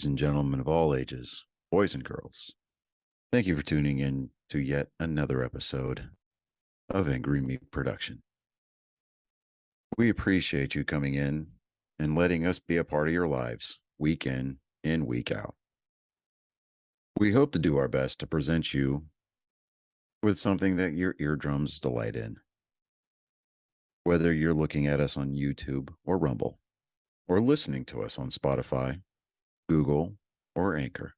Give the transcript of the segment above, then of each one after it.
ladies and gentlemen of all ages, boys and girls. Thank you for tuning in to yet another episode of Angry Meat Production. We appreciate you coming in and letting us be a part of your lives week in and week out. We hope to do our best to present you with something that your eardrums delight in. Whether you're looking at us on YouTube or Rumble, or listening to us on Spotify, Google, or Anchor,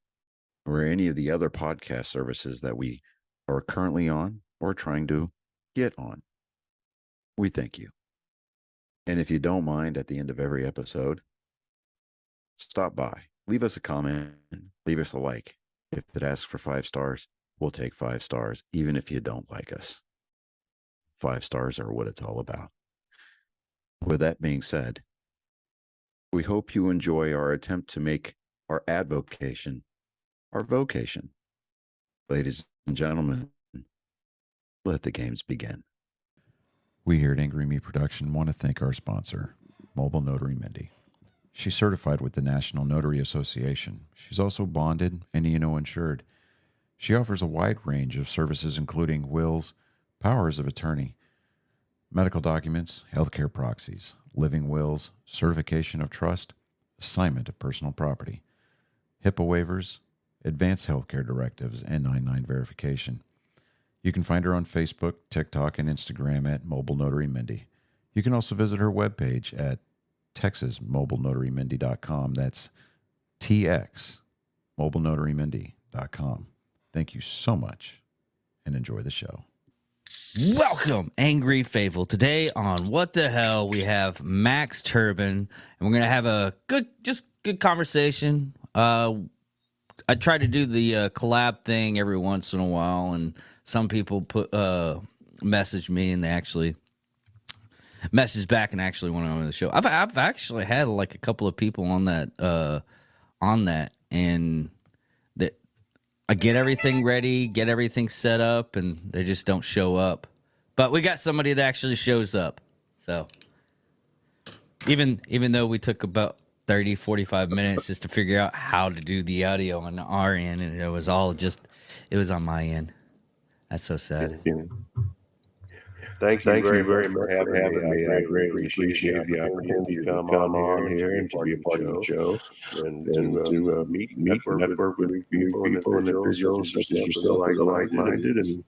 or any of the other podcast services that we are currently on or trying to get on. We thank you. And if you don't mind, at the end of every episode, stop by, leave us a comment, leave us a like. If it asks for 5 stars, we'll take 5 stars, even if you don't like us. 5 stars are what it's all about. With that being said, we hope you enjoy our attempt to make our advocation our vocation. Ladies and gentlemen, let the games begin. We here at Angry Me Production want to thank our sponsor, Mobile Notary Mindy. She's certified with the National Notary Association. She's also bonded and E&O insured. She offers a wide range of services including wills, powers of attorney, medical documents, healthcare proxies, living wills, certification of trust, assignment of personal property, HIPAA waivers, advanced healthcare directives, and 99 verification. You can find her on Facebook, TikTok, and Instagram at Mobile Notary Mindy. You can also visit her webpage at texasmobilenotarymindy.com. That's TX, mobilenotarymindy.com. Thank you so much, and enjoy the show. Welcome, Angry Faithful. Today on What the Hell, we have Max Turbin, and we're going to have a good conversation. I try to do the collab thing every once in a while, and some people message me, and they actually message back and actually want to on the show. I've actually had like a couple of people on that, and that I get everything ready, get everything set up, and they just don't show up. But we got somebody that actually shows up. So even though we took about 30, 45 minutes just to figure out how to do the audio on our end, and it was on my end. That's so sad. Thank you very much for having me. I greatly appreciate the opportunity to come on here and to be a part of the show and to meet network with people and individuals such as yourself, like-minded, and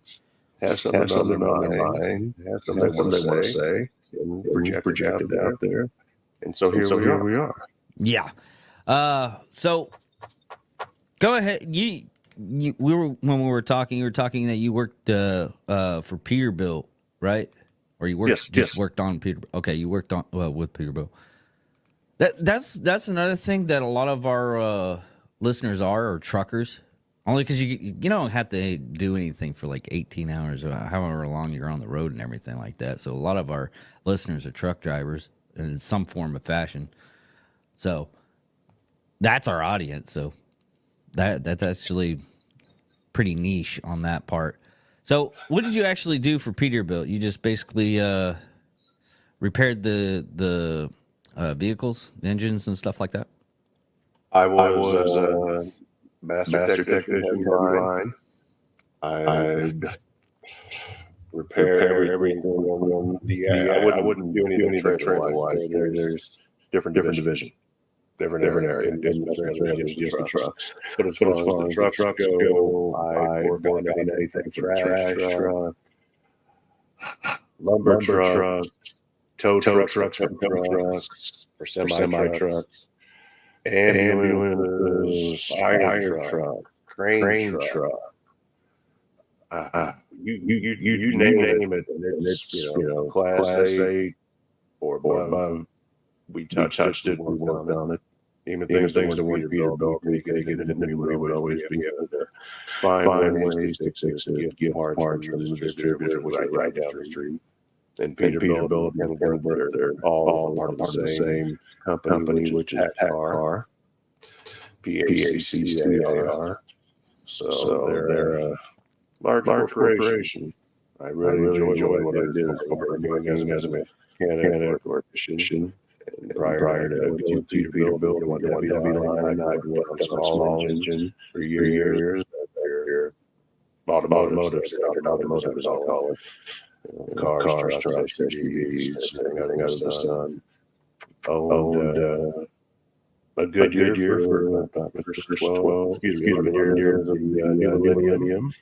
have something on their mind, have something they want to say, and project it out there. And so here we are. Yeah. So go ahead. When we were talking, you were talking that you worked for Peterbilt, right? Or you worked worked on Peterbilt. Okay, you worked on with Peterbilt. That's another thing that a lot of our listeners are truckers. Only because you don't have to do anything for like 18 hours or however long you're on the road and everything like that. So a lot of our listeners are truck drivers in some form of fashion. So that's our audience. So that's actually pretty niche on that part. So what did you actually do for Peterbilt? You just basically repaired the vehicles, the engines, and stuff like that? I was master technician line. I repair everything. I wouldn't do anything trailer-wise. There's different division, different area. And just the trucks. But as far as the trucks go, I work on anything from trash truck, lumber truck, tow trucks, or semi trucks, ambulance, fire truck, crane truck. You name it, and it's class 8 or above. We touched it, we worked on it. Even things that weren't Peterbilt, we could get it, and we would always be able to find ways to get parts from the distributor right down the street. And Peterbilt, they're all part of the same company, which is PACCAR. PACCAR. So they're a large corporation. I really enjoy what I did as a mechanic or technician. And prior to going to Peterbilt, going to heavy line, I'd worked on small engine for years. Automotive standard automotive, as I'll call it. Cars, trucks, SUVs, everything else done. Owned a good year for about the first 11 years of the new millennium.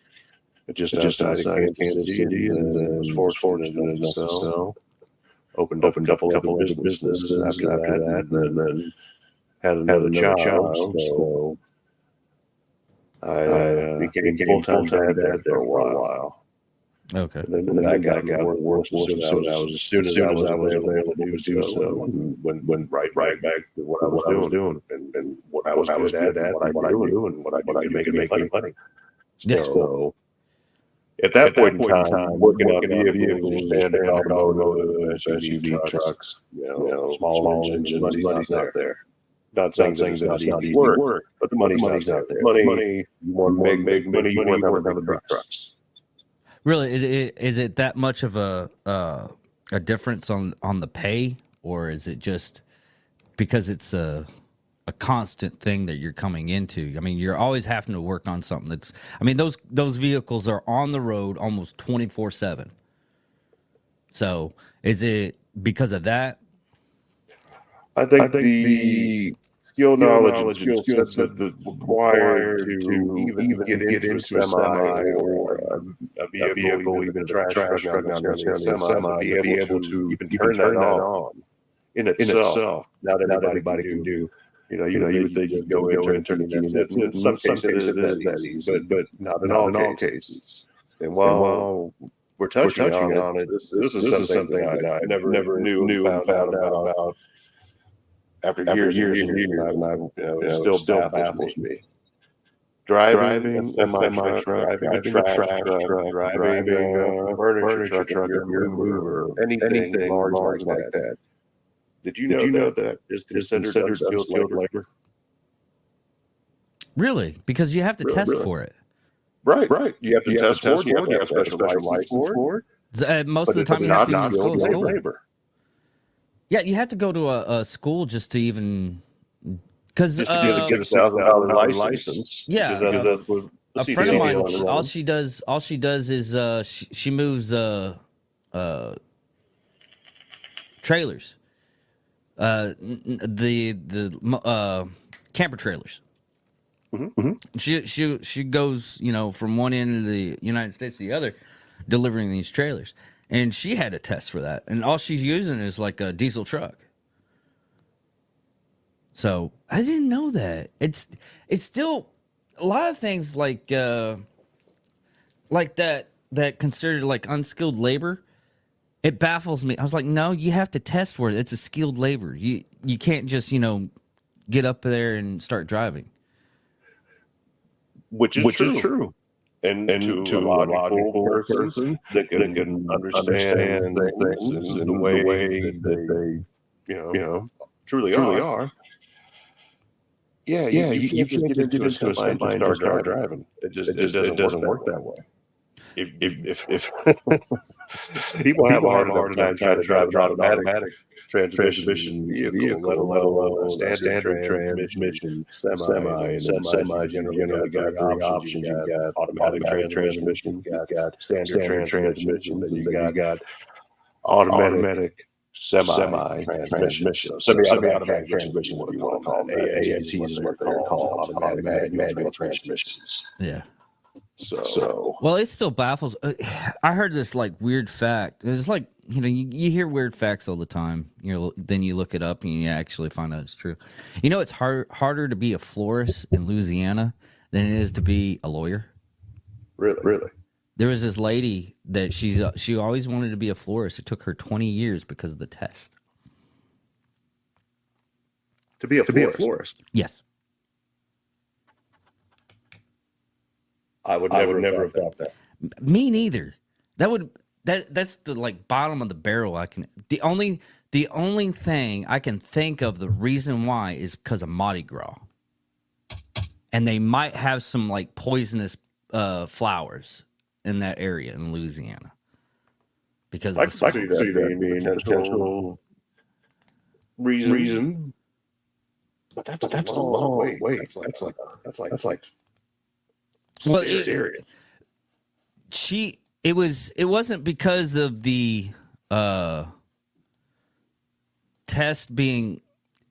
Just outside of Kansas City, and was fortunate enough to sell. Opened up a couple of businesses after that, and then had another child. So I became full-time dad for a while. Okay. And then I got work. So as soon as I was available to do so, and went right back to what I was doing, and what I was good at, what I was doing, what I could make money. So at that point in time, working on vehicles, standard automotive, SUV trucks, small engines, money's out there. Not saying that it's not easy work, but the money's out there. Money, you want big money, you want to have big trucks. Really, is it that much of a difference on the pay, or is it just because it's a constant thing that you're coming into? I mean, you're always having to work on something that's. I mean, those vehicles are on the road almost 24/7. So, is it because of that? I think the skill knowledge and skill set that required to even get into a semi or a vehicle, even a trash truck, not necessarily a semi, to be able to even turn that on in itself. Not everybody can do. You would think you go into and turn it on. In some cases it is that easy, but not in all cases. And while we're touching on it, this is something that I never knew and found out about. After years and years, and it still baffles me. Driving a semi truck, driving a trash truck, driving a furniture truck, a mover, anything large like that. Did you know that is considered unskilled labor? Really? Because you have to test for it. Right. You have to test for it. You have to have a special license for it. Most of the time, you have to go to school. Labor. Yeah, you have to go to a school just to even because just to get a $1,000 license. Yeah, a friend of mine. All she does is she moves trailers, the camper trailers. Mm-hmm. She goes from one end of the United States to the other, delivering these trailers. And she had a test for that. And all she's using is like a diesel truck. So I didn't know that. It's still a lot of things like that considered like unskilled labor. It baffles me. I was like, no, you have to test for it. It's a skilled labor. You can't just, get up there and start driving. Which is true. And to a logical person that can understand things in the way that they truly are. Yeah, you can't just get into a semi and start driving. It just doesn't work that way. If people have a hard time trying to drive an automatic transmission vehicle, let alone a standard transmission semi, and semi generally got three options. You got automatic transmission, you got standard transmission, then you got automatic semi transmission, semi-automatic transmission, what you want to call it. AATs is what they're called, automatic manual transmissions. Yeah. So well, it still baffles. I heard this like weird fact. It's like you hear weird facts all the time. Then you look it up and you actually find out it's true. It's harder to be a florist in Louisiana than it is to be a lawyer. Really. There was this lady that she always wanted to be a florist. It took her 20 years because of the test. To be a florist. Yes. I would never have thought that. Me neither. That's the like bottom of the barrel. The only thing I can think of the reason why is because of Mardi Gras, and they might have some like poisonous flowers in that area in Louisiana because I can see that being potential reason. But that's a long way. That's like Well, serious. It wasn't because of the test being.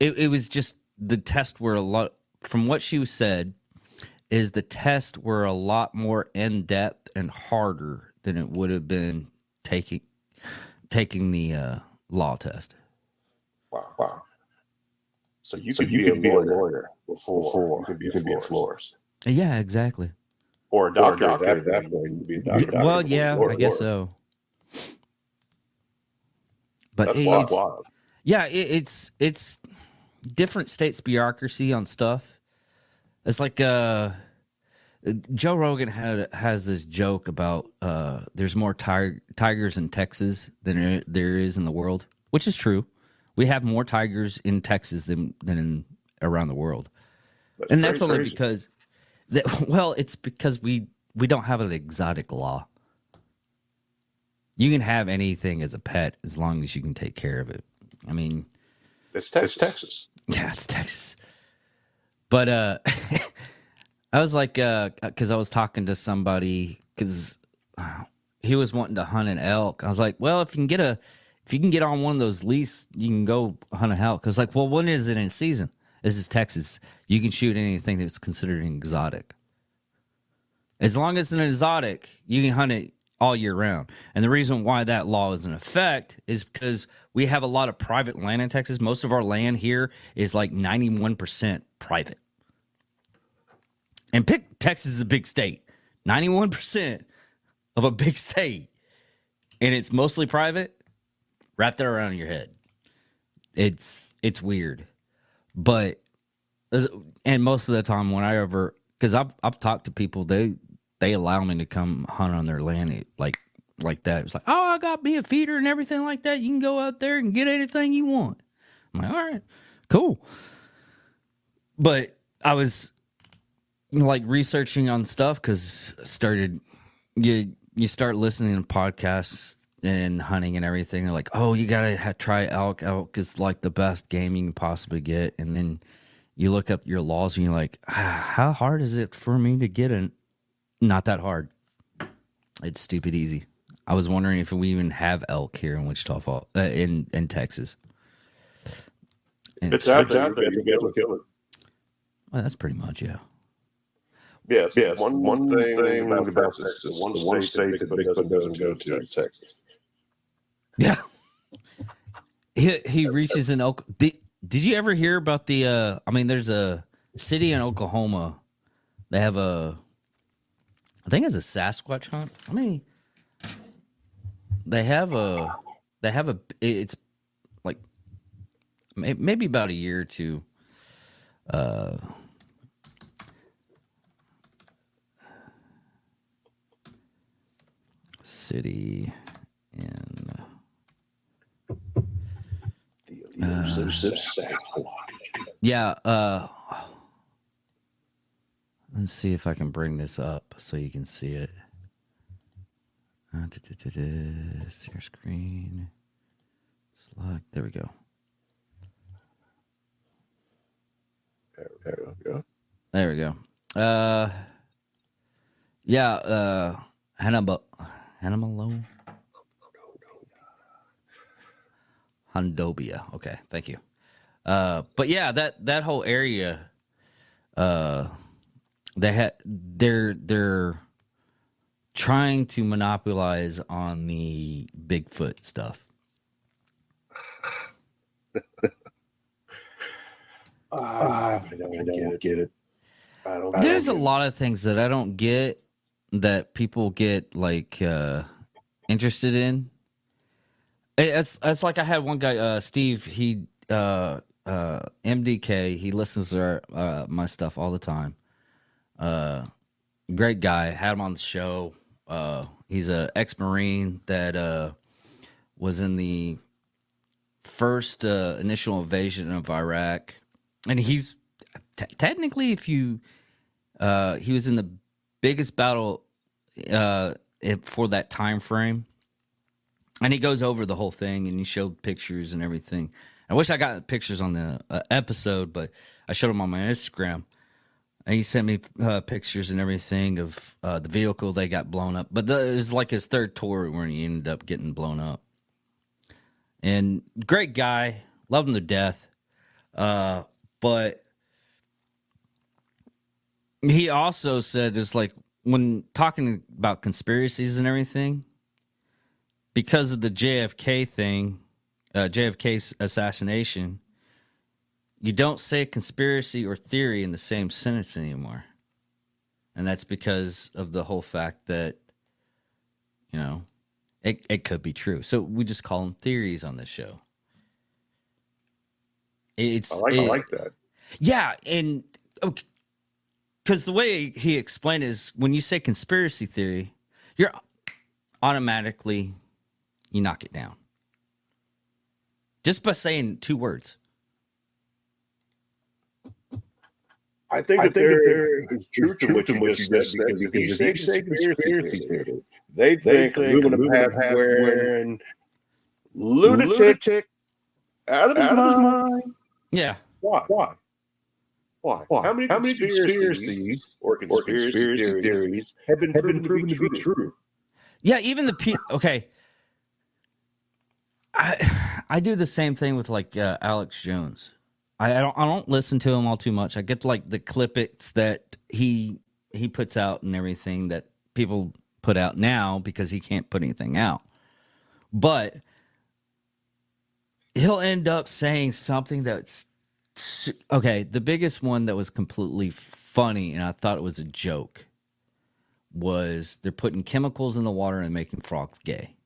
It was just the tests were a lot. From what she said, is the tests were a lot more in depth and harder than it would have been taking the law test. Wow. So you could be a lawyer before you could be a florist. Yeah, exactly. Or a doctor at that point. You could be a doctor. Well, yeah, I guess so. But That's it's wild. yeah, it's different states' bureaucracy on stuff. It's like Joe Rogan has this joke about there's more tigers in Texas than there is in the world, which is true. We have more tigers in Texas than around the world, and that's only crazy. because it's because we don't have an exotic law. You can have anything as a pet as long as you can take care of it. I mean, It's Texas. yeah, it's Texas. But I was like, because I was talking to somebody because he was wanting to hunt an elk. I was like, well, if you can get on one of those leases, you can go hunt an elk. I was like, well, when is it in season? This is Texas. You can shoot anything that's considered an exotic. As long as it's an exotic, you can hunt it all year round. And the reason why that law is in effect is because we have a lot of private land in Texas. Most of our land here is like 91% private. And Texas is a big state. 91% of a big state. And it's mostly private. Wrap that around your head. It's weird. But, and most of the time when I ever, because I've talked to people, they allow me to come hunt on their land like that. It's like, oh, I got me a feeder and everything like that. You can go out there and get anything you want. I'm like, all right, cool. But I was like researching on stuff because you start listening to podcasts and hunting and everything. They're like, oh, you gotta try elk. Elk is like the best game you can possibly get. And then you look up your laws and you're like, how hard is it for me to get an? Not that hard. It's stupid easy. I was wondering if we even have elk here in Wichita Falls, in Texas. And It's out there. You get to kill it. well, that's pretty much, yeah. Yes. One thing about this is one state that Bigfoot doesn't go to is Texas. Yeah. He reaches in Oklahoma. Did you ever hear about the there's a city in Oklahoma. They have I think it's a Sasquatch hunt. It's like maybe about a year or two. City in The elusive Sasquatch. yeah. Let's see if I can bring this up so you can see it. Share screen. Select. There we go. There we go. There we go. Yeah. Hundobia. Okay, thank you. But yeah, that whole area, they're trying to monopolize on the Bigfoot stuff. I don't get it. There's a lot of things that I don't get that people get like interested in. It's like I had one guy, Steve. He MDK. He listens to my stuff all the time. Great guy. Had him on the show. He's an ex-Marine that was in the first initial invasion of Iraq, and he's technically, if you, he was in the biggest battle for that time frame, and he goes over the whole thing, and he showed pictures and everything. I wish I got pictures on the episode, but I showed him on my Instagram. And he sent me pictures and everything of the vehicle they got blown up. But it was like his third tour when he ended up getting blown up. And great guy. Loved him to death. But he also said, it's like, when talking about conspiracies and everything, because of the JFK thing, JFK's assassination, you don't say conspiracy or theory in the same sentence anymore. And that's because of the whole fact that, you know, it could be true. So we just call them theories on this show. I like that. Yeah, and because the way he explained is when you say conspiracy theory, you're automatically, you knock it down. Just by saying 2 words. I think that there is truth to what you just said, because if you say conspiracy theory, they think aluminum hat wearing lunatic out of his mind. Yeah. Why? How many conspiracies or conspiracy theories have been proven to be true? Yeah, even okay. I do the same thing with like Alex Jones. I don't listen to him all too much. I get like the clippets that he puts out and everything that people put out now because he can't put anything out. But he'll end up saying something that's okay. The biggest one that was completely funny and I thought it was a joke was they're putting chemicals in the water and making frogs gay.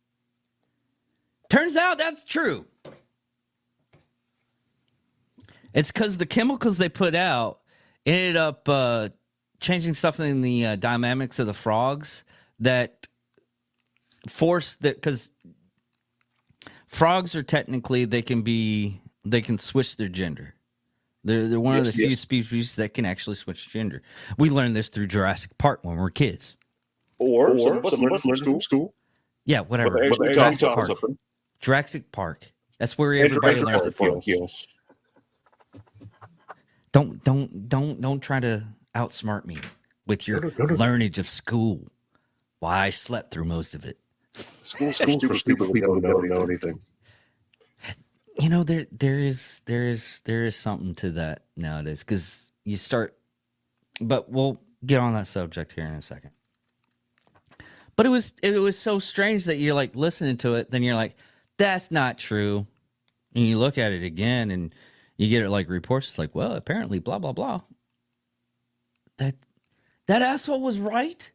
Turns out that's true. It's because the chemicals they put out ended up changing something in the dynamics of the frogs that forced that, because frogs are technically, they can switch their gender. They're one of the few species that can actually switch gender. We learned this through Jurassic Park when we were kids. Or some of us learned in school. Yeah, whatever. Jurassic Park. That's where everybody learns it from. Don't try to outsmart me with your learnage of school. Why I slept through most of it. School's for stupid people who don't know anything. You know, there is something to that nowadays because you start, but we'll get on that subject here in a second. But it was so strange that you're like listening to it, then you're like, that's not true, and you look at it again and you get it like reports. It's like, well, apparently, blah blah blah. That asshole was right.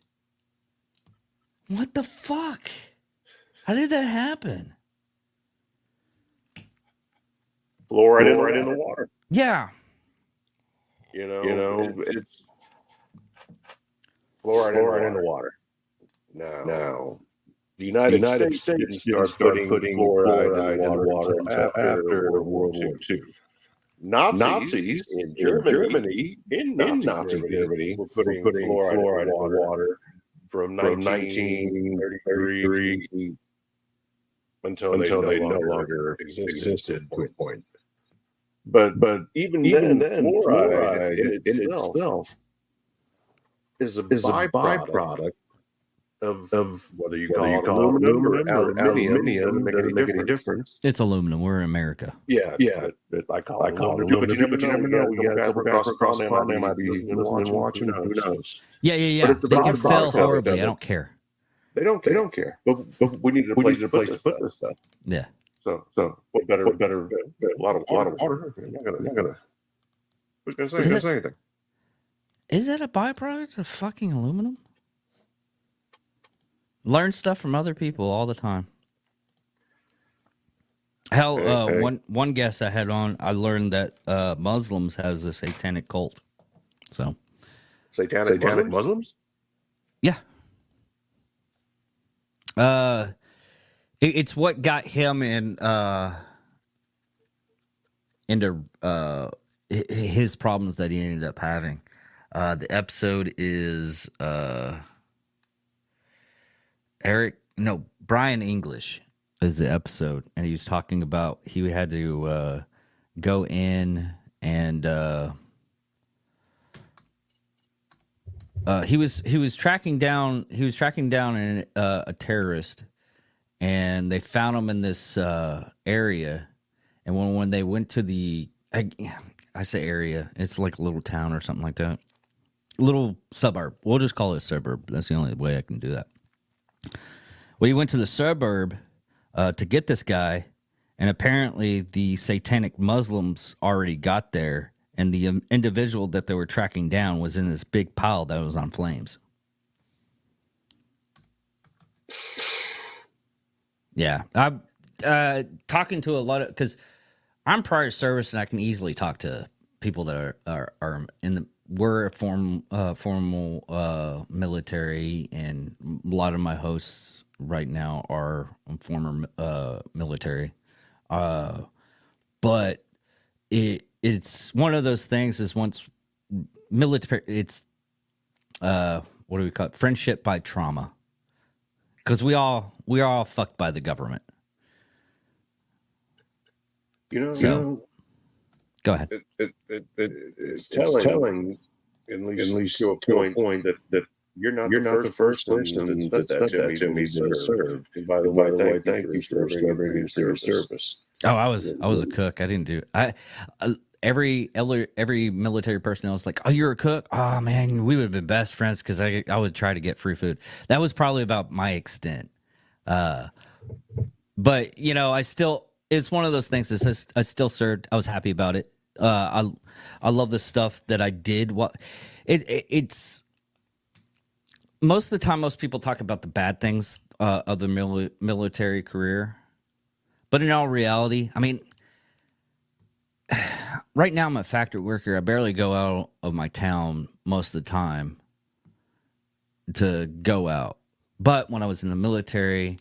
What the fuck? How did that happen? Fluoride in the water. Yeah. You know, it's fluoride in the water. Now, the United States didn't start putting fluoride in the water after World War II. Nazis in Germany, in Nazi Germany, were putting fluoride in the water from 1933 until they no longer existed to a point. But even then fluoride in itself is a byproduct of whether you call it aluminum or aluminium, doesn't make any difference. It's aluminum. We're in America. Yeah. But I call it aluminum, but you never know. We got across the pond, they might be watching. Who knows? Yeah. They can fail horribly. I don't care. They don't care. But we need a place to put this stuff. Yeah. So what better? A lot of water. You're not gonna. Who's gonna say anything? Is that a byproduct of fucking aluminum? Learn stuff from other people all the time. Hell, one guest I had on, I learned that Muslims has a satanic cult. So, satanic Muslims? Yeah. It's what got him into his problems that he ended up having. The episode is Brian English is the episode, and he was talking about he had to go in and he was tracking down a terrorist, and they found him in this area. And when they went to the I say area, it's like a little town or something like that, little suburb. We'll just call it a suburb. That's the only way I can do that. Well, he went to the suburb to get this guy, and apparently the satanic Muslims already got there, and the individual that they were tracking down was in this big pile that was on flames. Yeah, I'm talking to a lot of, because I'm prior service and I can easily talk to people that are in the, we're a formal military, and a lot of my hosts right now are former military. But it's one of those things is once military, it's what do we call it? Friendship by trauma. Because we are all fucked by the government. Go ahead. It's telling, at least to a point that you're not the first person that said that to me that served. And by the way, thank you for serving your service. Oh, I was a cook. I didn't do every military personnel is like, oh, you're a cook? Oh man, we would have been best friends because I would try to get free food. That was probably about my extent. But it's one of those things that says I still served. I was happy about it. I love the stuff that I did. It's most of the time, most people talk about the bad things of the military career. But in all reality, I mean, right now I'm a factory worker. I barely go out of my town most of the time to go out. But when I was in the military,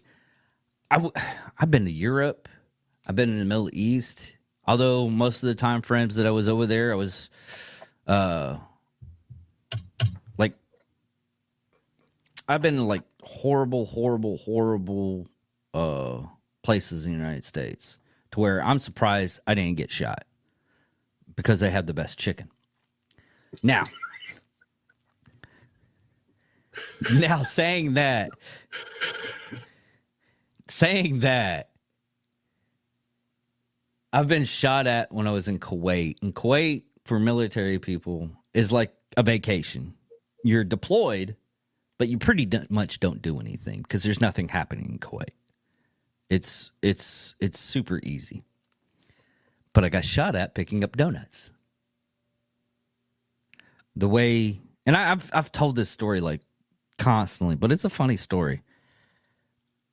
I've been to Europe. I've been in the Middle East. Although most of the time frames that I was over there, I was I've been in like horrible places in the United States to where I'm surprised I didn't get shot because they have the best chicken. Now saying that, I've been shot at when I was in Kuwait. And Kuwait, for military people, is like a vacation. You're deployed, but you pretty much don't do anything because there's nothing happening in Kuwait. It's super easy. But I got shot at picking up donuts. The way, and I've told this story like constantly, but it's a funny story.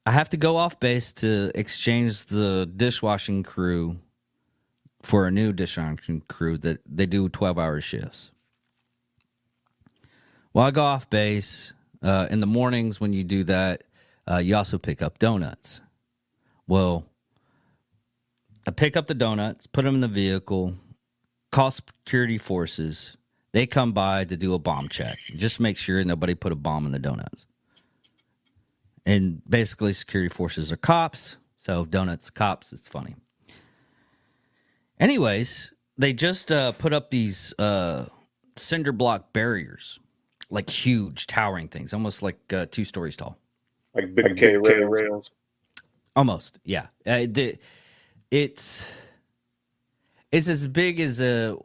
I have to go off base to exchange the dishwashing crew for a new dishwashing crew that they do 12-hour shifts. Well, I go off base. In the mornings when you do that, you also pick up donuts. Well, I pick up the donuts, put them in the vehicle, call security forces. They come by to do a bomb check. Just make sure nobody put a bomb in the donuts. And basically, security forces are cops. So donuts, cops, it's funny. Anyways, they just put up these cinder block barriers, like huge towering things, almost like 2 stories tall. Like big K rails? Almost, yeah. It's as big as a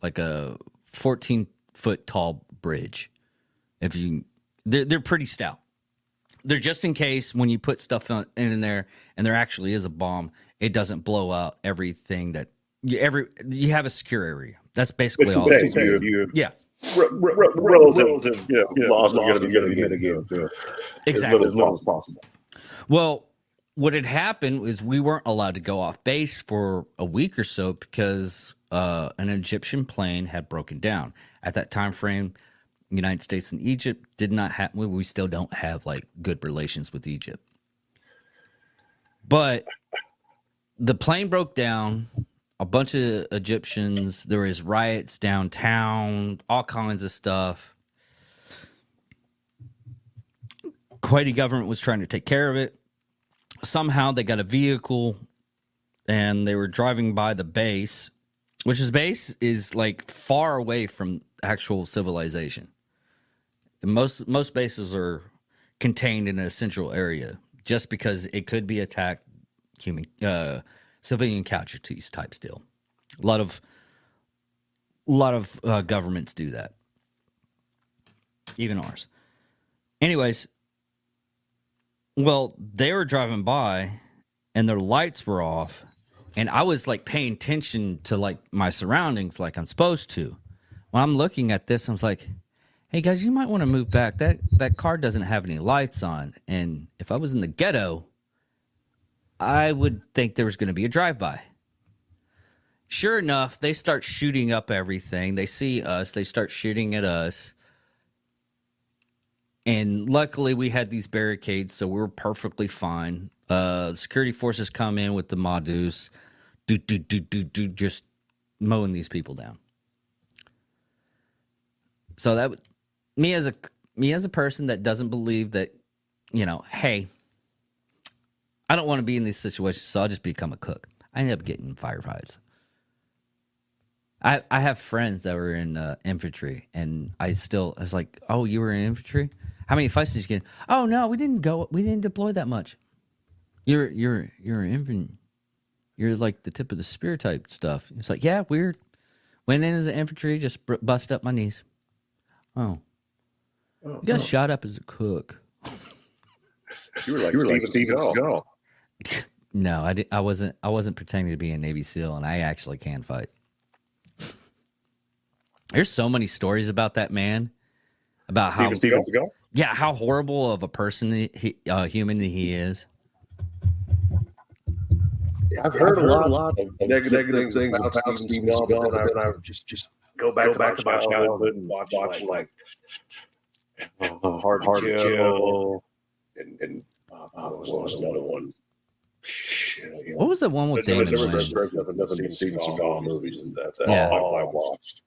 14-foot tall bridge. They're pretty stout. They're just in case when you put stuff in there and there actually is a bomb, it doesn't blow out everything that you have a secure area. That's basically all. Yeah. Relative, laws are going to be mitigated exactly as little as possible. Well, what had happened is we weren't allowed to go off base for a week or so because an Egyptian plane had broken down. At that time frame, United States and Egypt did not have, we still don't have like good relations with Egypt. But the plane broke down, a bunch of Egyptians, there was riots downtown, all kinds of stuff. Kuwaiti government was trying to take care of it. Somehow they got a vehicle and they were driving by the base, which is like far away from actual civilization. And most bases are contained in a central area just because it could be attacked, civilian casualties type deal. A lot of governments do that, even ours. Anyways, well, they were driving by and their lights were off, and I was like paying attention to like my surroundings like I'm supposed to. When I'm looking at this, I was like, hey guys, you might want to move back. That car doesn't have any lights on. And if I was in the ghetto, I would think there was going to be a drive-by. Sure enough, they start shooting up everything. They see us. They start shooting at us. And luckily, we had these barricades, so we were perfectly fine. Security forces come in with the Madus, just mowing these people down. So that me as a person that doesn't believe that, hey, I don't want to be in these situations, so I'll just become a cook. I ended up getting in firefights. I have friends that were in infantry, and I was like, oh, you were in infantry? How many fights did you get in? Oh no, we didn't deploy that much. You're an infantry. You're like the tip of the spear type stuff. It's like, yeah, weird. Went in as an infantry, just busted up my knees. Oh. You got shot up as a cook. You were like Steven Seagal. No, I wasn't pretending to be a Navy SEAL, and I actually can fight. There's so many stories about that man, about Steven Seagal? Yeah, how horrible of a person human he is. Yeah, I've heard a lot of negative things about Steven Seagal, and I would just go back to my childhood and watch like Hard to Kill, and what was another one? Shit, what was the one with Damon There Wayans? was nothing Steven Seagal movies, and that's all I watched.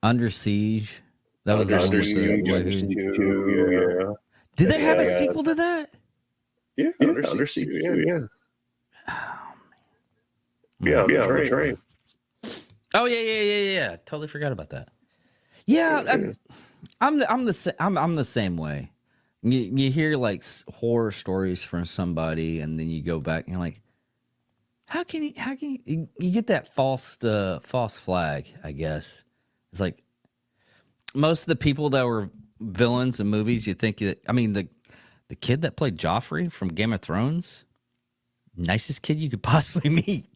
Under Siege. That was Under Siege, yeah. Did they have a sequel to that? Yeah, Under Siege, yeah. Yeah, on the train. Oh yeah. Totally forgot about that. Yeah, I'm the same way. You hear like horror stories from somebody, and then you go back and you're like, how can you get that false flag? I guess it's like most of the people that were villains in movies. You think that the kid that played Joffrey from Game of Thrones, nicest kid you could possibly meet.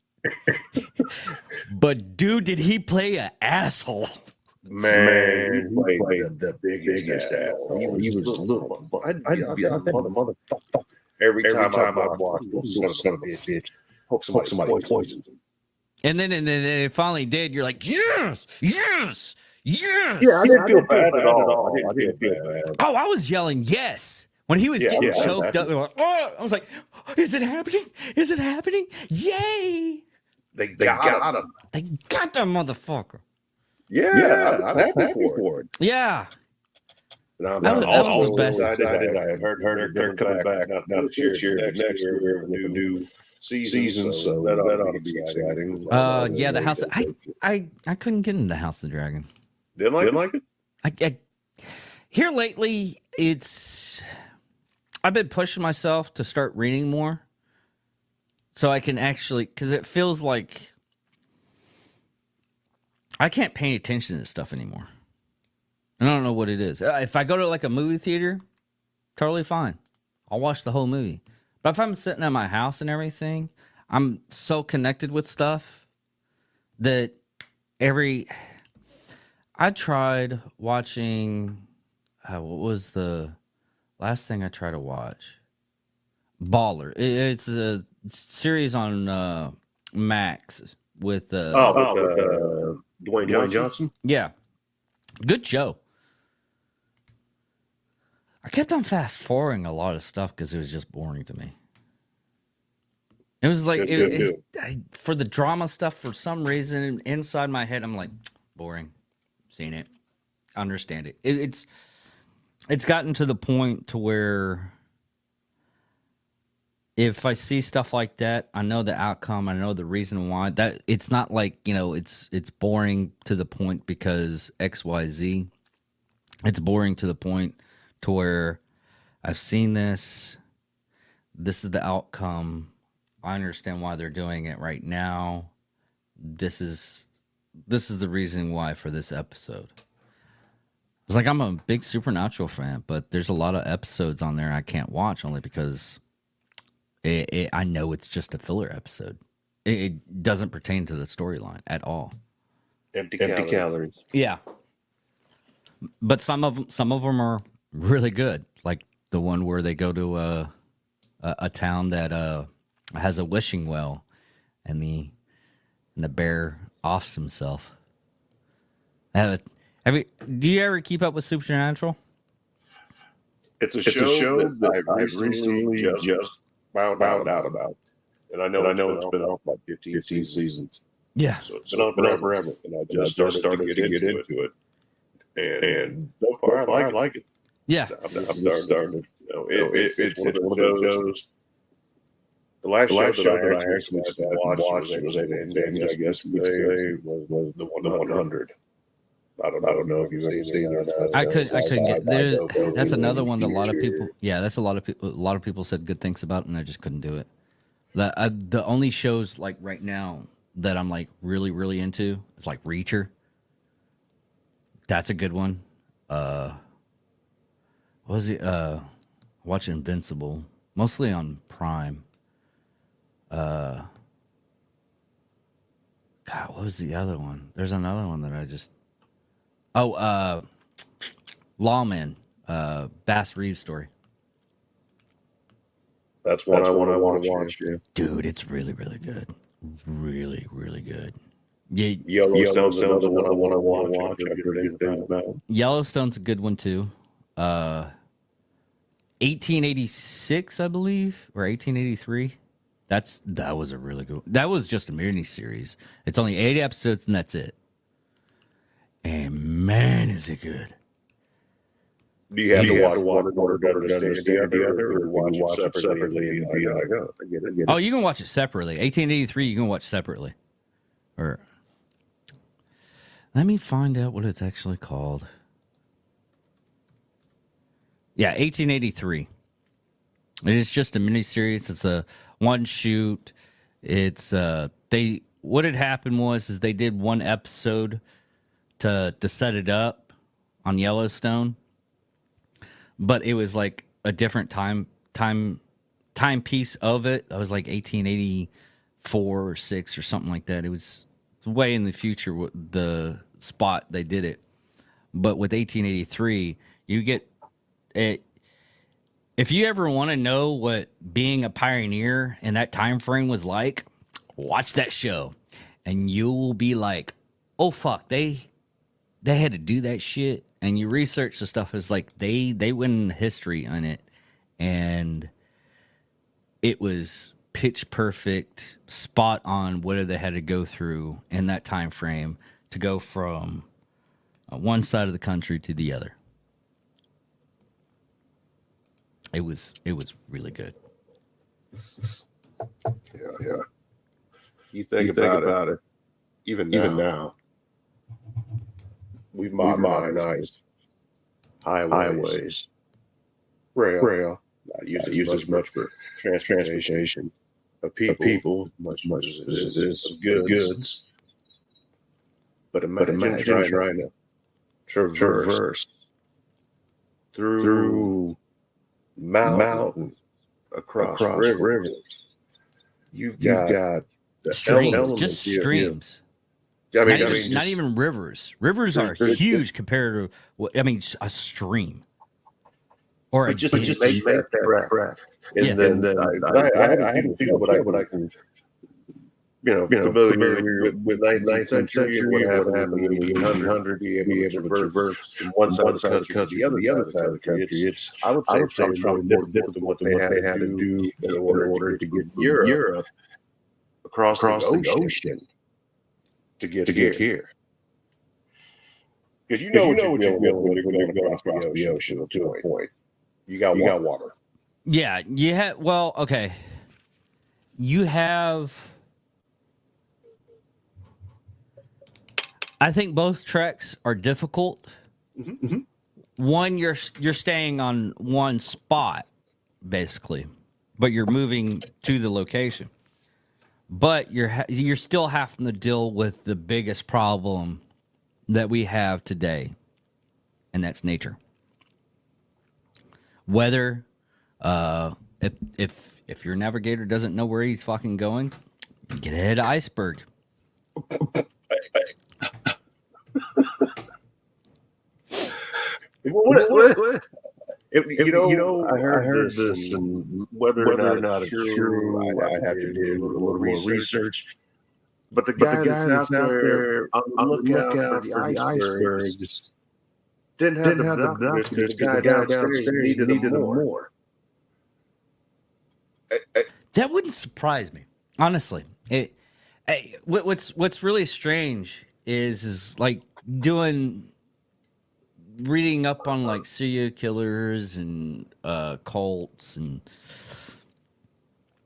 But dude, did he play an asshole? Man, he played the biggest asshole. He was little, but I'd be a motherfucker. Every time I watch son of a bitch, hope somebody poisons him. And then it finally did. You're like, yes. Yeah, I didn't feel bad at all. I didn't feel bad. Oh, I was yelling yes when he was getting choked up. Like, oh, I was like, is it happening? Is it happening? Yay! They got him. They got that motherfucker. Yeah, I'm happy for it. Yeah. That was best. I heard they're coming back. Not this year, next year we have a new season, so that ought to be exciting. Yeah, the House. I couldn't get into the House of the Dragon. Didn't like it? I here lately, I've been pushing myself to start reading more, so I can actually, because it feels like I can't pay attention to stuff anymore. I don't know what it is. If I go to like a movie theater, totally fine. I'll watch the whole movie. But if I'm sitting at my house and everything, I'm so connected with stuff that I tried watching, what was the last thing I tried to watch? Baller. It's a series on Max with Dwayne Johnson? Yeah. Good show. I kept on fast forwarding a lot of stuff because it was just boring to me. It was like for the drama stuff, for some reason inside my head, I'm like, boring. Seen it, understand it. It's gotten to the point to where if I see stuff like that, I know the outcome. I know the reason why. That it's not like, it's boring to the point because XYZ. It's boring to the point to where I've seen this. This is the outcome. I understand why they're doing it right now. This is the reason why for this episode. It's like I'm a big Supernatural fan, but there's a lot of episodes on there I can't watch only because I know it's just a filler episode. It doesn't pertain to the storyline at all. Empty calories. Yeah, but some of them are really good. Like the one where they go to a town that has a wishing well, and the bear offs himself. Do you ever keep up with Supernatural? It's a show that I've recently just found out about. And I know it's been on like 15 seasons. Yeah. So it's been on forever. And I just started to get into it. And so far, I like it. Yeah. I'm starting to, it's one of those. The last show that I actually watched was I guess you could say, was the 100. I don't know if you've ever seen it or not. I couldn't get. That's another one that a lot of people. Yeah, that's a lot of people. A lot of people said good things about, and I just couldn't do it. The only shows like right now that I'm like really really into is like Reacher. That's a good one. What was it? Watch Invincible, mostly on Prime. God, what was the other one? There's another one that I just. Oh, Lawman, Bass Reeves story. That's one I want to watch. Yeah. Dude, it's really, really good. Really, really good. Yeah, Yellowstone's another one I want to watch. I've heard good things about. Yellowstone's a good one too. 1886, I believe, or 1883. That was a really good one. That was just a mini series. It's only 8 episodes and that's it. And man, is it good. Do you have to watch one in order to understand the other, or watch it separately? I get it. Oh, you can watch it separately. 1883, you can watch separately. Or let me find out what it's actually called. Yeah, 1883. It's just a miniseries. It's a one shoot. It's what had happened was they did one episode to set it up on Yellowstone, but it was like a different time piece of it. I was like 1884 or 6 or something like that. It was way in the future the spot they did it. But with 1883, you get it. If you ever want to know what being a pioneer in that time frame was like, watch that show and you will be like, oh fuck, they had to do that shit. And you research the stuff, it's like they went in history on it, and it was pitch perfect, spot on what they had to go through in that time frame to go from one side of the country to the other. It was really good. Yeah. You think about it. Even now. We've modernized highways, rail, not used as much for transportation of people, much as it is of goods. But imagine trying to traverse through mountains, across rivers. You've got streams, just streams. I mean, not even rivers. Rivers are huge compared to a stream or just make that correct. And then I haven't feel what I can, familiar with 19th century, what happened in the 1800s, be able to traverse from one side of the country to the other side of the country. I would say it's probably more difficult than what they had to do in order to get Europe across the ocean. To get here, because you know what you're going across the ocean to a point. You got water. Yeah, you had. Well, okay. you have. I think both treks are difficult. Mm-hmm. One, you're staying on one spot, basically, but you're moving to the location. But you're still having to deal with the biggest problem that we have today, and that's nature. Weather, if your navigator doesn't know where he's fucking going, get ahead of iceberg. What? I heard this, and whether or not it's true, I have to do a little more research. But the guy that's out there on the lookout for the icebergs didn't have the binoculars because the guy downstairs needed them more. That wouldn't surprise me, honestly. What's really strange is like reading up on like serial killers and cults, and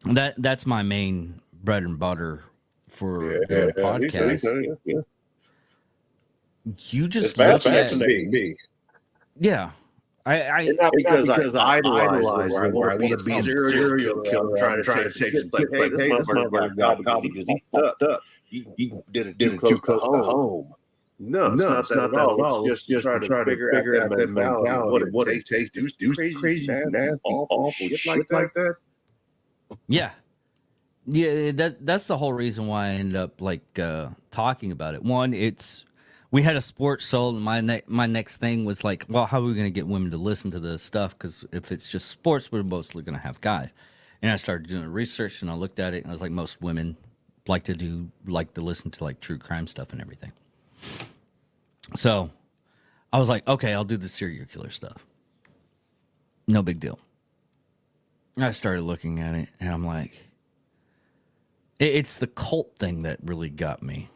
that's my main bread and butter for the podcast. You just it's fascinating me. Yeah. And not because I idolize him, where I want to be a serial killer trying to take some like, hey, this motherfucker got caught because he fucked up. He did it too close to home. No, it's not that at all. It's just trying to figure out that mentality, what it takes to do crazy, nasty, awful shit like that. Yeah. That's the whole reason why I ended up like talking about it. One, we had a sports show, and my next thing was like, well, how are we going to get women to listen to this stuff? Because if it's just sports, we're mostly going to have guys. And I started doing research, and I looked at it, and I was like, most women like to listen to like true crime stuff and everything. So I was like, okay, I'll do the serial killer stuff. No big deal. I started looking at it, and I'm like, it's the cult thing that really got me.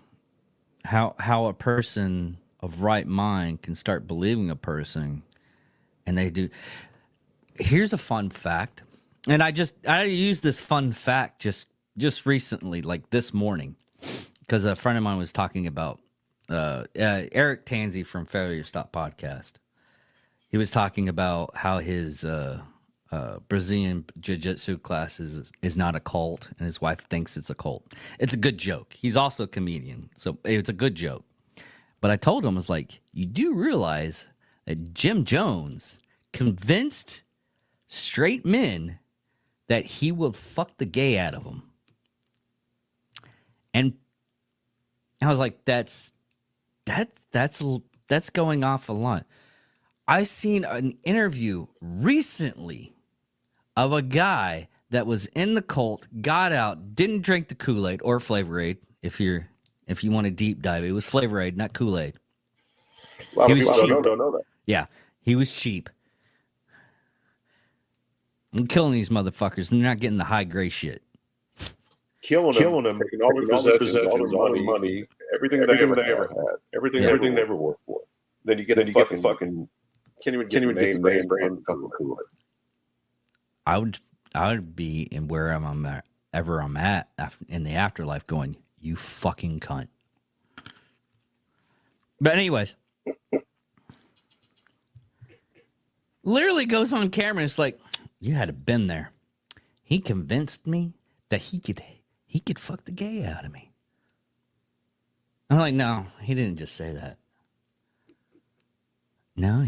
How a person of right mind can start believing a person, and they do. Here's a fun fact, and I used this fun fact just recently, like this morning, because a friend of mine was talking about Eric Tansey from Failure Stop Podcast. He was talking about how his Brazilian jiu-jitsu class is not a cult, and his wife thinks it's a cult. It's a good joke. He's also a comedian, so it's a good joke. But I told him, I was like, you do realize that Jim Jones convinced straight men that he will fuck the gay out of them. And I was like, that's going off a lot. I seen an interview recently of a guy that was in the cult, got out, didn't drink the Kool-Aid or Flavor Aid. If you want to deep dive, it was Flavor Aid, not Kool-Aid. A lot of people don't know that. Yeah, he was cheap. I'm killing these motherfuckers, and they're not getting the high gray shit. Killing them, taking all their possessions, all their money, everything they ever had, everything they ever worked for. Then you get the fucking can't even get the name brand fucking Kool-Aid. I would be in where I'm at in the afterlife going, you fucking cunt. But anyways, literally goes on camera and it's like, you had to been there. He convinced me that he could fuck the gay out of me. I'm like, no, he didn't just say that. No,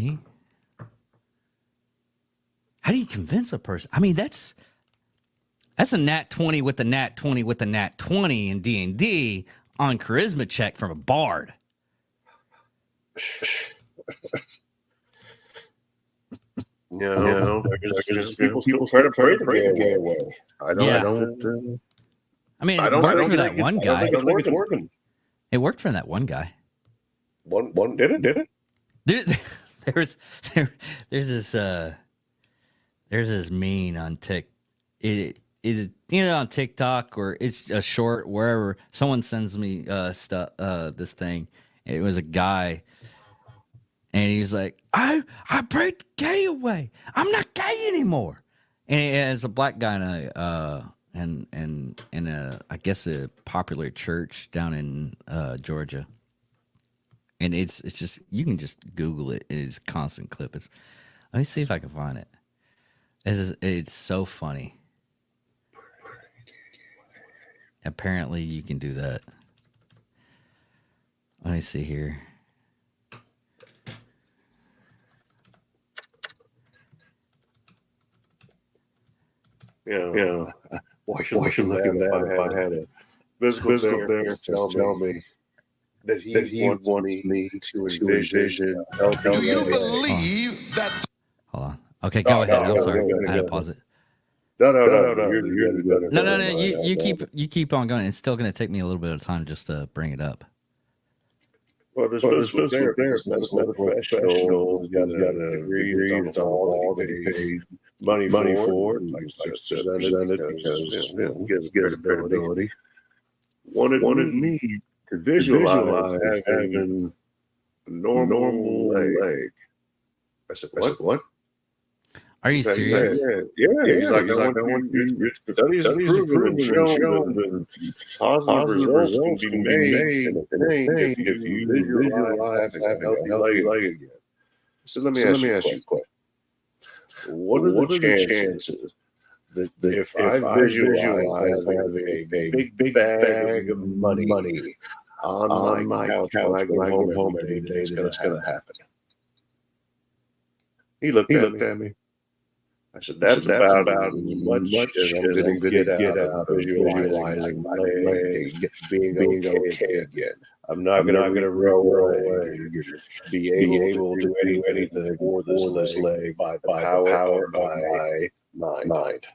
how do you convince a person? I mean, that's a nat 20 with a nat 20 with a nat 20 in D&D on charisma check from a bard. People try to pray the gay away. I don't worked for that one guy. I don't think it's working. It worked for that one guy. One did it? There's this meme on on TikTok, or it's a short wherever. Someone sends me this thing. It was a guy, and he's like, I prayed the gay away. I'm not gay anymore. And it's a black guy, and in a, I guess, a popular church down in Georgia. And it's just, you can just Google it. It's a constant clip. Let me see if I can find it. It's so funny. Apparently, you can do that. Let me see here. Why should look at that if I had a physical therapist tell me that he wants me to envision healthy. Do you believe that? Hold on. Okay, go ahead. I'm sorry. I had to pause it. No. No. You keep on going. It's still going to take me a little bit of time just to bring it up. Well, this physical therapist, medical professional, has got a degree, it's on the wall, getting paid money for it, like just presented because gives credibility. Wanted me to visualize having a normal leg. I said, what? Are you serious? Yeah. He's like, I want your studies have proven and shown that positive results can be made if you visualize having a healthy leg again. So let me ask you a question. What are the chances that if I visualize having a big bag of money on my couch when I go home every day that it's going to happen? He looked at me. I said, that's about as much as I'm going to get out of visualizing my leg being okay again. I'm not going to roll away, be able to do anything for this leg by the power of my mind.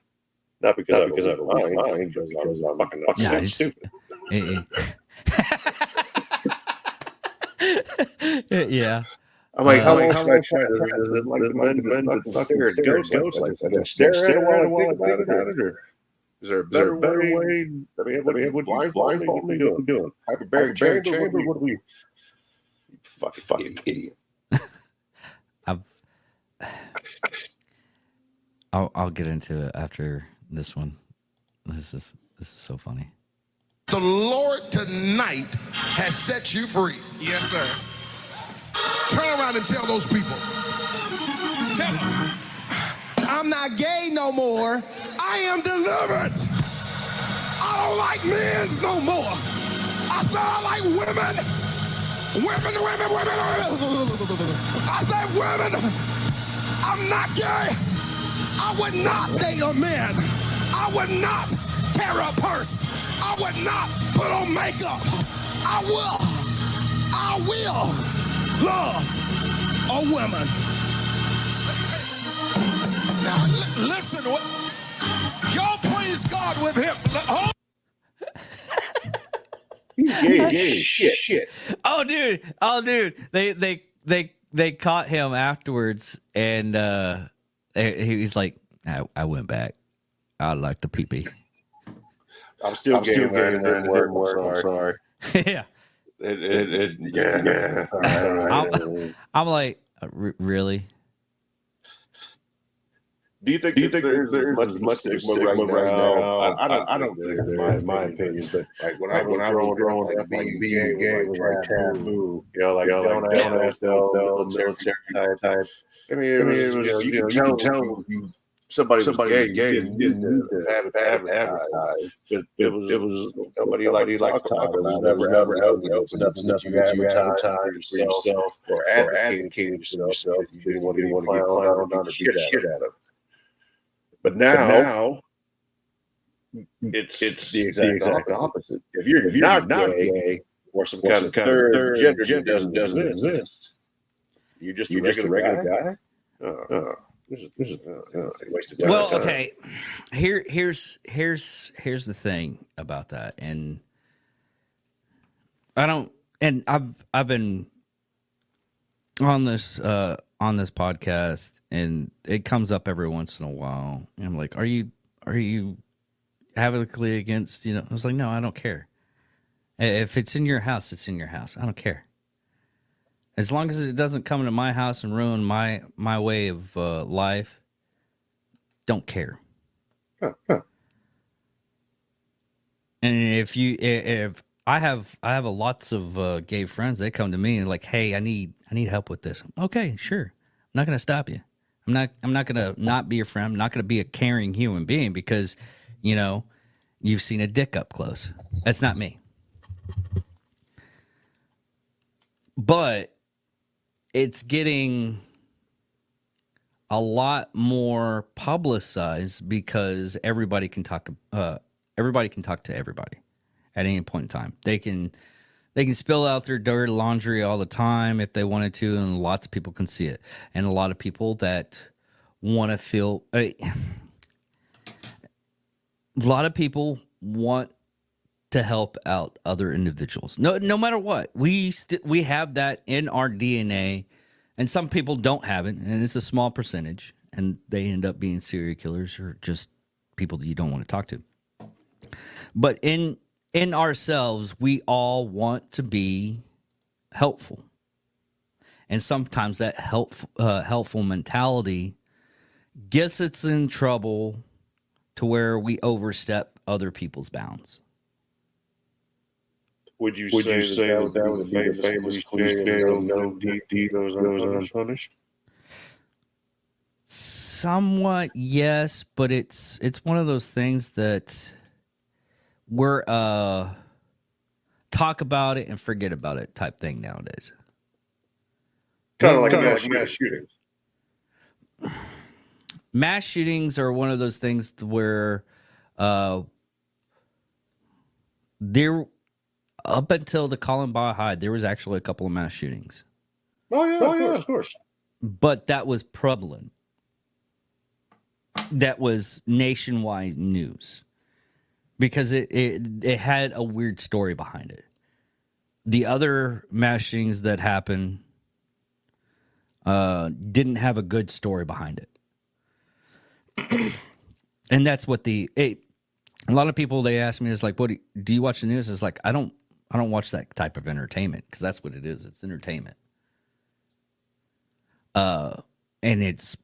Not because I have a mind, but because I'm fucking not stupid. Yeah. I'm like, how long should I try to not stare at ghosts like this? I can stare at it while I think about it, or is there a better way? I mean, what blindfold me doing? Hyperbaric chamber? What are we? You fucking idiot. I'll get into it after this one. This is so funny. The Lord tonight has set you free. Yes, sir. Turn around and tell those people. Tell them. I'm not gay no more. I am delivered. I don't like men no more. I said I like women. Women. I said women. I'm not gay. I would not date a man. I would not carry a purse. I would not put on makeup. I will love a woman. Now listen, y'all praise God with him. He's gay. Shit. Oh, dude. They caught him afterwards, and he's like, I went back. I'd like to pee-pee. I'm still gay. I'm sorry. Yeah. Yeah. I'm like, really? Do you think there's much stigma right now? I don't think there's my opinion, but like when I was growing up, being gay was like taboo. You know, like don't ask no military type. I mean, it was you can tell somebody gay didn't need to have it advertised. But it was nobody like to talk about it. Never out in open up that you advertise yourself or advocate yourself. You didn't want to get clowned on the shit out of. But now it's the exact opposite. If you're not gay or some kind of third gender doesn't exist, you're just a regular guy. This is a waste of time. Well, okay. Here's the thing about that, and I've been on this podcast, and it comes up every once in a while. And I'm like, are you advocating against, I was like, no, I don't care. If it's in your house, it's in your house. I don't care. As long as it doesn't come into my house and ruin my way of life, don't care. And if I have a lots of gay friends, they come to me and like, hey, I need help with this. Okay, sure. I'm not going to stop you. I'm not going to not be your friend. I'm not going to be a caring human being because, you've seen a dick up close. That's not me. But it's getting a lot more publicized because everybody can talk to everybody at any point in time. They can spill out their dirty laundry all the time if they wanted to, and lots of people can see it. And a lot of people that want to feel a lot of people want to help out other individuals. No matter what. We have that in our DNA, and some people don't have it, and it's a small percentage, and they end up being serial killers or just people that you don't want to talk to. But in ourselves, we all want to be helpful. And sometimes that helpful mentality gets us in trouble to where we overstep other people's bounds. Would you say that would be the famous cliche, no deed goes unpunished? Somewhat, yes, but it's one of those things that we're talk about it and forget about it type thing nowadays. Kind of like mass shootings. Mass shootings are one of those things where there, up until the Columbine High, there was actually a couple of mass shootings. Oh yeah, of course. But that was prevalent. That was nationwide news because it had a weird story behind it. The other mass shootings that happened didn't have a good story behind it. And that's what a lot of people, they ask me, it's like, what do you watch the news? It's like, I don't watch that type of entertainment because that's what it is. It's entertainment. And it's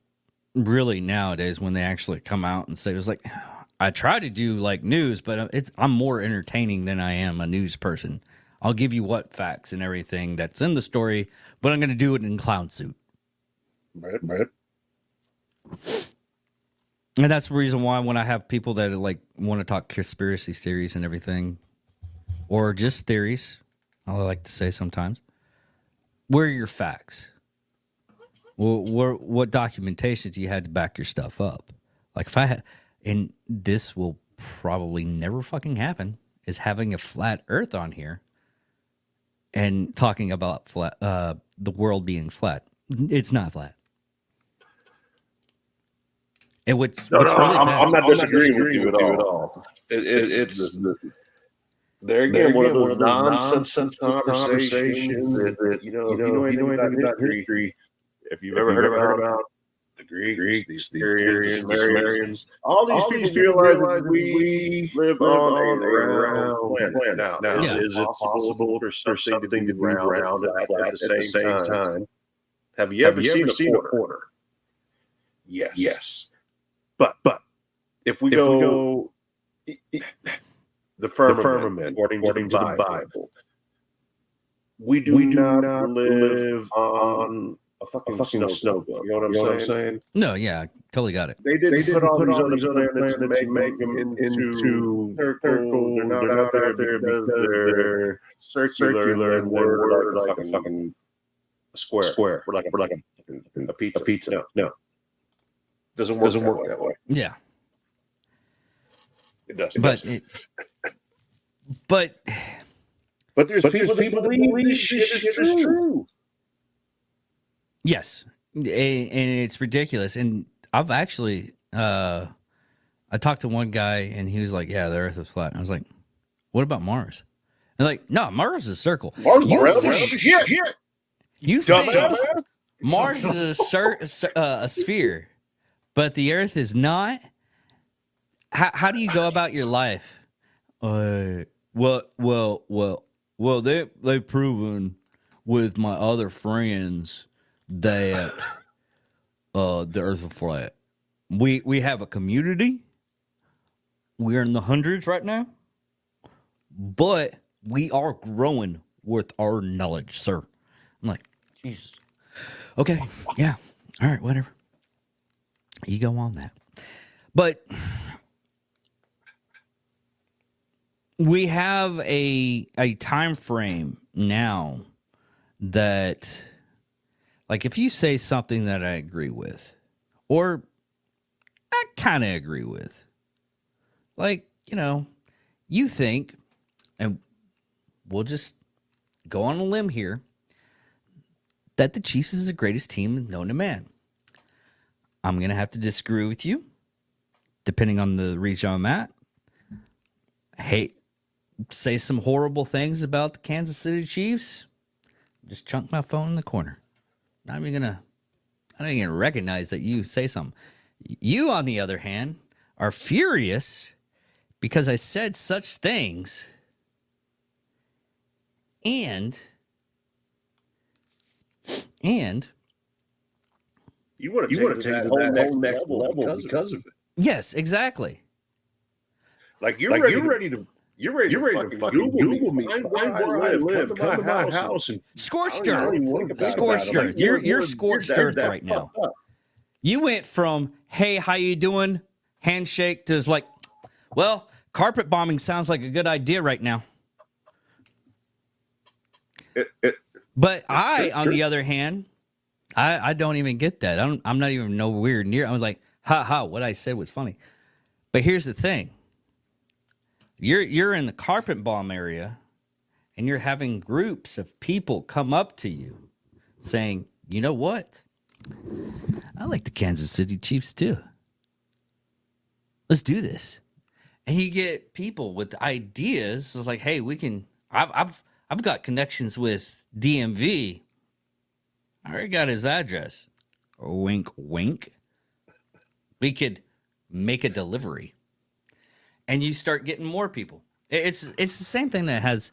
really nowadays when they actually come out and say, it was like, I try to do like news, but I'm more entertaining than I am a news person. I'll give you what facts and everything that's in the story, but I'm going to do it in clown suit. Right. And that's the reason why when I have people that like want to talk conspiracy theories and everything, or just theories, I like to say sometimes, where are your facts? Well, what documentation do you have to back your stuff up? Like if I had, and this will probably never fucking happen, is having a flat Earth on here and talking about flat, the world being flat. It's not flat. And what's really bad, I'm not disagreeing with you at all. It's there again, one of those nonsense conversations that you know if you know anything about history, if you've ever heard about the Greeks, the Assyrians, the Sumerians, all these people realize we live on a round planet. Now, is it possible for something to be round at the same time? Have you ever seen a quarter? Yes. But if we go the firmament according to the Bible, we do not live on a fucking snow globe. You know what I'm saying? no, yeah, I totally got it. They didn't put all these other planets and make them into circles. They're not out there because they're circular and we're like a fucking square. We're like a pizza. No. Doesn't work that way. Yeah. It does. But there's people that believe this shit is true. Yes, and it's ridiculous. And I've actually, I talked to one guy, and he was like, "Yeah, the Earth is flat." And I was like, "What about Mars?" And like, "No, Mars is a circle." Mars is round. You think Mars is a sphere, but the Earth is not? How do you go about your life? Well, they've proven with my other friends that the Earth is flat. We have a community. We're in the hundreds right now. but we are growing with our knowledge, sir. I'm like, Jesus. Okay, yeah. All right, whatever. You go on that. But we have a time frame now that, like, if you say something that I agree with, or I kind of agree with, like, you think, and we'll just go on a limb here, that the Chiefs is the greatest team known to man. I'm going to have to disagree with you, depending on the region I'm at. Say some horrible things about the Kansas City Chiefs. Just chunk my phone in the corner. I don't even recognize that you say something. You, on the other hand, are furious because I said such things, and you want to take that whole next level because of it. Yes, exactly. Like you're ready to fucking Google me, find where I live, come to my house, and scorched earth. You're scorched earth right now. You went from, hey, how you doing, handshake, to like, well, carpet bombing sounds like a good idea right now. But on the other hand, I don't even get that. I'm not even nowhere near. I was like, what I said was funny. But here's the thing. You're in the carpet bomb area, and you're having groups of people come up to you saying, you know what? I like the Kansas City Chiefs too. Let's do this. And you get people with ideas. It's like, hey, we can. I've got connections with DMV. I already got his address. Wink, wink. We could make a delivery, and you start getting more people. It's the same thing that has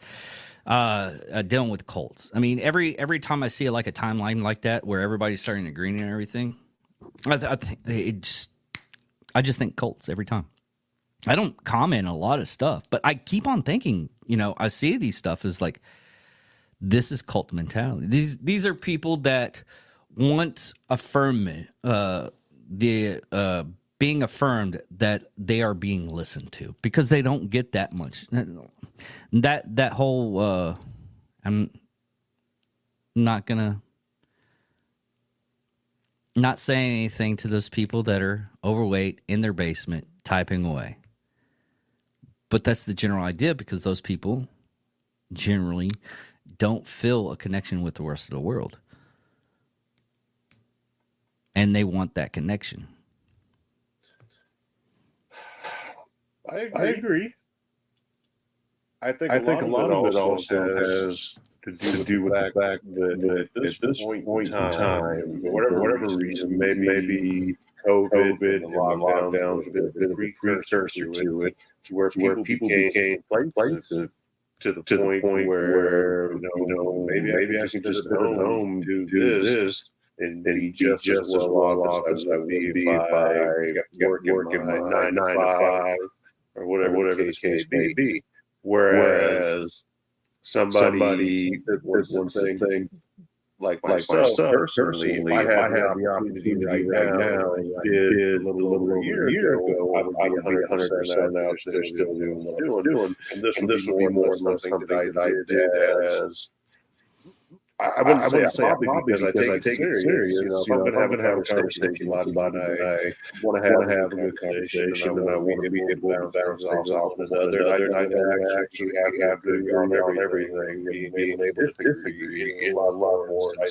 dealing with cults. I mean, every time I see like a timeline like that where everybody's starting to agree and everything, I just think cults every time. I don't comment on a lot of stuff, but I keep on thinking. I see these stuff as like, this is cult mentality. These are people that want affirmation, being affirmed that they are being listened to, because they don't get that much. That whole I'm not saying anything to those people that are overweight in their basement typing away. But that's the general idea, because those people generally don't feel a connection with the rest of the world. And they want that connection. I agree. I think a lot of it also has to do with the fact that at this point in time, for whatever reason, maybe COVID and lockdowns have been a precursor to it, where people became places to the point where maybe I can just sit at home, do this, and be just as well off as I would be if I got working my 9 to 5 or whatever the case may be. Whereas somebody that was one thing like myself personally, if I had the opportunity right now, and I did a little over a year ago, I would be 100% out there still doing what I was doing. And this would be more something that I did as, I wouldn't say a hobby because I take it serious. If I'm going to have a conversation with somebody, I want to have a good conversation, and I want to be able to bounce things off with others. I actually have to agree on everything, being able to agree a lot more. I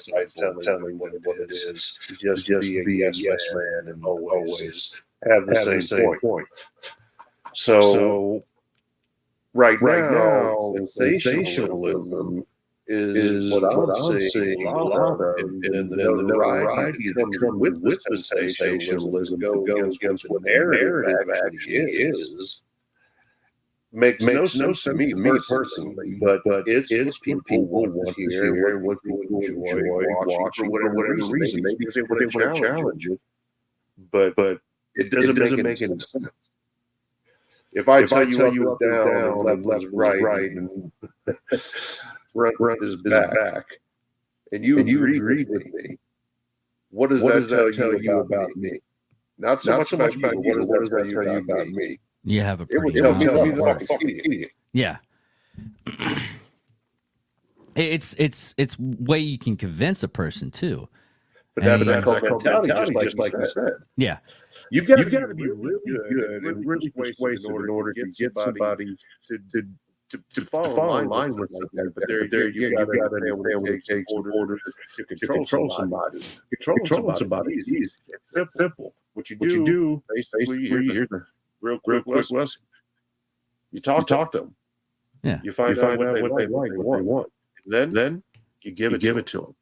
telling what it is, just be a yes man and always have the same point. So right now, sensationalism is what I'm seeing a lot of, and the notoriety that comes with sensationalism goes against what narrative actually is. Makes no sense to me personally, but it's people want to hear, what people enjoy watching for whatever reason. Maybe they want to challenge it, but it doesn't make any sense. If I tell you up and down, and left, right, and run his back, and you agreed with me, what does that tell you about me? Not so much about you, but what does that tell you about me? You have a It would pretty tell me mouth. that I'm a fucking idiot. Yeah. It's way you can convince a person too. But that's mentality, just like you said. Yeah. You've got to be really good and really persuasive in order to get somebody to fall in line with something. But there you got to understand what it takes in order to control somebody. Controlling somebody is easy. It's simple. What you do, basically, here's a real quick lesson. You talk to them. Yeah. You find out what they like, what they want. And then you give it to them.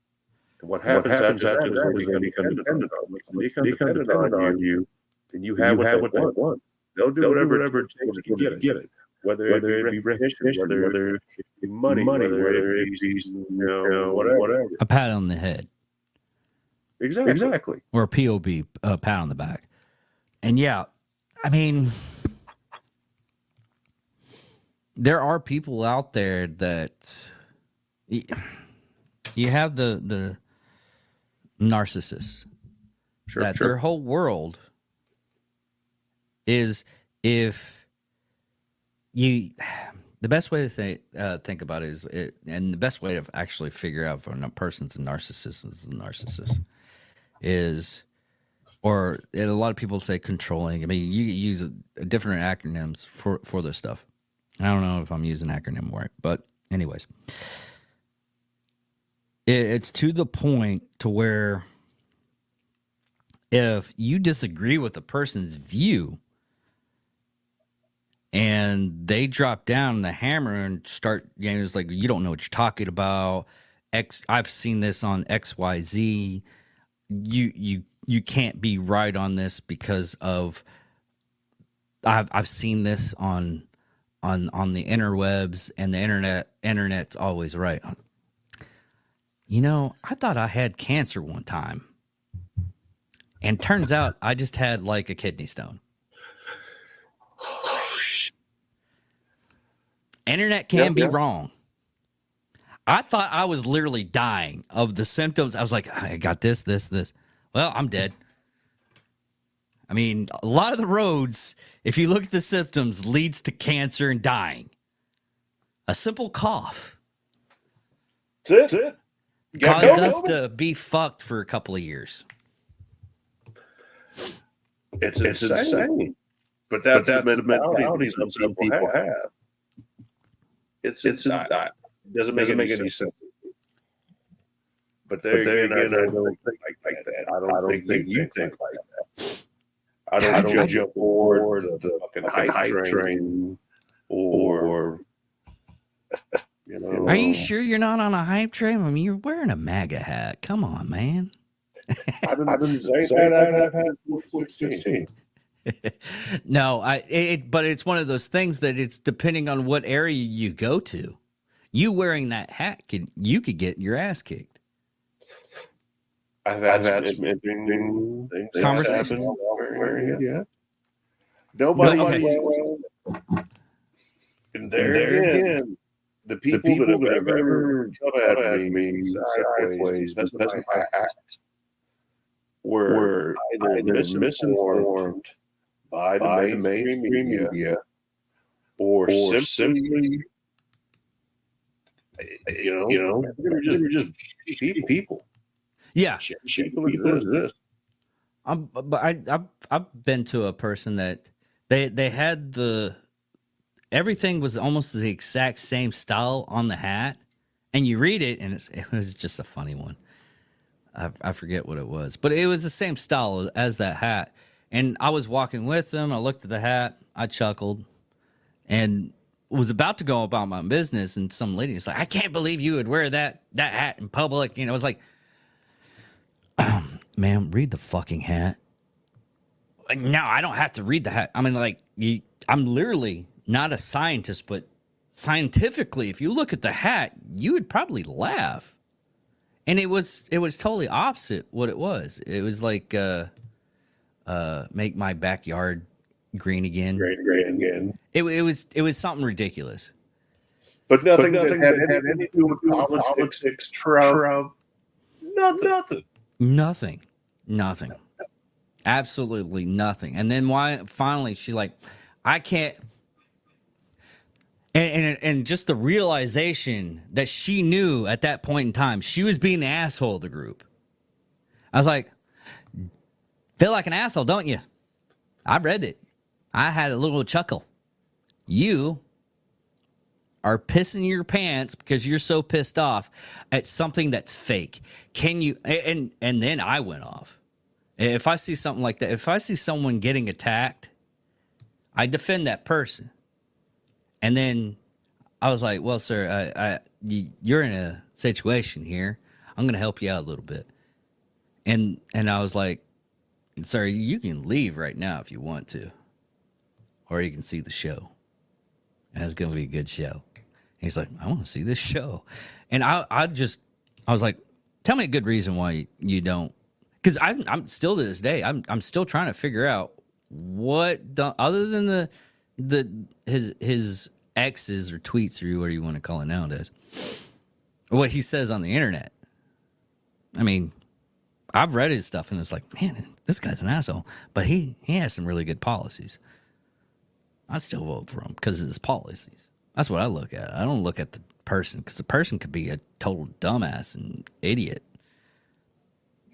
And what happens after that is they become dependent on you. They become dependent on you, and you have what they want. They'll do whatever it takes to get it. Whether it be recognition, whether it be money, whether it be whatever. A pat on the head. Exactly. Or a POB, pat on the back. And yeah, I mean, there are people out there that you have the narcissists. Sure. Their whole world is if you. The best way to think about it is, and the best way to actually figure out if a person's a narcissist is, or a lot of people say controlling. I mean, you use different acronyms for this stuff. I don't know if I'm using acronym right, but anyways, it's to the point to where if you disagree with a person's view and they drop down the hammer and start, it's like, you don't know what you're talking about. I've seen this on XYZ. You can't be right on this because of I've seen this on the interwebs, and the internet's always right. I thought I had cancer one time, and turns out I just had like a kidney stone. Internet can be wrong. I thought I was literally dying of the symptoms. I was like, I got this. Well, I'm dead. I mean, a lot of the roads, if you look at the symptoms, leads to cancer and dying. A simple cough. That's it. Caused us to be fucked for a couple of years. It's insane. But that's the mentality some people have. It doesn't make any sense. But there again, I don't think like that. I don't think you think like that. I don't jump aboard the fucking hype train or Are you sure you're not on a hype train? I mean, you're wearing a MAGA hat. Come on, man. I didn't say that. I've had 16. No, but it's one of those things that it's depending on what area you go to. You wearing that hat you could get your ass kicked. I've had some interesting conversations. Yeah. Nobody. Okay. And there again, the people that have ever come at me sideways because of my acts were either misinformed by the mainstream media or simply, they were just cheap people. Yeah. People exist. But I've been to a person that they had everything was almost the exact same style on the hat, and you read it and it was just a funny one. I forget what it was, but it was the same style as that hat. And I was walking with them. I looked at the hat. I chuckled, and was about to go about my business. And some lady was like, "I can't believe you would wear that hat in public." I was like, "Ma'am, read the fucking hat." No, I don't have to read the hat. I mean, like, I'm literally not a scientist, but scientifically, if you look at the hat, you would probably laugh. And it was totally opposite what it was. It was like make my backyard green again. Green again. It was something ridiculous. But nothing that had anything to do with politics, Trump. Nothing. Nothing. Absolutely nothing. And then why finally she like, I can't. And just the realization that she knew at that point in time, she was being the asshole of the group. I was like, feel like an asshole, don't you? I read it. I had a little chuckle. You are pissing your pants because you're so pissed off at something that's fake. Can you? And then I went off. If I see something like that, if I see someone getting attacked, I defend that person. And then I was like, well, sir, you're in a situation here. I'm going to help you out a little bit. And I was like, sir, you can leave right now if you want to. Or you can see the show. And it's going to be a good show. He's like, I want to see this show. And I was like, tell me a good reason why you don't. Because I'm still to this day, I'm still trying to figure out what, other than his X's or tweets or whatever you want to call it nowadays, what he says on the internet. I mean, I've read his stuff and it's like, man, this guy's an asshole. But he has some really good policies. I'd still vote for him because of his policies. That's what I look at. I don't look at the person because the person could be a total dumbass and idiot.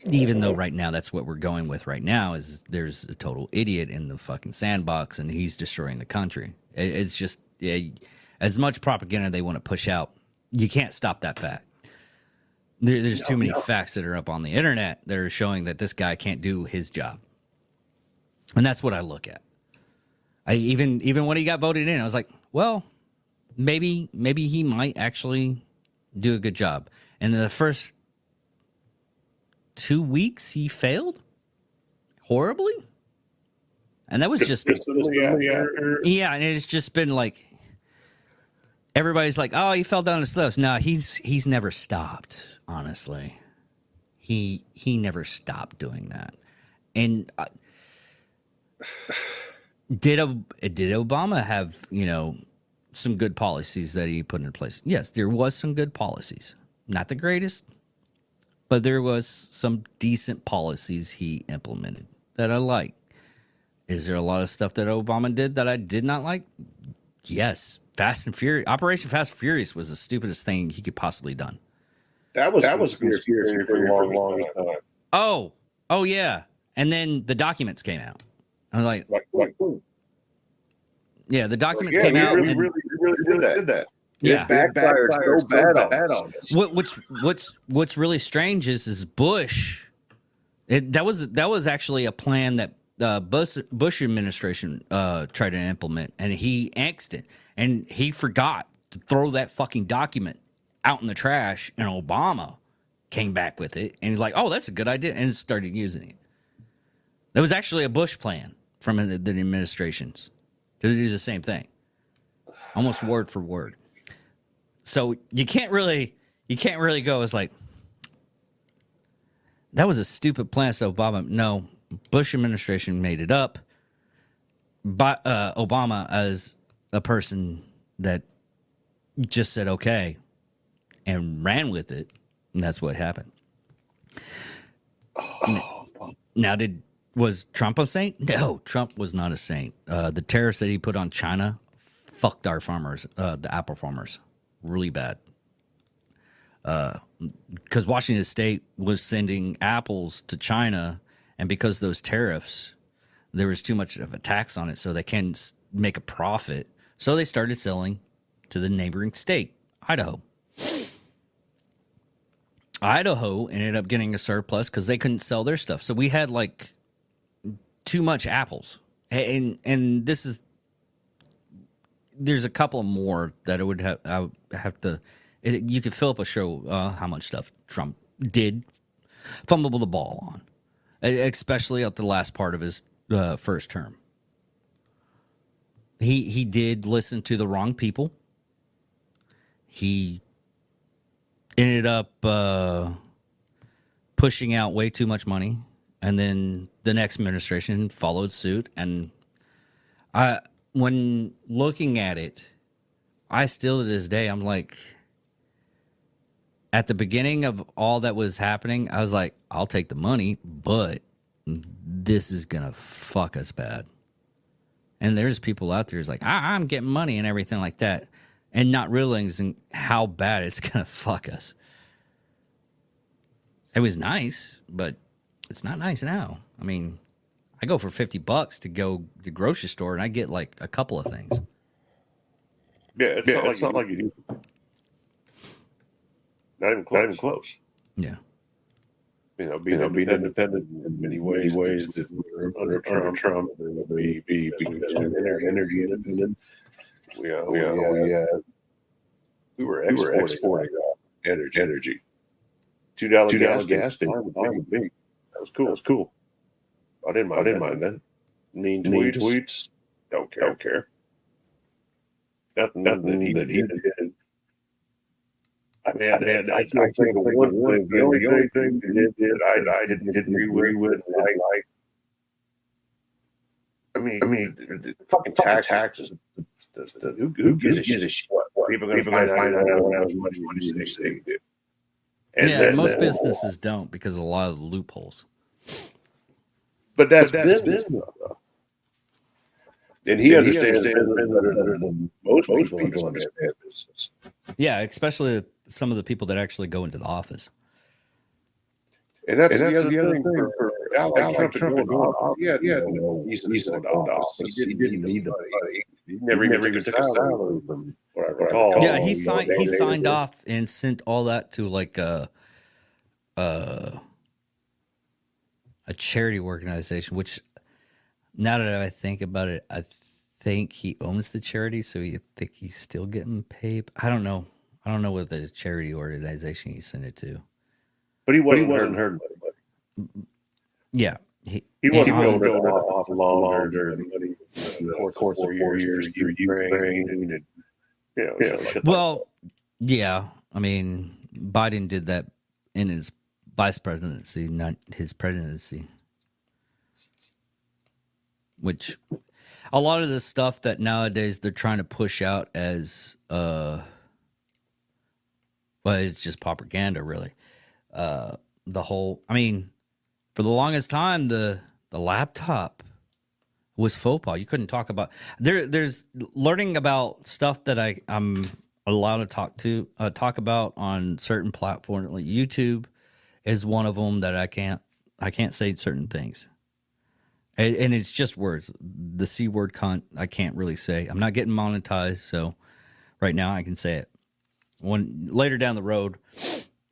Even though right now that's what we're going with right now is there's a total idiot in the fucking sandbox and he's destroying the country. It's just as much propaganda they want to push out. You can't stop that fact. There's too many facts that are up on the internet that are showing that this guy can't do his job. And that's what I look at. Even when he got voted in, I was like, well, maybe he might actually do a good job. And the first 2 weeks he failed horribly. And that was just yeah, and it's just been like everybody's like, oh, he fell down his slopes. No, he's never stopped, honestly. He never stopped doing that. And did Obama have, some good policies that he put in place? Yes, there was some good policies. Not the greatest, but there was some decent policies he implemented that I like. Is there a lot of stuff that Obama did that I did not like? Yes. Fast and Furious. Operation Fast and Furious was the stupidest thing he could possibly done. That was a conspiracy for a long time. Oh yeah. And then the documents came out. I was like yeah, the documents came out. Really did that. Yeah, it backfired so bad on us. What's really strange is Bush. That was actually a plan that Bush administration tried to implement, and he axed it, and he forgot to throw that fucking document out in the trash, and Obama came back with it, and he's like, "Oh, that's a good idea," and started using it. That was actually a Bush plan from the administrations to do the same thing, almost word for word. So you can't really go as like, that was a stupid plan. So Obama, no, Bush administration made it up. But Obama, as a person that just said okay and ran with it, and that's what happened. Now, was Trump a saint? No, Trump was not a saint. The tariffs that he put on China fucked our farmers, the apple farmers, really bad. Because Washington State was sending apples to China, and because those tariffs, there was too much of a tax on it, so they can't make a profit. So they started selling to the neighboring state, Idaho. Idaho ended up getting a surplus because they couldn't sell their stuff. So we had like too much apples, and this is. There's a couple more that I would have to. You could fill up a show how much stuff Trump did fumble the ball on, especially at the last part of his first term. He did listen to the wrong people. He ended up pushing out way too much money, and then the next administration followed suit, and When looking at it, I still to this day, I'm like, at the beginning of all that was happening, I was like, I'll take the money, but this is gonna fuck us bad. And there's people out there who's like, I'm getting money and everything like that, and not realizing how bad it's gonna fuck us. It was nice, but it's not nice now. I mean, I go for $50 to go to the grocery store and I get like a couple of things. Yeah, it's not like you do. Not even close. Yeah. Being independent in many ways that under Trump will be because energy independent. We were exporting energy. $2 gas station. That was cool. I didn't mind that. Mean tweets. Don't care. Nothing that he did. I can't think of one thing. The only thing that I didn't agree with. I mean, fucking taxes. Who gives a shit? People are going to find out how much money they do. And most businesses don't because of a lot of the loopholes. But that's business. And he understands better than most people understand business. Yeah, especially some of the people that actually go into the office. And that's the other thing for Trump to go into office. He's in the office. He didn't need the money. He never even took a salary from what I recall. Yeah, he signed off and sent all that to like a charity organization, which now that I think about it, I think he owns the charity, so you think he's still getting paid. I don't know what the charity organization he sent it to. But he wasn't hurting anybody. Yeah. He wasn't going off longer than the course of 4 years through Ukraine. Well, yeah. I mean, Biden did that in his vice presidency, not his presidency. Which a lot of the stuff that nowadays they're trying to push out as it's just propaganda, really. The whole, I mean, for the longest time, the laptop was faux pas. You couldn't talk about there's learning about stuff that I'm allowed to talk about on certain platforms. Like YouTube is one of them that I can't say certain things. And it's just words. The C word cunt, I can't really say. I'm not getting monetized, so right now I can say it. Later down the road,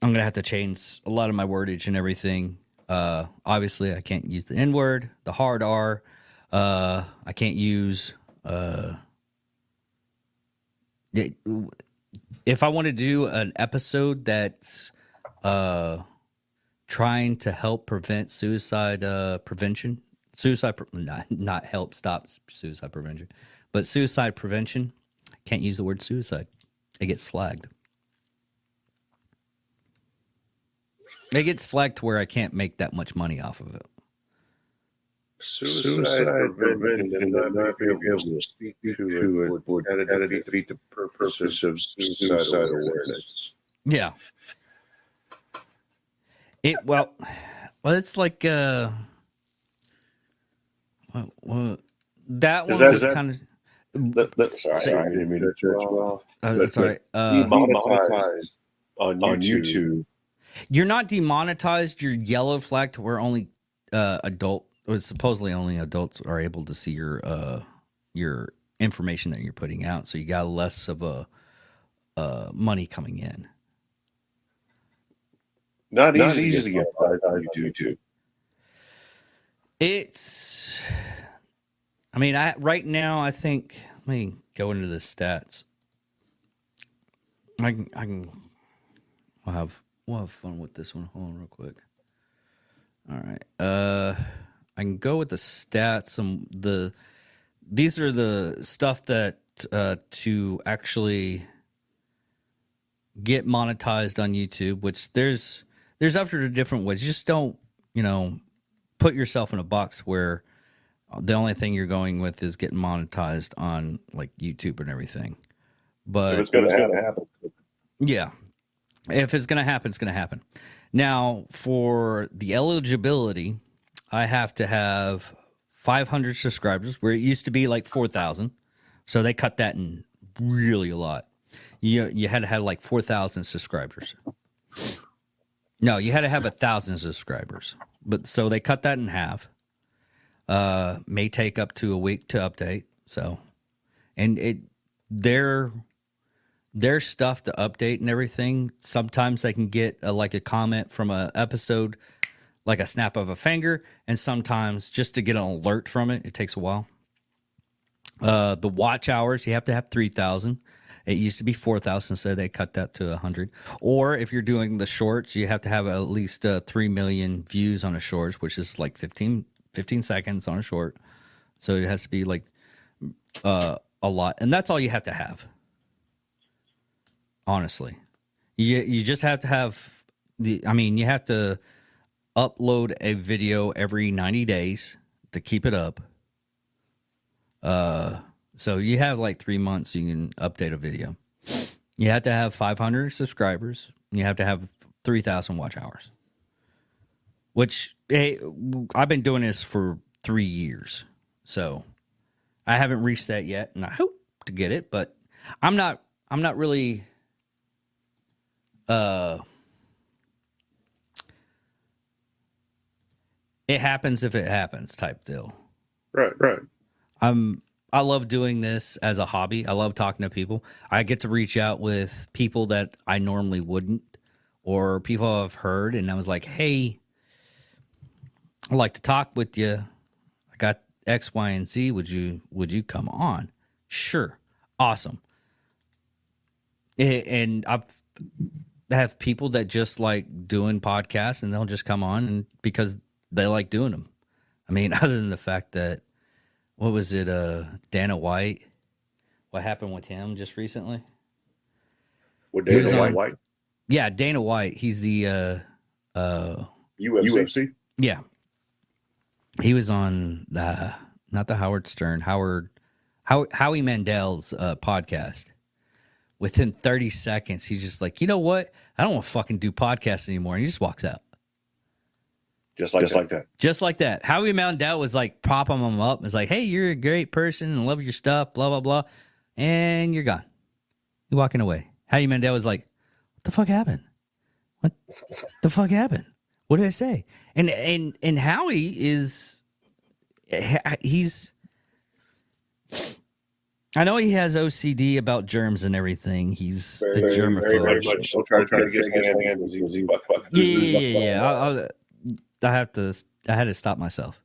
I'm going to have to change a lot of my wordage and everything. Obviously, I can't use the N word, the hard R. I can't use... if I want to do an episode that's trying to help prevent suicide prevention... not help stop suicide prevention, but suicide prevention. Can't use the word suicide. It gets flagged. It gets flagged to where I can't make that much money off of it. Suicide prevention and not being able to speak to it would defeat the purposes of suicide awareness. Yeah. Well, it's like well, that one was kind of. Sorry, I didn't mean to cut you off. That's all right. Demonetized on YouTube. You're not demonetized. You're yellow flagged to where only supposedly only adults are able to see your information that you're putting out. So you got less of a money coming in. Not easy to get on YouTube. It's, I mean, right now, I think, let me go into the stats. We'll have fun with this one. Hold on real quick. All right. I can go with the stats. These are the stuff that, to actually get monetized on YouTube, which there's after the different ways. Just don't, put yourself in a box where The only thing you're going with is getting monetized on like YouTube and everything. But If it's going to happen. yeah, if it's going to happen, it's going to happen. Now, for the eligibility, I have to have 500 subscribers, where it used to be like 4,000. So they cut that in really a lot. You had to have like 4,000 subscribers. No, you had to have 1,000 subscribers. But so they cut that in half. May take up to a week to update. So, and their stuff to update and everything. Sometimes they can get like a comment from an episode, like a snap of a finger, and sometimes just to get an alert from it, it takes a while. The watch hours, you have to have 3,000. It used to be 4,000, so they cut that to 100. Or if you're doing the shorts, you have to have at least 3 million views on a shorts, which is like 15 seconds on a short. So it has to be like a lot. And that's all you have to have. Honestly. You just have to have you have to upload a video every 90 days to keep it up. So you have like 3 months you can update a video. You have to have 500 subscribers. You have to have 3,000 watch hours. Which, hey, I've been doing this for 3 years. So I haven't reached that yet, and I hope to get it, but I'm not really it happens if it happens type deal. Right. I love doing this as a hobby. I love talking to people. I get to reach out with people that I normally wouldn't, or people I've heard, and I was like, hey, I'd like to talk with you. I got X, Y, and Z. Would you come on? Sure. Awesome. And I have people that just like doing podcasts, and they'll just come on and because they like doing them. I mean, other than the fact that, what was it, Dana White? What happened with him just recently? With Dana White? Yeah, Dana White. He's the UFC? Yeah. He was on not the Howard Stern, Howie Mandel's podcast. Within 30 seconds, he's just like, you know what? I don't want to fucking do podcasts anymore. And he just walks out. Just like that. Just like that. Howie Mandel was like propping him up. It's like, hey, you're a great person and love your stuff, blah, blah, blah. And you're gone. You're walking away. Howie Mandel was like, what the fuck happened? What the fuck happened? What did I say? And Howie he's, I know he has OCD about germs and everything. He's a germaphobe. Very much. Don't try to get his hand. Yeah. I had to stop myself.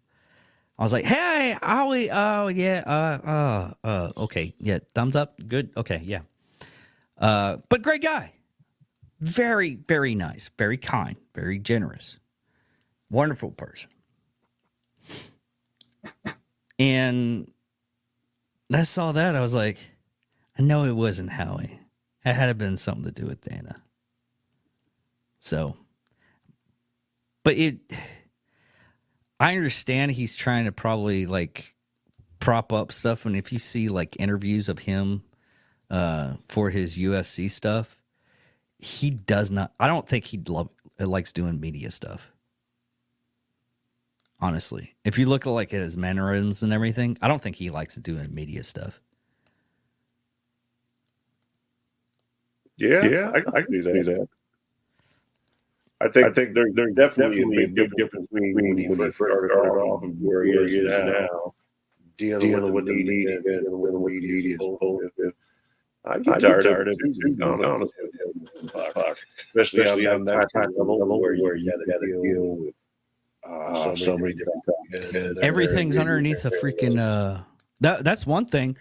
I was like, hey, Howie, oh yeah, okay, yeah, thumbs up, good, okay, yeah. But great guy. Very, very nice, very kind, very generous. Wonderful person. And I saw that, I was like, I know it wasn't Howie. It had been something to do with Dana. So, but I understand he's trying to probably like prop up stuff. And if you see like interviews of him for his UFC stuff, he does not, I don't think he likes doing media stuff. Honestly, if you look at like his mannerisms and everything, I don't think he likes doing media stuff. Yeah, I can do that. I think there's definitely a big difference between when he first started off and where he is now, dealing with the media and dealing with the media. I get tired of it, to be honest with you. Especially on that type of level where you got to deal with so many different. Everything's underneath a freaking. That's one thing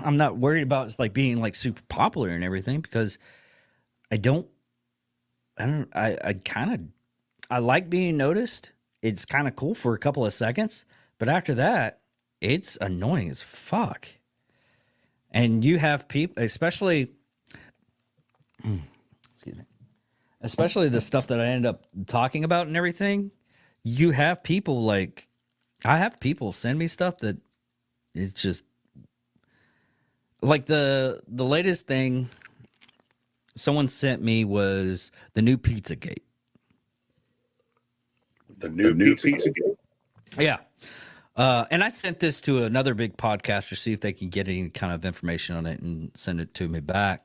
I'm not worried about. Is like being like super popular and everything, because I like being noticed. It's kind of cool for a couple of seconds, but after that, it's annoying as fuck. And you have people, especially the stuff that I end up talking about and everything. You have people like I have people send me stuff that it's just like the latest thing someone sent me was the new Pizzagate. The new Pizzagate. Yeah. And I sent this to another big podcaster, see if they can get any kind of information on it and send it to me back,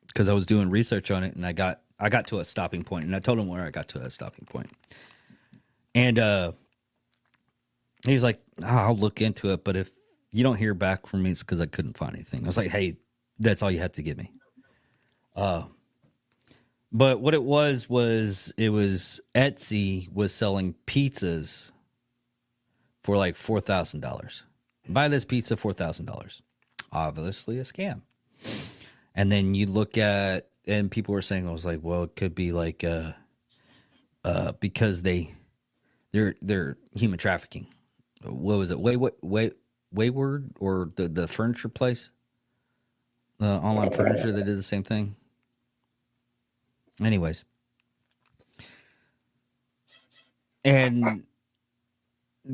because I was doing research on it and I got to a stopping point, and I told him where I got to a stopping point. And he was like, I'll look into it, but if you don't hear back from me, it's because I couldn't find anything. I was like, hey, that's all you have to give me. But what it was Etsy was selling pizzas for like $4,000. Buy this pizza, $4,000. Obviously a scam. And then you look at, and people were saying, I was like, well, it could be like because they're human trafficking. What was it? Wayward, or the furniture place? Online furniture that did the same thing. Anyways. And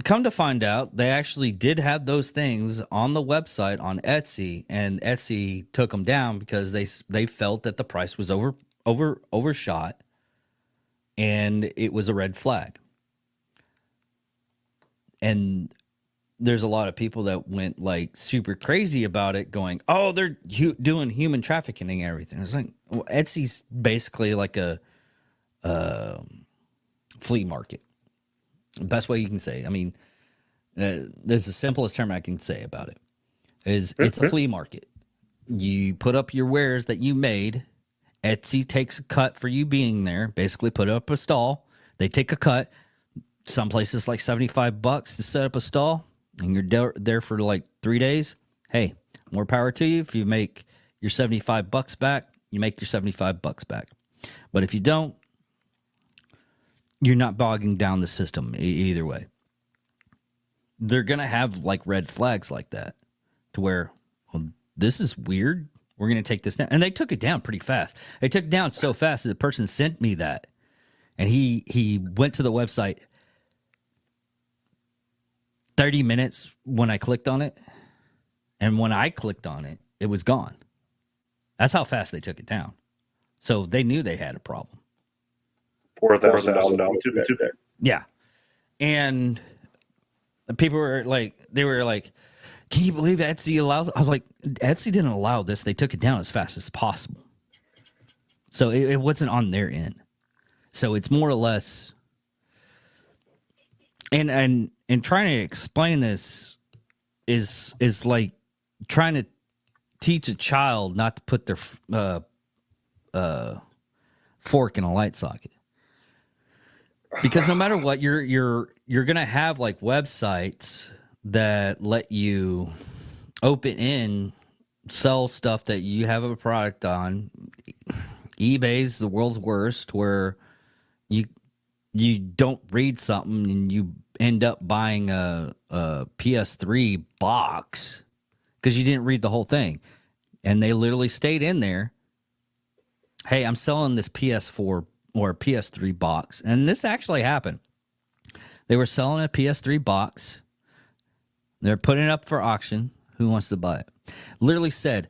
come to find out, they actually did have those things on the website on Etsy, and Etsy took them down because they felt that the price was overshot, and it was a red flag. And there's a lot of people that went like super crazy about it, going, "Oh, they're doing human trafficking and everything." It's like, well, Etsy's basically like a flea market. Best way you can say it. I mean, there's the simplest term I can say about it is it's a flea market. You put up your wares that you made. Etsy takes a cut for you being there. Basically, put up a stall. They take a cut. Some places like $75 to set up a stall, and you're there for like 3 days. Hey, more power to you. If you make your $75 back, you make your $75 back. But if you don't, you're not bogging down the system either way. They're going to have like red flags like that to where, well, this is weird. We're going to take this down. And they took it down pretty fast. They took it down so fast that the person sent me that. And he went to the website 30 minutes when I clicked on it. And when I clicked on it, it was gone. That's how fast they took it down. So they knew they had a problem. $4,000 today. Yeah. And people were like, can you believe Etsy allows? I was like, Etsy didn't allow this. They took it down as fast as possible. So it wasn't on their end. So it's more or less, and trying to explain this is like trying to teach a child not to put their fork in a light socket. Because no matter what, you're gonna have like websites that let you open in, sell stuff that you have a product on. eBay's the world's worst, where you don't read something and you end up buying a PS3 box because you didn't read the whole thing, and they literally stayed in there. Hey, I'm selling this PS4 or a PS3 box. And this actually happened. They were selling a PS3 box. They're putting it up for auction. Who wants to buy it? Literally said,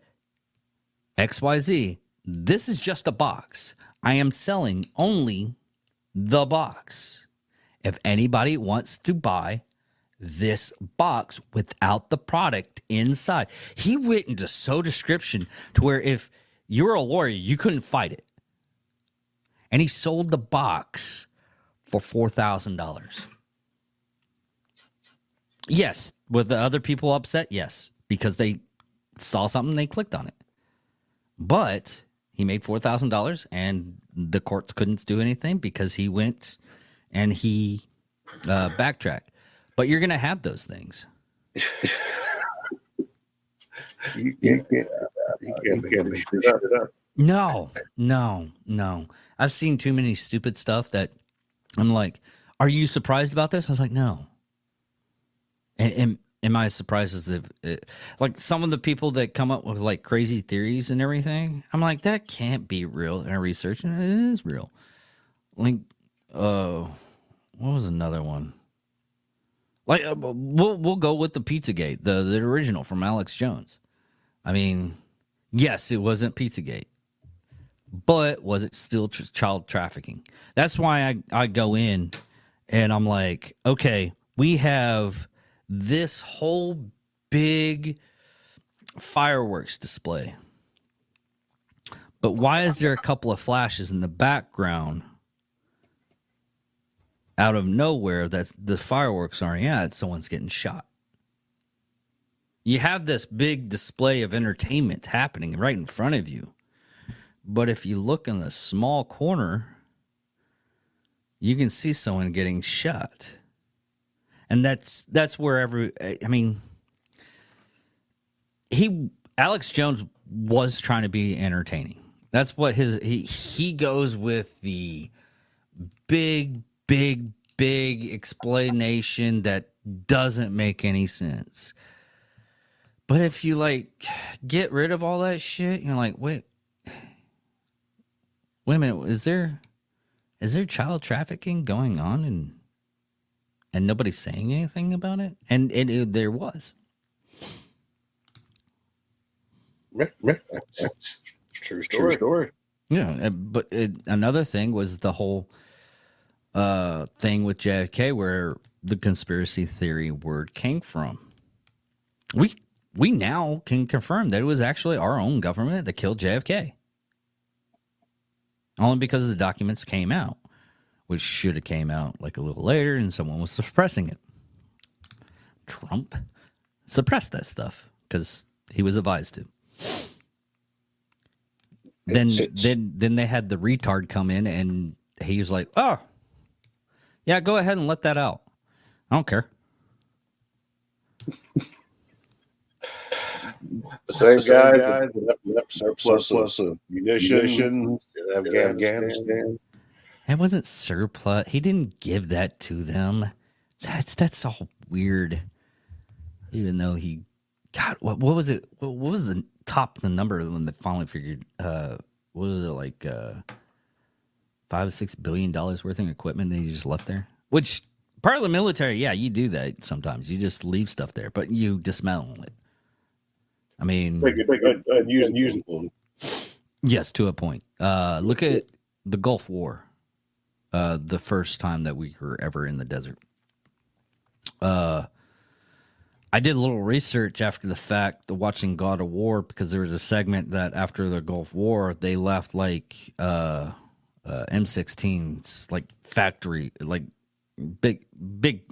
XYZ, this is just a box. I am selling only the box. If anybody wants to buy this box without the product inside. He went into so description to where if you were a lawyer, you couldn't fight it. And he sold the box for $4,000. Yes. Were the other people upset? Yes. Because they saw something, they clicked on it. But he made $4,000 and the courts couldn't do anything because he went and he backtracked. But you're going to have those things. You can't make it up. No. I've seen too many stupid stuff that I'm like, are you surprised about this? I was like, no. And am I surprised as if like some of the people that come up with like crazy theories and everything? I'm like, that can't be real. And I research and it is real. Like, what was another one? Like we'll go with the Pizzagate, the original from Alex Jones. I mean, yes, it wasn't Pizzagate, but was it still child trafficking? That's why I go in and I'm like, okay, we have this whole big fireworks display, but why is there a couple of flashes in the background out of nowhere that the fireworks aren't at? Someone's getting shot. You have this big display of entertainment happening right in front of you. But if you look in the small corner, you can see someone getting shot. And that's where Alex Jones was trying to be entertaining. That's what he goes with the big explanation that doesn't make any sense. But if you like get rid of all that shit, you're like, wait a minute, is there child trafficking going on and nobody's saying anything about it? And there was. True story. Yeah, but another thing was the whole thing with JFK where the conspiracy theory word came from. We now can confirm that it was actually our own government that killed JFK. Only because the documents came out, which should have came out like a little later and someone was suppressing it. Trump suppressed that stuff because he was advised to. Then they had the retard come in and he was like, oh, yeah, go ahead and let that out. I don't care. The same guy that surplus of munitions in Afghanistan. It wasn't surplus. He didn't give that to them. That's all weird. Even though he, God, what was it? What was the number when they finally figured? What was it, like $5 or $6 billion worth of equipment that he just left there? Which part of the military, yeah, you do that sometimes. You just leave stuff there, but you dismantle it. I mean, usable. Yes, to a point. Look at the Gulf War. The first time that we were ever in the desert. I did a little research after the fact, watching God of War, because there was a segment that after the Gulf War, they left like M16s, like factory, like big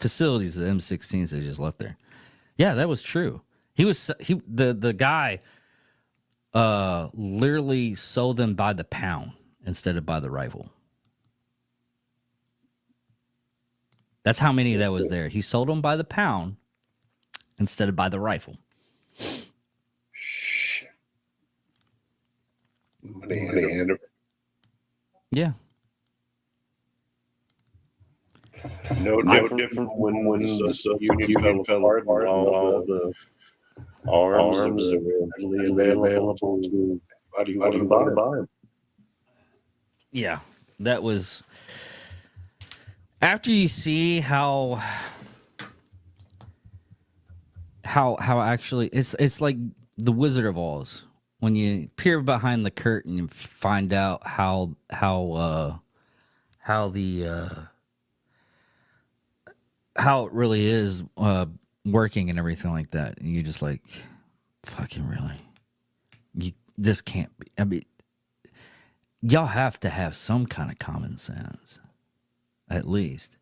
facilities of M16s they just left there. Yeah, that was true. The guy literally sold them by the pound instead of by the rifle. That's how many that was there. He sold them by the pound instead of by the rifle. Yeah. No different when the Soviet Union fell apart and all the arms that were readily available to anybody who wanted to buy them. Yeah, that was... After you see how actually it's like the Wizard of Oz, when you peer behind the curtain and find out how it really is working and everything like that, and you just like, fucking really, this can't be. I mean, y'all have to have some kind of common sense. At least.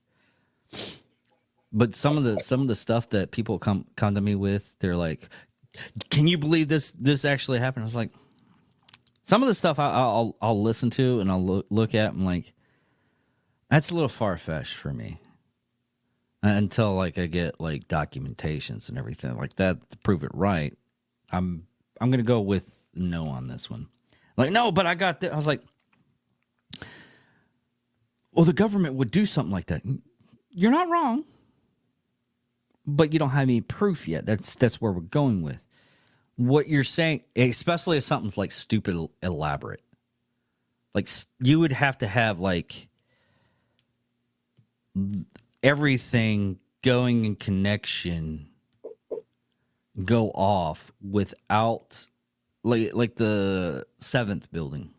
But some of the stuff that people come to me with, they're like, can you believe this actually happened? I was like, some of the stuff I'll listen to and I'll look at, I'm like, that's a little far-fetched for me. Until like I get like documentations and everything like that to prove it right. I'm gonna go with no on this one. Like, no, but I got I was like, well, the government would do something like that. You're not wrong, but you don't have any proof yet. That's where we're going with what you're saying, especially if something's like stupid elaborate. Like you would have to have like everything going in connection go off without like the 7th building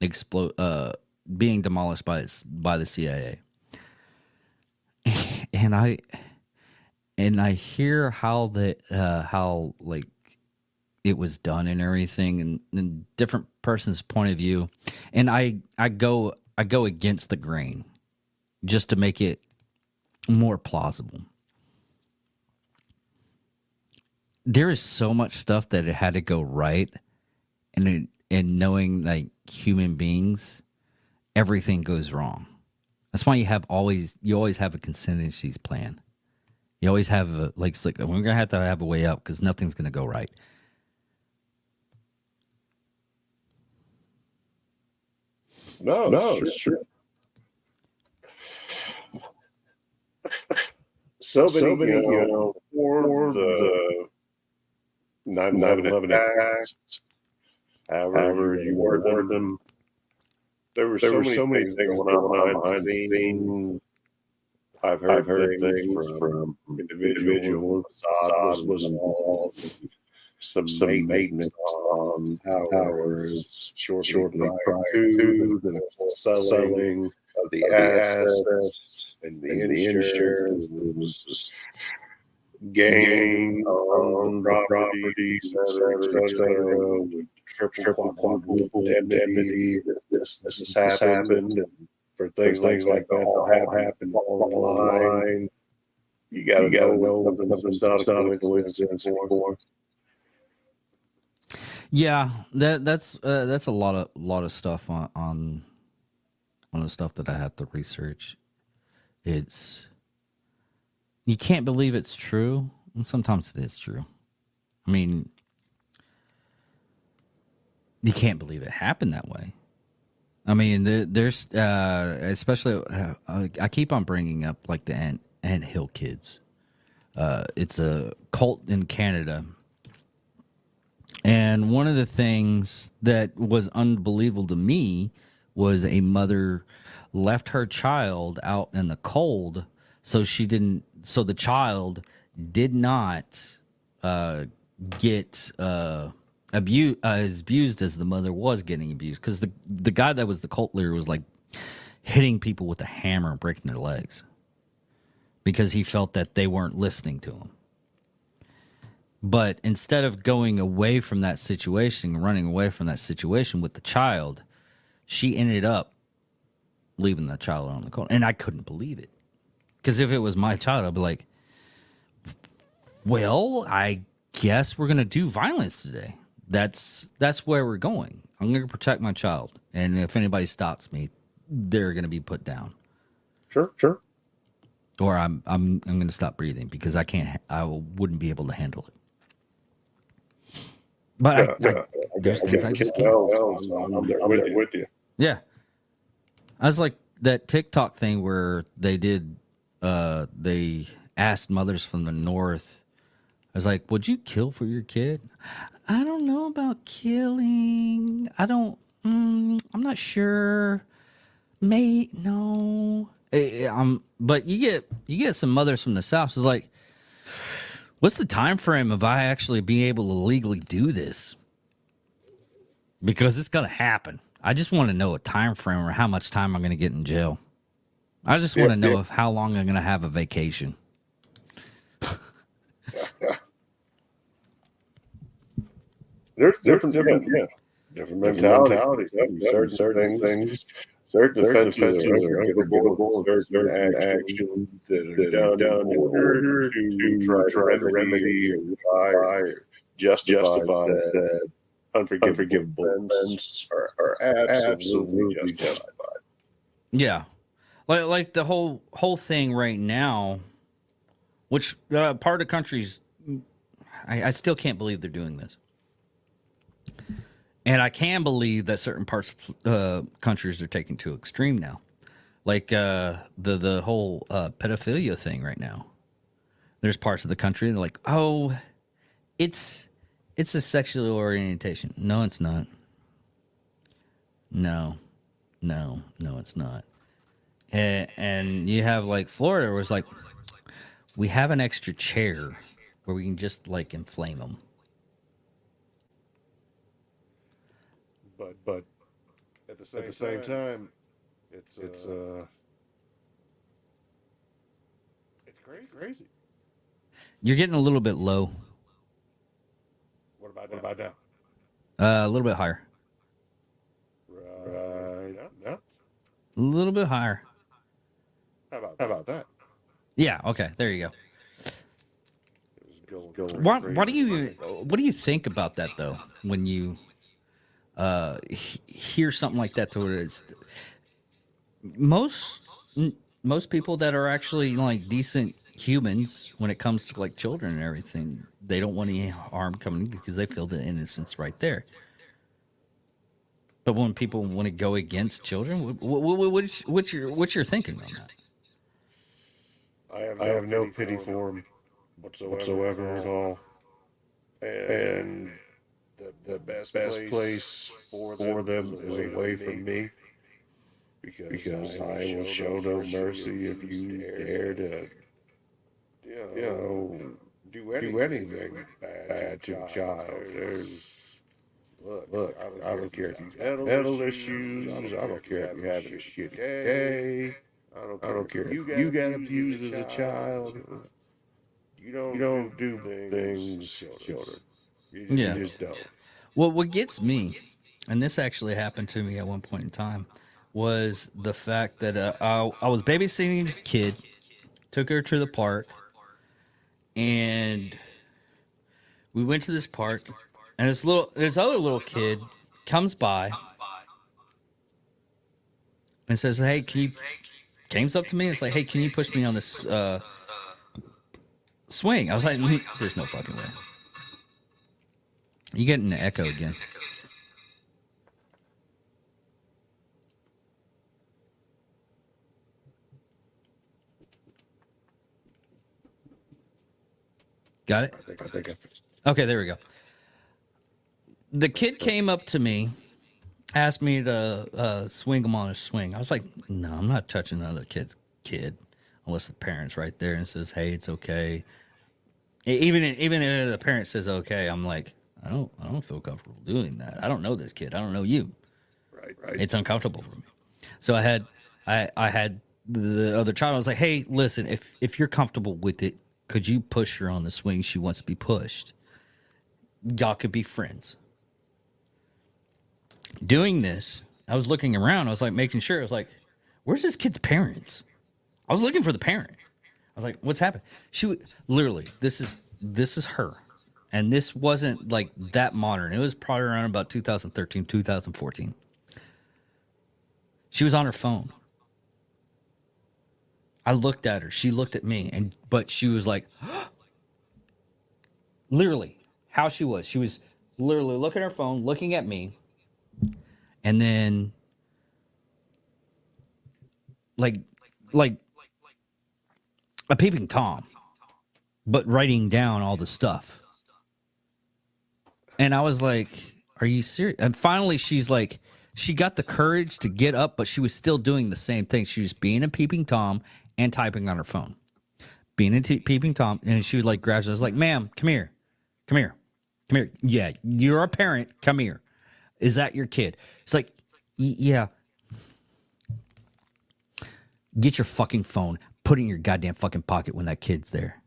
explode being demolished by the CIA. And I hear how how like it was done and everything, and different person's point of view, and I go against the grain just to make it more plausible. There is so much stuff that it had to go right, and knowing like human beings, everything goes wrong. That's why you always have a contingencies plan. You always have it's like we're gonna have to have a way out because nothing's gonna go right. No, it's true. So many, for the 9/11 attacks, however you word them, there were so many things going on behind the scenes. I've heard things from individuals. Assad was involved. Some maintenance on towers shortly prior to the selling of the assets and the insurance. It was just gain on properties, etc. Triple quadruple indemnity. This happened, and for things like that all happen along the line. You gotta know something's not a coincidence anymore. Yeah, that's a lot of stuff on the stuff that I have to research. It's you can't believe it's true, and sometimes it is true. I mean, you can't believe it happened that way. I mean, there's especially I keep on bringing up like the Ant Hill kids. It's a cult in Canada. And one of the things that was unbelievable to me was a mother left her child out in the cold so the child did not get as abused as the mother was getting abused, because the guy that was the cult leader was like hitting people with a hammer and breaking their legs because he felt that they weren't listening to him. But instead of going away from that situation, running away from that situation with the child, she ended up leaving the child on the cold. And I couldn't believe it. Because if it was my child, I'd be like, well, I guess we're going to do violence today. That's where we're going. I'm going to protect my child. And if anybody stops me, they're going to be put down. Sure. Or I'm going to stop breathing because I wouldn't be able to handle it. But there's things I just can't. I'm there with you. Yeah. I was like that TikTok thing where they asked mothers from the North. I was like, would you kill for your kid? I don't know about killing. I'm not sure. No. But you get some mothers from the South. It's like, what's the time frame of I actually being able to legally do this? Because it's going to happen. I just want to know a time frame or how much time I'm going to get in jail. I just want to know of how long I'm going to have a vacation. There's different mentalities. Certain things. Certain offenses are unforgivable. Certain actions that are done in order to try to remedy or justify that unforgivable offense are absolutely justified. Yeah, like the whole thing right now, which part of the countries, I still can't believe they're doing this. And I can believe that certain parts of countries are taking to extreme now. Like the whole pedophilia thing right now. There's parts of the country that are like, oh, it's a sexual orientation. No, it's not. No, it's not. and you have like Florida, where it's like we have an extra chair where we can just like inflame them. But at the same time, it's crazy. You're getting a little bit low. What about now? A little bit higher. Right now? A little bit higher. How about that? Yeah. Okay. There you go. It was going What do you think about that though? When you hear something like that, where it's most people that are actually like decent humans when it comes to like children and everything, they don't want any harm coming because they feel the innocence right there. But when people want to go against children, what's your thinking on that? I have no pity for them whatsoever at all. And the best place for them is away from me. Because I will show no mercy if you dare to, do anything bad to a child. Look, I don't care if you have mental issues. I don't care if you have a shitty day. I don't care if you got abused as a child. You don't do things to children. You just don't. Well, what gets me, and this actually happened to me at one point in time, was the fact that I was babysitting a kid, took her to the park, and we went to this park, and this other little kid comes by and says, "Hey, came up to me and it's like, hey, can you push me on this swing?" I was like, "There's no fucking way." You getting an echo again? Got it? I think I fixed it. Okay, there we go. The kid came up to me, asked me to swing him on a swing. I was like, "No, I'm not touching another kid unless the parent's right there and says, hey, it's okay." Even if the parent says okay, I'm like, I don't feel comfortable doing that. I don't know this kid. I don't know you. Right. It's uncomfortable for me. So I had the other child. I was like, "Hey, listen, if you're comfortable with it, could you push her on the swing? She wants to be pushed. Y'all could be friends." Doing this, I was looking around. I was like making sure. I was like, "Where's this kid's parents?" I was looking for the parent. I was like, "What's happened?" She literally, this is her, and this wasn't like that modern. It was probably around about 2013, 2014. She was on her phone. I looked at her. She looked at me, but she was like, literally, how she was. She was literally looking at her phone, looking at me, and then like a peeping Tom, but writing down all the stuff. And I was like, "Are you serious?" And finally, she's like, she got the courage to get up, but she was still doing the same thing. She was being a peeping Tom and typing on her phone. Being a peeping Tom, and she would like grab her. I was like, "Ma'am, come here. Yeah, you're a parent. Come here. Is that your kid?" It's like, "Yeah." Get your fucking phone. Put it in your goddamn fucking pocket when that kid's there.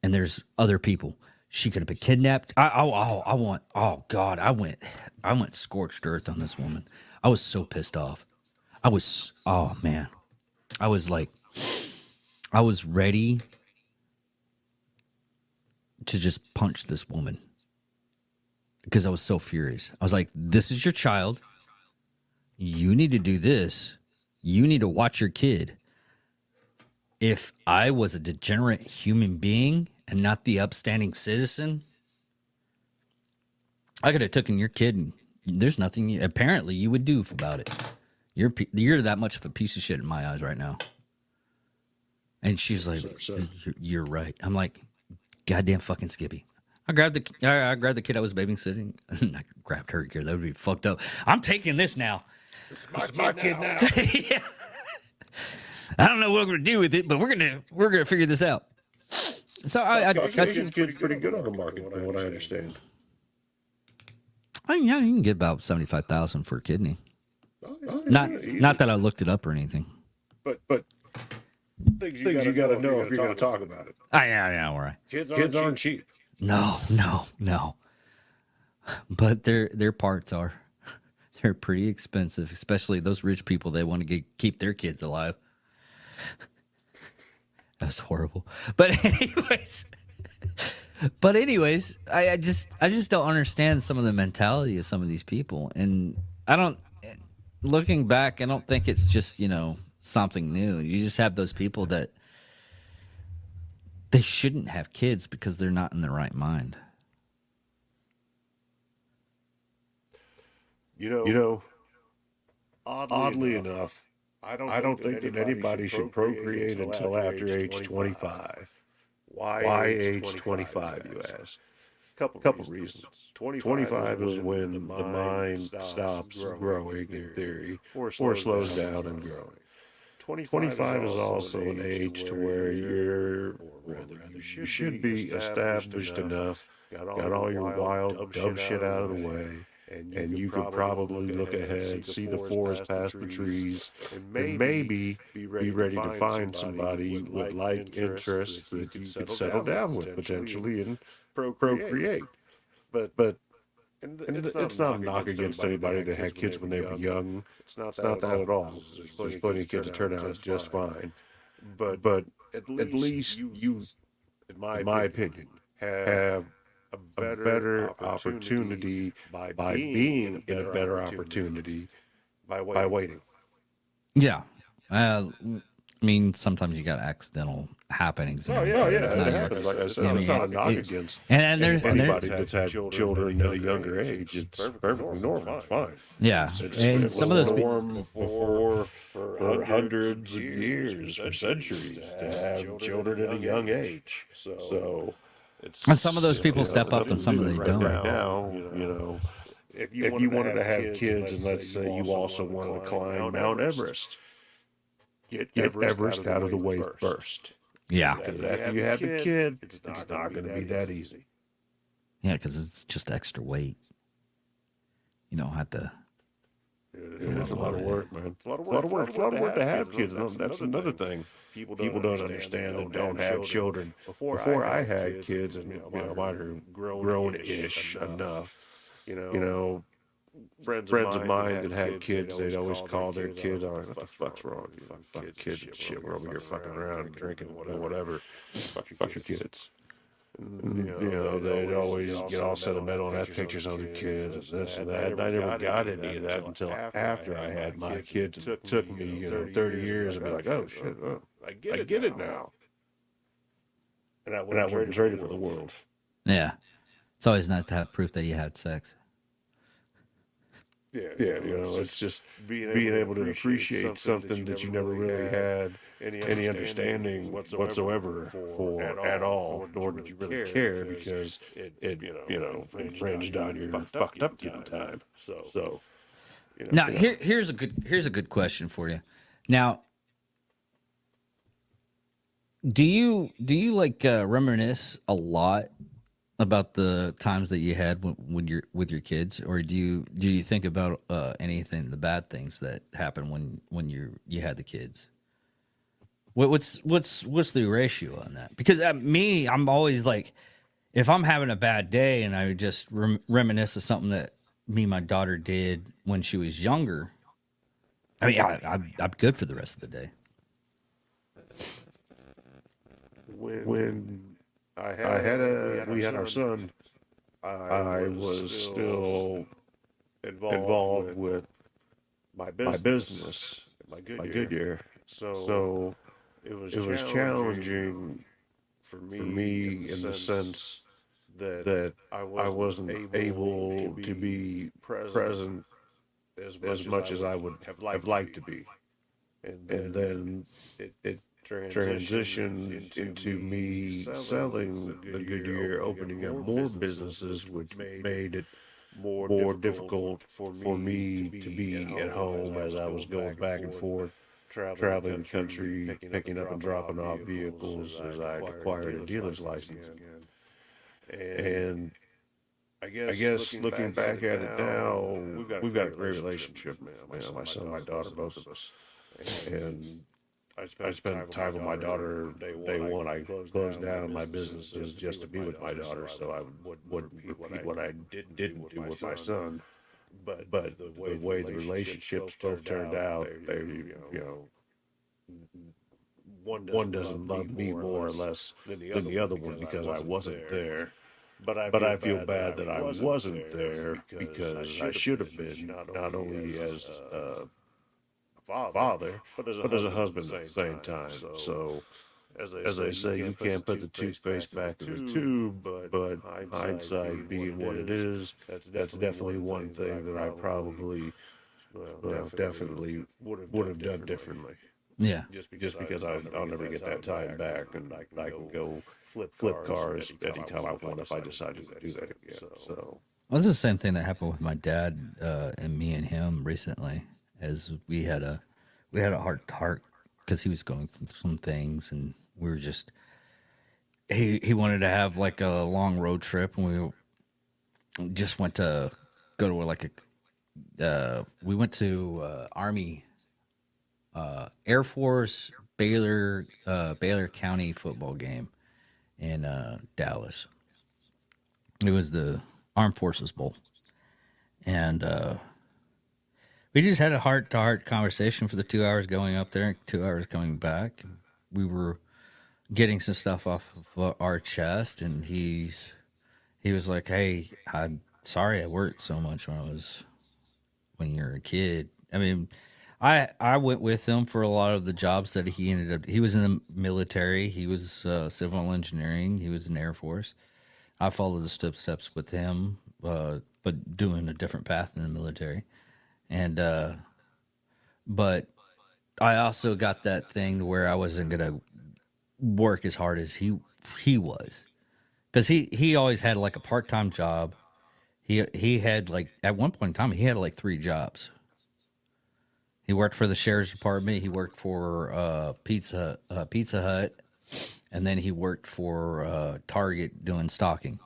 And there's other people. She could have been kidnapped. I went scorched earth on this woman. I was so pissed off. I was ready to just punch this woman because I was so furious. I was like, "This is your child. You need to do this. You need to watch your kid." If I was a degenerate human being and not the upstanding citizen, I could have taken your kid, and there's nothing apparently you would do about it. You're that much of a piece of shit in my eyes right now. And she's like, "You're right." I'm like, "Goddamn fucking Skippy." I grabbed the kid I was babysitting, and I grabbed her gear. That would be fucked up. I'm taking this now. This is my kid now. Yeah. I don't know what we're gonna do with it, but we're gonna figure this out. So I Asian kid's pretty good on the market, from what I understand. yeah, you can get about 75,000 for a kidney. Oh, Not that I looked it up or anything. but things you got to know if you're going to talk about it. Yeah, all right. Kids aren't cheap. No. But their parts are. They're pretty expensive, especially those rich people. They want to keep their kids alive. That's horrible. But anyways, I just don't understand some of the mentality of some of these people, and I don't. Looking back, I don't think it's just something new. You just have those people that they shouldn't have kids because they're not in the right mind. Oddly enough, I don't think that anybody should procreate until after age 25. Why age 25, you ask? Couple reasons. 25 is when the mind stops growing in theory, or slows down in growing. 25 is also an age to where you should be established enough, got all your wild, dumb shit out of the way, and you could probably look ahead, see the forest past the trees, and maybe be ready to find somebody with like interests that you could settle down with potentially and procreate. But it's not a knock against anybody that had kids when they were young. It's not that at all. There's plenty of kids that turn out just fine. But at least you, in my opinion, have a better opportunity by being in a better opportunity by waiting. Yeah. I mean, sometimes you got accidental happenings. It happens. Like I said, it's not a knock against anybody that's had children at a younger age. It's perfectly normal. It's fine. Yeah, and some of those norm for hundreds of years, for centuries, to have children at a young age. So and some of those people step up, and some of them don't. Right now, if you wanted to have kids, and let's say you also wanted to climb Mount Everest, get Everest out of the way first. Yeah, because after you have the kid, it's not going to be that easy. Yeah, because it's just extra weight. You don't have to. It's a lot of work, man. It's a lot of work. It's a lot of work to have kids. That's another thing. People don't understand that don't have children. Before I had kids, and mine are grown-ish enough. Friends of mine that had kids, they'd always call their kids, what the fuck's wrong with you? Fucking kids and shit. We're over here fucking around and drinking, whatever. Fuck your kids. And, they'd always get all sentimental and have pictures of their kids and this and that. And I never got any of that until after I had my kids. It took me, 30 years to be like, oh shit, I get it now. And I wasn't ready for the world. Yeah. It's always nice to have proof that you had sex. Yeah, it's just being able to appreciate something that you never really had any understanding whatsoever for at all, nor did you really care because it infringed on your fucked up kid time. So now here's a good question for you. Now, do you like reminisce a lot about the times that you had when you're with your kids, or do you think about anything, the bad things that happened when you had the kids? What's the ratio on that? Because I'm always like, if I'm having a bad day and I would just reminisce of something that me and my daughter did when she was younger, I mean, I'm good for the rest of the day. When we had our son, I was still involved with my business, my Goodyear. So it was challenging for me in the sense that I wasn't able to be present as much as I would have liked to be. And then it transitioned into me selling the Goodyear, opening up more businesses, which made it more difficult for me to be at home as I was going back and forth traveling the country, picking up and dropping off vehicles as I acquired a dealer's license again. And I guess looking back at it now, we've got a great relationship, man. My son and my daughter, both of us. And I spent time with my daughter day one. I closed down my businesses just to be with my daughter, so I wouldn't repeat what I didn't do with my son. But the way the relationships both turned out, they one doesn't love me more or less than the other one because I wasn't there. But I feel bad that I wasn't there because I should have been, not only as a father, but as a husband at the same time. So, as they say, you can't put the toothpaste back in the tube, but hindsight being what it is, that's definitely one thing that I probably, definitely would have done differently. Yeah. Just because I'll never get that time back, and I can go flip cars anytime I want if I decide to do that again. So. Well, this is the same thing that happened with my dad and me and him recently, as we had a heart to heart because he was going through some things, and we were just he wanted to have like a long road trip, and we just went to go to like a we went to Army Air Force Baylor County football game in Dallas. It was the Armed Forces Bowl, and we just had a heart-to-heart conversation for the 2 hours going up there and 2 hours coming back. We were getting some stuff off of our chest, and he was like, "Hey, I'm sorry I worked so much when you were a kid." I mean, I went with him for a lot of the jobs that he was in the military. He was civil engineering. He was in the Air Force. I followed the steps with him, but doing a different path in the military. And but I also got that thing to where I wasn't gonna work as hard as he was, because he always had like a part-time job. He had like, at one point in time he had like 3 jobs. He worked for the sheriff's department. He worked for Pizza Hut, and then he worked for Target doing stocking,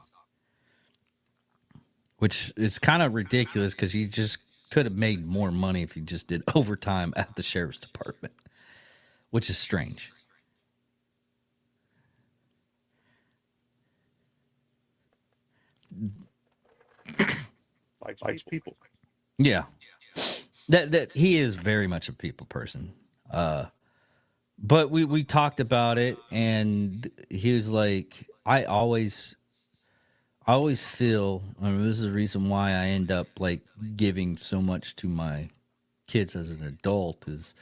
which is kind of ridiculous because he just could have made more money if he just did overtime at the sheriff's department, which is strange. Likes people. Yeah. That he is very much a people person. But we talked about it, and he was like, I always feel, I mean, this is the reason why I end up like giving so much to my kids as an adult is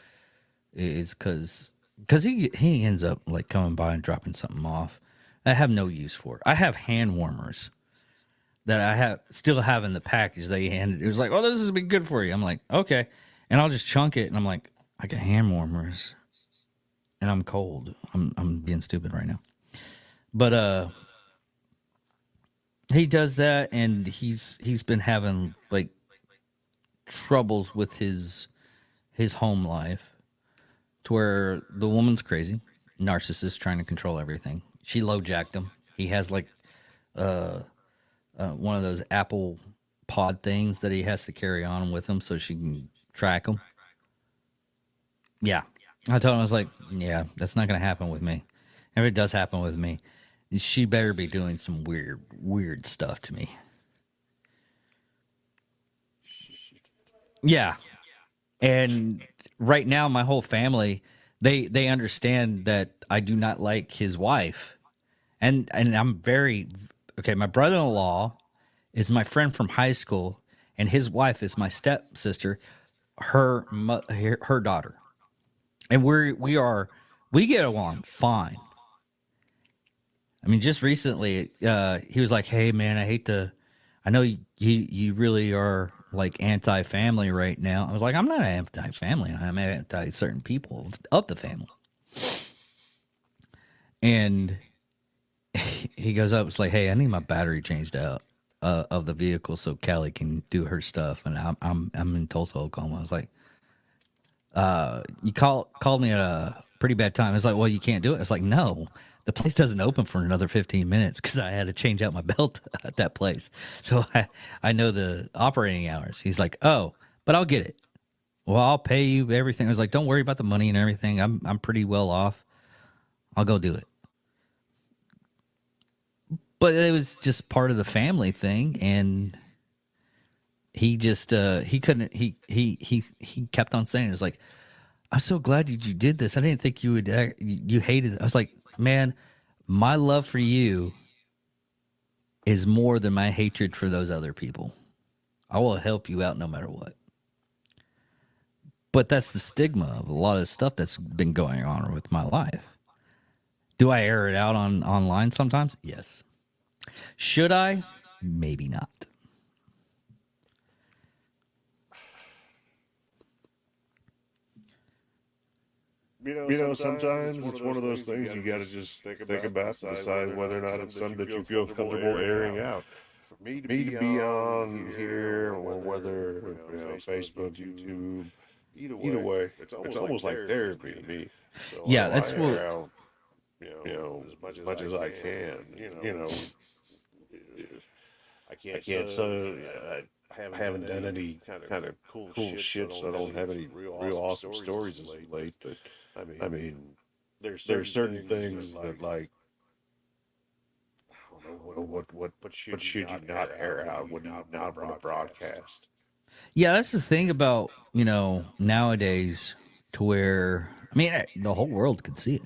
because he ends up like coming by and dropping something off I have no use for. I have hand warmers that I still have in the package they handed. It was like, oh, this is be good for you. I'm like, okay. And I'll just chunk it, and I'm like, I got hand warmers, and I'm cold. I'm being stupid right now. But he does that, and he's been having like troubles with his home life, to where the woman's crazy, narcissist, trying to control everything. She low-jacked him. He has like one of those Apple pod things that he has to carry on with him so she can track him. Yeah. I told him, I was like, yeah, that's not going to happen with me. If it does happen with me, she better be doing some weird stuff to me. Yeah. And right now, my whole family, they understand that I do not like his wife. And I'm very... Okay, my brother-in-law is my friend from high school, and his wife is my stepsister, her daughter. And we get along fine. I mean, just recently, he was like, "Hey, man, I know you really are like anti-family right now." I was like, "I'm not anti-family. I'm anti certain people of the family." And he goes up, it's like, "Hey, I need my battery changed out of the vehicle so Callie can do her stuff." And I'm in Tulsa, Oklahoma. I was like, You called me at a pretty bad time. It's like, well, you can't do it. It's like, no, the place doesn't open for another 15 minutes because I had to change out my belt at that place. So I know the operating hours. He's like, oh, but I'll get it. Well, I'll pay you everything. I was like, don't worry about the money and everything. I'm pretty well off. I'll go do it. But it was just part of the family thing, and he just he couldn't. He kept on saying, "It's like, I'm so glad you did this. I didn't think you would. You hated it." I was like, man, my love for you is more than my hatred for those other people. I will help you out no matter what. But that's the stigma of a lot of stuff that's been going on with my life. Do I air it out online sometimes? Yes. Should I? Maybe not. Sometimes it's one of those things you got to just think about and decide whether or not it's something that you feel comfortable airing out. For me to be on here, or whether Facebook, YouTube, either way, it's almost like therapy to me. So yeah, that's what. Out, as much as I can. I can't say I haven't done any kind of cool shit, so I don't have any real awesome stories as of late. But I mean, there's certain things that, like, I don't know what should you not air out? What do you not want to broadcast? Yeah, that's the thing about nowadays, to where the whole world can see it.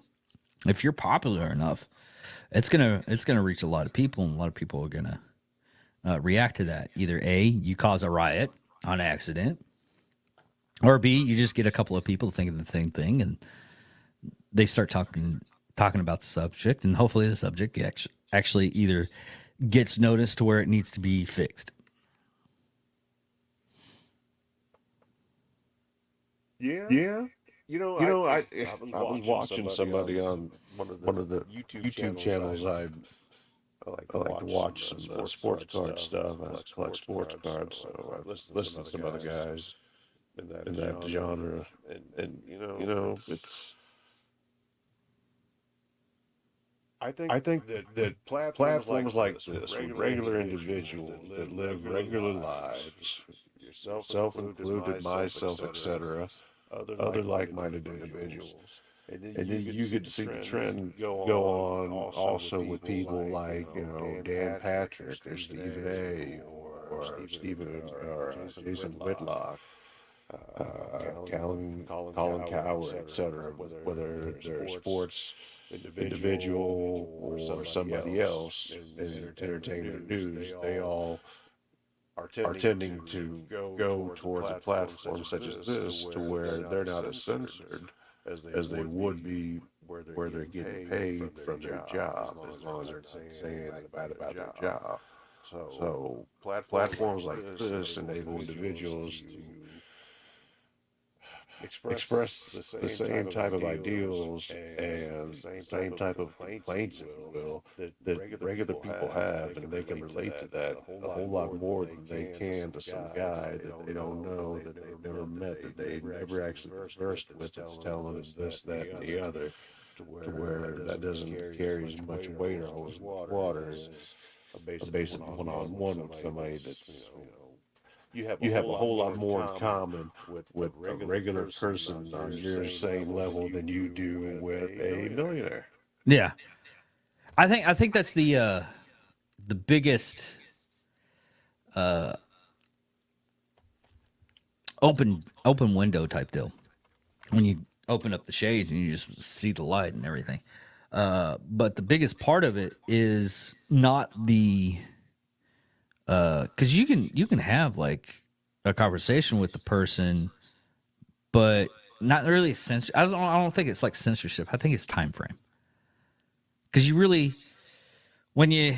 If you're popular enough, it's gonna reach a lot of people, and a lot of people are gonna react to that. Either A, you cause a riot on accident, or B, you just get a couple of people thinking the same thing, and they start talking about the subject, and hopefully the subject actually either gets noticed to where it needs to be fixed. Yeah. I was watching somebody on one of the YouTube channels. I like to watch some sports card stuff. I collect sports cards, so I listen to some other guys in that genre, and it's. I think that platforms like this, with regular individuals that live regular lives, yourself included, myself, etc., other like-minded individuals, and then you get to see the trend go on also with people like Dan Patrick or Stephen A. or Jason Whitlock, Colin Coward, etc. Whether they're sports individual or somebody else in entertainment news, they all are tending to go towards a platform such as this, to where they're not as censored as they would be where they're getting paid from their job, as long as they're not saying anything bad about their job. So platforms like this enable individuals to express the same type of ideals and same type of complaints, if you will, that regular people have, and they can relate to that a whole lot more than they can to some guy that they don't know, that they've never met, that they never actually conversed with, that's telling them this, that, and the other, to where that doesn't carry as much weight or hold as much water as a basic one-on-one with somebody that's you have a whole lot more in common with a regular person on your same level than you do with a millionaire. Yeah, I think that's the biggest open window type deal. When you open up the shades and you just see the light and everything. But the biggest part of it is not the because you can have like a conversation with the person, but not really I don't think it's like censorship. I think it's time frame. Because you really, when you're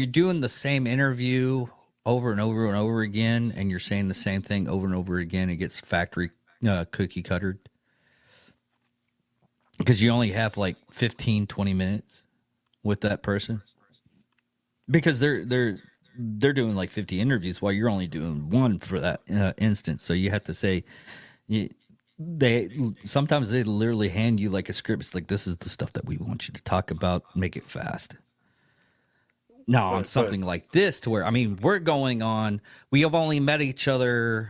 doing the same interview over and over and over again, and you're saying the same thing over and over again, it gets factory cookie cuttered. Because you only have like 15, 20 minutes with that person. Because they're doing like 50 interviews while you're only doing one for that instance. So you have to say, you they sometimes they literally hand you like a script. It's like, this is the stuff that we want you to talk about. Make it fast. Now on something like this, to where we're going on. We have only met each other,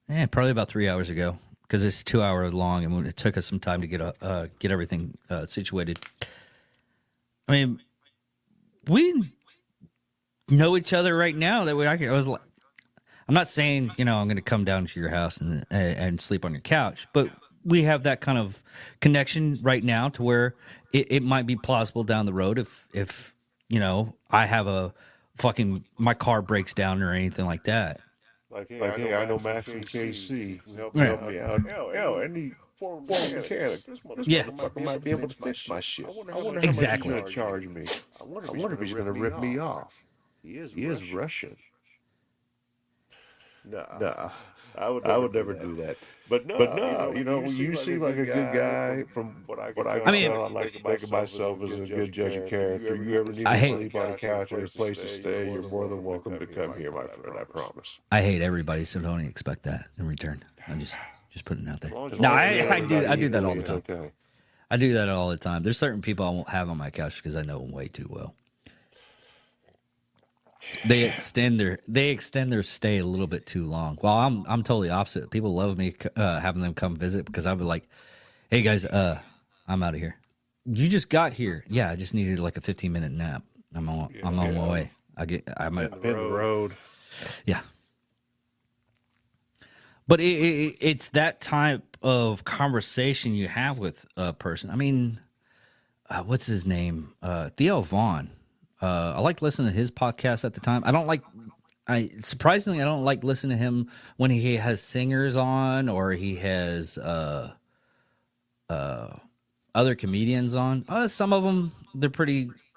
probably about 3 hours ago, because it's 2 hours long, and it took us some time to get everything situated. We know each other right now. I'm not saying I'm going to come down to your house and sleep on your couch, but we have that kind of connection right now to where it might be plausible down the road if I have my car breaks down or anything like that. Like, hey, I know Max and KC. Help me out. Hell, any former mechanic. This motherfucker might be able to fix my shit. I wonder how much he's going to charge me. I wonder if he's going to rip me off. He is Russian. Nah. I would never do that. But no, you seem like a good guy. From what I tell, I like to think of myself as a good judge of character. You ever need to sleep on a couch or a place to stay, you're more than welcome to come here, my friend. I promise. I hate everybody, so don't expect that in return. I'm just putting it out there. No, I do that all the time. Okay. I do that all the time. There's certain people I won't have on my couch because I know them way too well. They extend their stay a little bit too long. Well, I'm totally opposite. People love me having them come visit because I'll be like, "Hey guys, I'm out of here. You just got here. Yeah, I just needed like a 15-minute nap. I'm on my way. I'm at the road. Yeah." But it's that type of conversation you have with a person. What's his name? Theo Vaughn. I like listening to his podcast at the time. Surprisingly, I don't like listening to him when he has singers on or he has other comedians on. Some of them,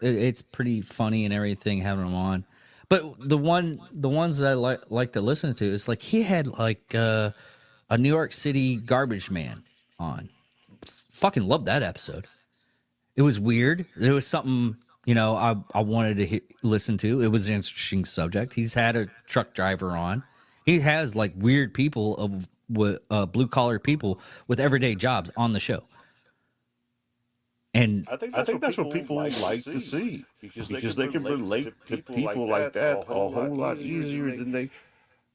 it's pretty funny and everything having them on. But the ones that I like to listen to, it's like he had like a New York City garbage man on. Fucking loved that episode. It was weird. It was something I wanted to listen to. It was an interesting subject. He's had a truck driver on. He has like weird people with blue collar people with everyday jobs on the show. And I think that's what people like to see because they can relate to people like that a whole lot easier than they.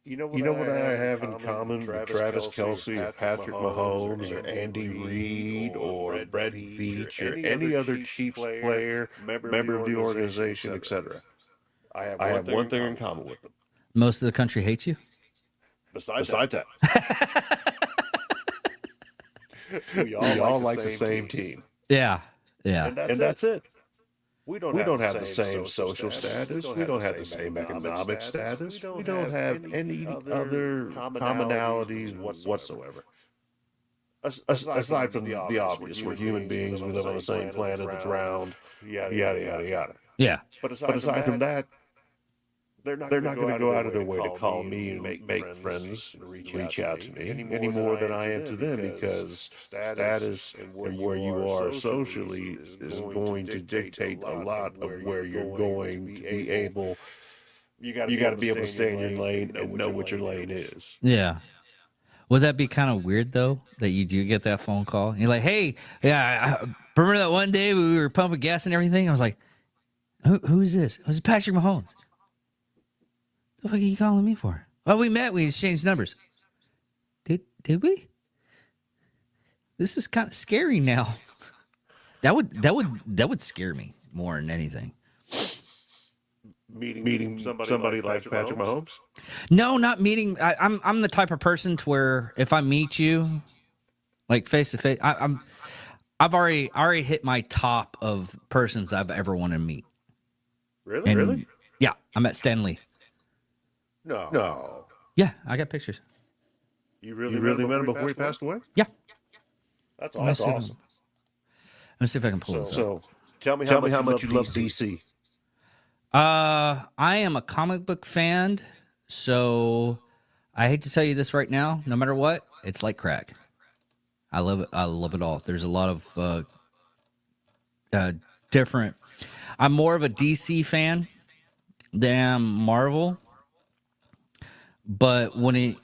You know what I have in common with Travis Kelce or Patrick Mahomes or Andy Reid or Brett Veach or any other Chiefs player, member of the organization, etc. I have one thing in common with them. Most of the country hates you? Besides that. we all like the same team. Yeah. And that's it. We don't have the same social status. We don't have the same economic status. We don't have any other commonalities whatsoever. Aside from the obvious, we're human beings. We live on the same planet that's round. Yada yada yada. Yeah. But aside from that, they're not going to go out of their way to call me and make friends and reach out to me any more than I am to them, because status and where you are socially is going to dictate a lot of where you're going to be able. You got to be able to stay in your lane and know what your lane is. Yeah. Would that be kind of weird though, that you do get that phone call? And you're like, "Hey, yeah, I remember that one day we were pumping gas and everything?" I was like, "Who is this?" It was Patrick Mahomes. What the fuck are you calling me for? Well, we met. We exchanged numbers. Did we? This is kind of scary now. That would scare me more than anything. Meeting somebody like Patrick Mahomes? No, not meeting. I'm the type of person to where if I meet you, like face to face, I've already hit my top of persons I've ever wanted to meet. Really? Really? Yeah, I met Stan Lee. No. Yeah, I got pictures. You really met him before he passed away? Yeah. That's awesome. Let's see if I can pull this up. So, tell me how much you love DC. I am a comic book fan, so I hate to tell you this right now. No matter what, it's like crack. I love it. I love it all. There's a lot of different. I'm more of a DC fan than Marvel. But when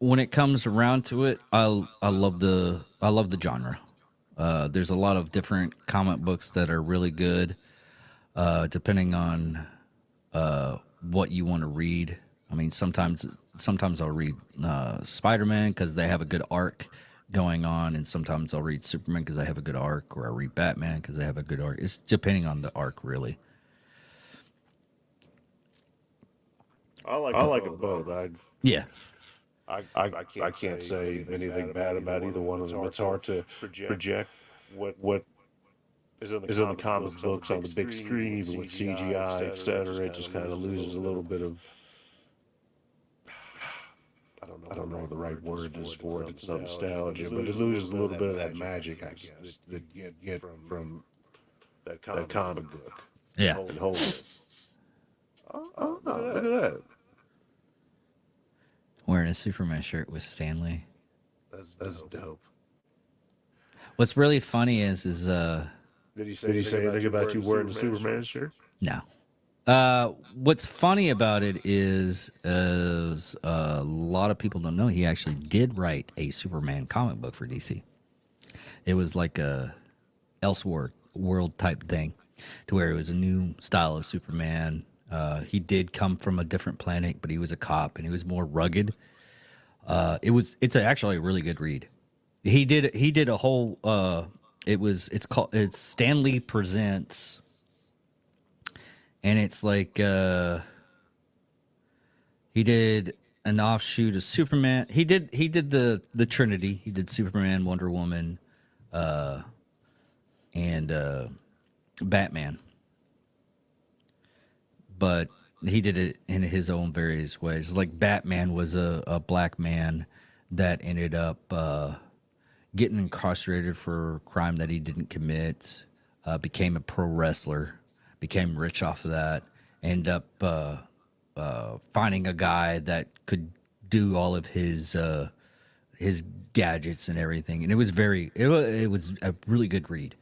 when it comes around to it, I love the genre. There's a lot of different comic books that are really good, depending on what you want to read. I mean, sometimes I'll read Spider-Man because they have a good arc going on, and sometimes I'll read Superman because they have a good arc, or I read Batman because they have a good arc. It's depending on the arc, really. I like them both. Yeah. I can't say anything bad about either one of them. It's hard to project what is in the comic books on the big screen, even with CGI, etc. It just kind of loses a little bit of, I don't know the right word is for it. It's not nostalgia, but it loses a little bit of that magic, I guess, that you get from that comic book. Yeah. And hold it. Oh, look at that. Wearing a Superman shirt with Stanley. That's dope. What's really funny is Did he say anything about you wearing the Superman shirt? no. What's funny about it is a lot of people don't know he actually did write a Superman comic book for DC. It was like a Elseworld type thing, to where it was a new style of Superman. He did come from a different planet, but he was a cop and he was more rugged. It's actually a really good read. He did a whole it's Stanley Presents, and it's like he did an offshoot of Superman. He did the Trinity. He did Superman, Wonder Woman, and Batman. But he did it in his own various ways. Like Batman was a black man that ended up getting incarcerated for a crime that he didn't commit, became a pro wrestler, became rich off of that, ended up finding a guy that could do all of his gadgets and everything. And it was a really good read.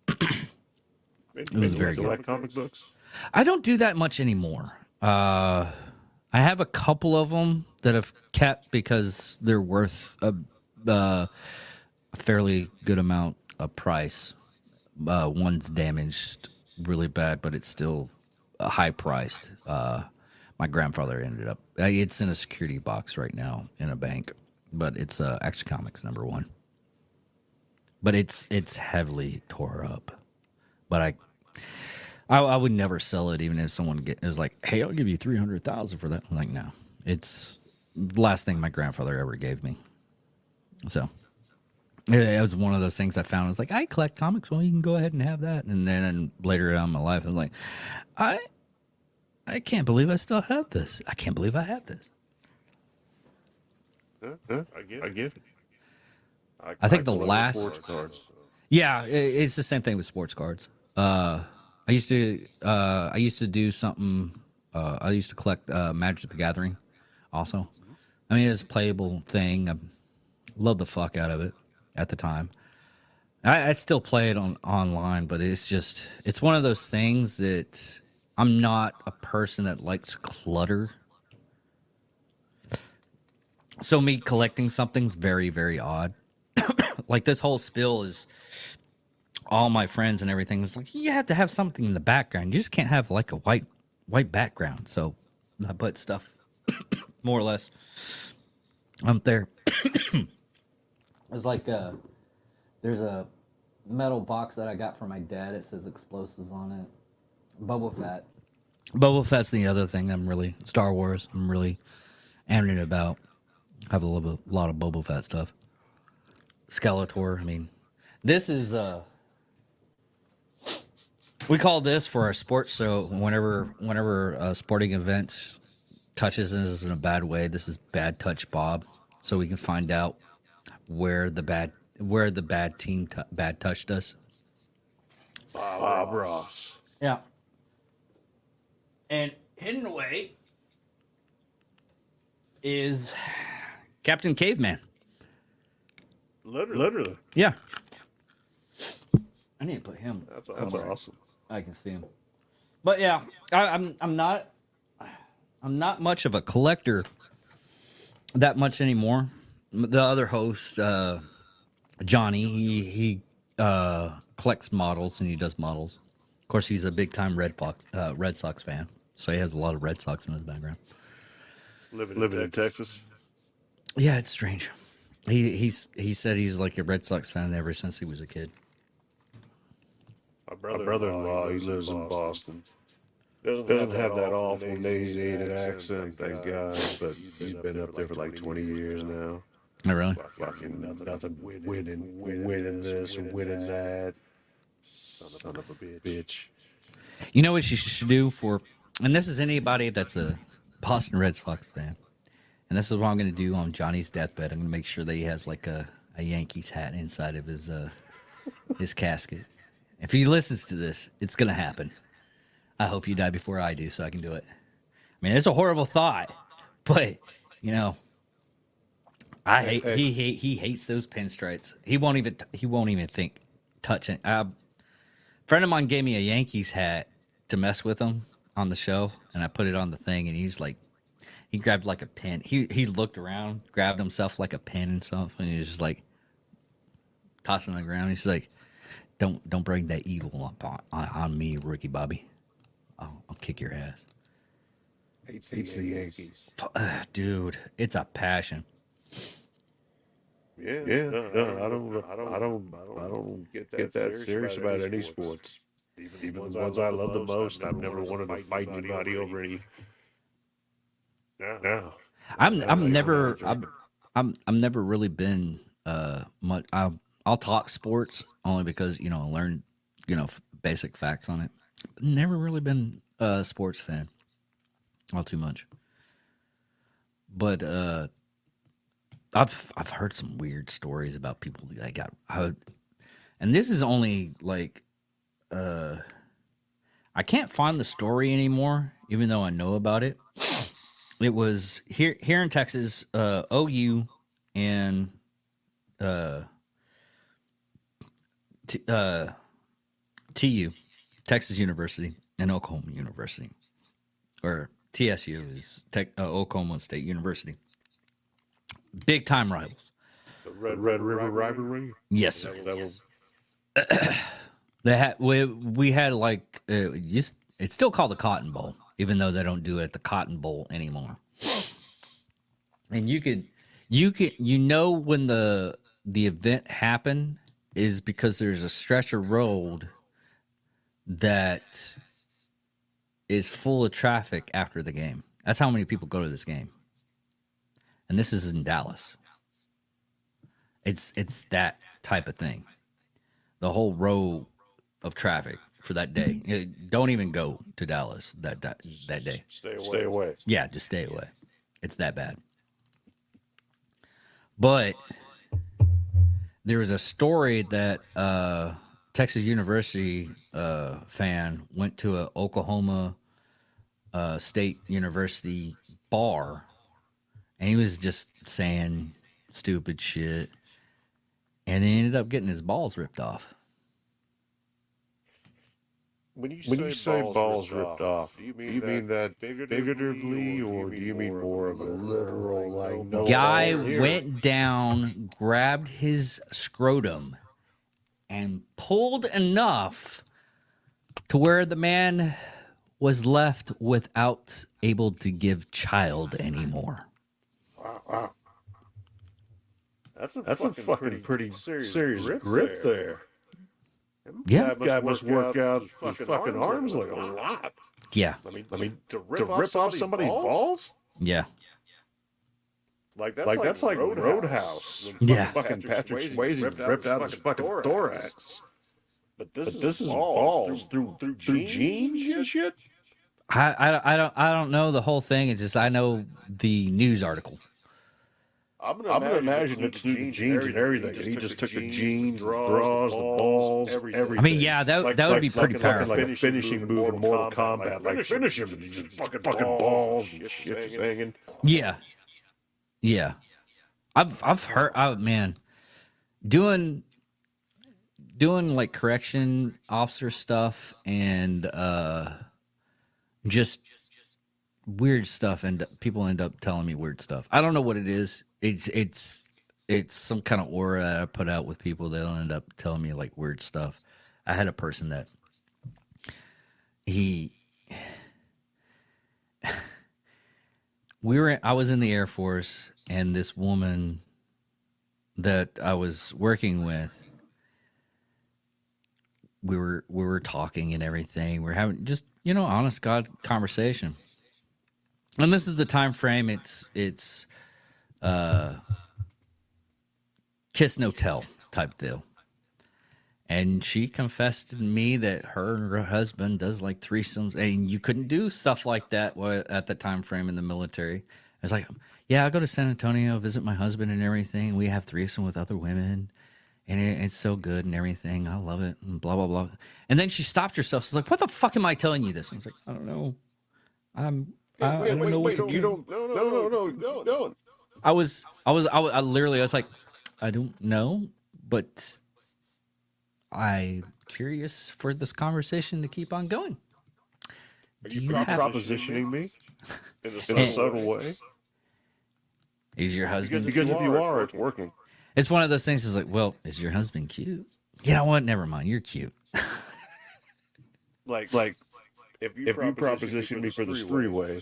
It was very good. Like comic books? I don't do that much anymore. I have a couple of them that I've kept because they're worth a fairly good amount of price. One's damaged really bad, but it's still high priced. My grandfather ended up. It's in a security box right now in a bank, but it's Action Comics #1. But it's heavily tore up. But I would never sell it, even if someone is like, "Hey, I'll give you $300,000 for that." I'm like, no, it's the last thing my grandfather ever gave me. So it was one of those things I found. I was like, I collect comics. Well, you can go ahead and have that. And then later on in my life, I was like, I can't believe I still have this. I can't believe I have this. I get it. I think the last sports cards. Yeah, it's the same thing with sports cards. I used to do something. I used to collect Magic the Gathering, also. I mean, it's a playable thing. I loved the fuck out of it at the time. I still play it online, but it's one of those things that I'm not a person that likes clutter. So me collecting something's very, very odd. Like this whole spill is all my friends and everything. It's like, you have to have something in the background. You just can't have like a white background. So I put stuff more or less up there. It's like there's a metal box that I got from my dad. It says explosives on it. Boba Fett's the other thing Star Wars, I'm really animated about. I have a lot of Boba Fett stuff. Skeletor, I mean, this is we call this for our sports show. Whenever a sporting event touches us in a bad way, this is Bad Touch Bob, so we can find out where the bad team bad touched us. Bob Ross. Yeah. And hidden away is Captain Caveman. Literally. Yeah. I need to put him. That's awesome. I can see him. But yeah, I'm not much of a collector that much anymore. The other host, Johnny, he collects models and he does models. Of course, he's a big time Red Sox fan, so he has a lot of Red Sox in his background. Living in Texas. Yeah, it's strange. He said he's like a Red Sox fan ever since he was a kid. My brother-in-law, he lives in Boston. Doesn't have that awful nasally accent, thank God. But he's been up there for like 20 years now. Oh, really? Fucking nothing. Winning this, winning that. Son of a bitch. You know what you should do and this is anybody that's a Boston Red Sox fan, and this is what I'm going to do on Johnny's deathbed. I'm going to make sure that he has like a Yankees hat inside of his casket. If he listens to this, it's going to happen. I hope you die before I do, so I can do it. I mean, it's a horrible thought, but you know, he hates those pinstripes. He won't even think touching. A friend of mine gave me a Yankees hat to mess with him on the show, and I put it on the thing, and he grabbed like a pin. He looked around, grabbed himself like a pin and stuff, and he was just like tossing on the ground. He's like, "Don't bring that evil on me, Ricky Bobby. I'll kick your ass." Hates the Yankees. Dude, it's a passion. Yeah. No, I don't get that serious about any sports. Even the ones I love the most, I've never wanted to fight anybody over any. No. I'm never really been much. I'll talk sports only because I learn basic facts on it. But never really been a sports fan, all too much. But I've heard some weird stories about people that got and this is only like I can't find the story anymore, even though I know about it. It was here in Texas, OU and TU, Texas University, and Oklahoma University, or TSU is Oklahoma State University. Big time rivals. The Red River rivalry. Yes, sir. That was They had we had like it's still called the Cotton Bowl, even though they don't do it at the Cotton Bowl anymore. And you know when the event happened is because there's a stretch of road that is full of traffic after the game. That's how many people go to this game. And this is in Dallas. It's that type of thing. The whole row of traffic for that day. Don't even go to Dallas that day. stay away. Yeah, just stay away. It's that bad. But there was a story that Texas University fan went to a Oklahoma State University bar, and he was just saying stupid shit, and he ended up getting his balls ripped off. When you say balls ripped off, do you mean that figuratively, or do you mean more of a literal, like, no Guy balls here? went down, grabbed his scrotum, and pulled enough to where the man was left without able to give child anymore. Wow. That's a fucking pretty serious grip there. Yeah. That guy must work out his fucking arms like a lot. Yeah. I mean, to rip off somebody's balls? Yeah. Like that's like Roadhouse. Yeah. Fucking Patrick Swayze ripped out his fucking thorax. But this is balls through jeans and shit. I don't know the whole thing. It's just I know the news article. I'm gonna imagine it's through the jeans and everything. He just took the jeans, the bras, the balls, everything. I mean, yeah, that would be pretty powerful. Like a finishing move in Mortal Kombat. Like finish him, just fucking balls and shit just hanging. Yeah. Yeah. I've heard, man, doing like correction officer stuff and just weird stuff, and people end up telling me weird stuff. I don't know what it is. It's some kind of aura that I put out with people. They'll end up telling me like weird stuff. I had a person that I was in the Air Force, and this woman that I was working with, we were talking and everything. We're having just, honest God conversation. And this is the time frame. It's kiss no tell type deal. And she confessed to me that her and her husband does like threesomes, and you couldn't do stuff like that at the time frame in the military. I was like, yeah, I go to San Antonio, visit my husband and everything. We have threesome with other women, and it's so good and everything. I love it, and blah, blah, blah. And then she stopped herself. She's like, what the fuck am I telling you this? I was like, I don't know. I don't know what to do. You don't. No. I literally, I was like, I don't know, but I'm curious for this conversation to keep on going. Are you propositioning me in a subtle way? Is your husband? Because if you are, it's working. It's one of those things. It's like, well, is your husband cute? You know what? Never mind. You're cute. like if you proposition me for this three-way,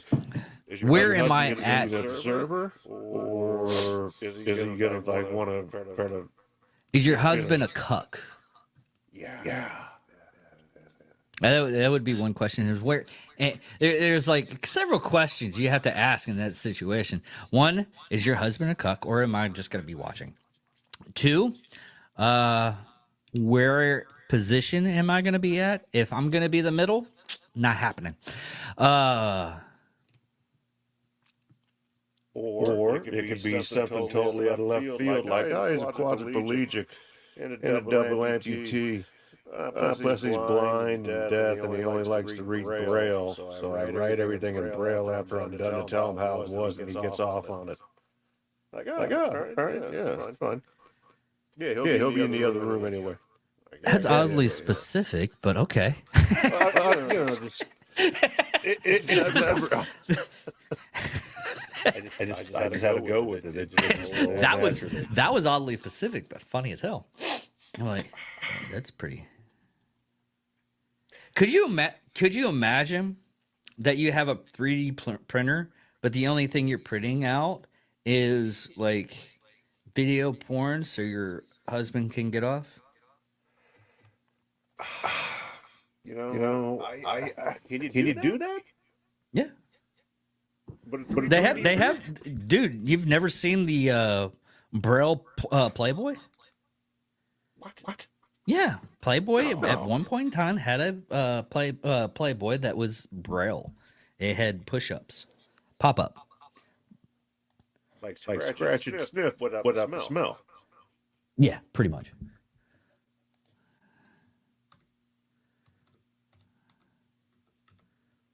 where am I at? An observer, or is he gonna like want to try to? Is your husband a cuck? Yeah. That would be one question. Is where there's like several questions you have to ask in that situation. One, is your husband a cuck, or am I just going to be watching? Two, where position am I going to be at? If I'm going to be the middle, not happening. Or it could be something totally out of left field, like, he's a quadriplegic and a double amputee. Plus he's blind and deaf, and he only likes to read Braille. So I write everything in Braille after I'm done to tell him how it was, and he gets off on it. All right, yeah, it's fine. Yeah, he'll be in the other room anyway. That's oddly specific, but okay. I just had to go with it. That was oddly specific, but funny as hell. I'm like, that's pretty. Could you imagine that you have a 3D printer, but the only thing you're printing out is like video porn, so your husband can get off? Can you do that? Yeah. But They have, dude. You've never seen the Braille Playboy? What? Yeah, Playboy at one point in time had a Playboy that was Braille. It had push-ups, pop-up. Like scratch and sniff. What up the smell? Yeah, pretty much.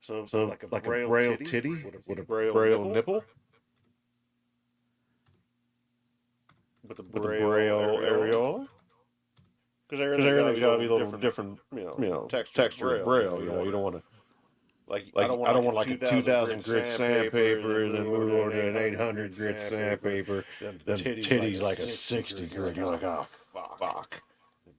So like a Braille titty with a Braille nipple? With a Braille areola? Because everything's got to be a little different, texture of Braille. You don't want to, I don't want like a 2,000 grit sandpaper, then move over to an 800 grit sandpaper. Then titties like a 60 grit. You're like, oh fuck,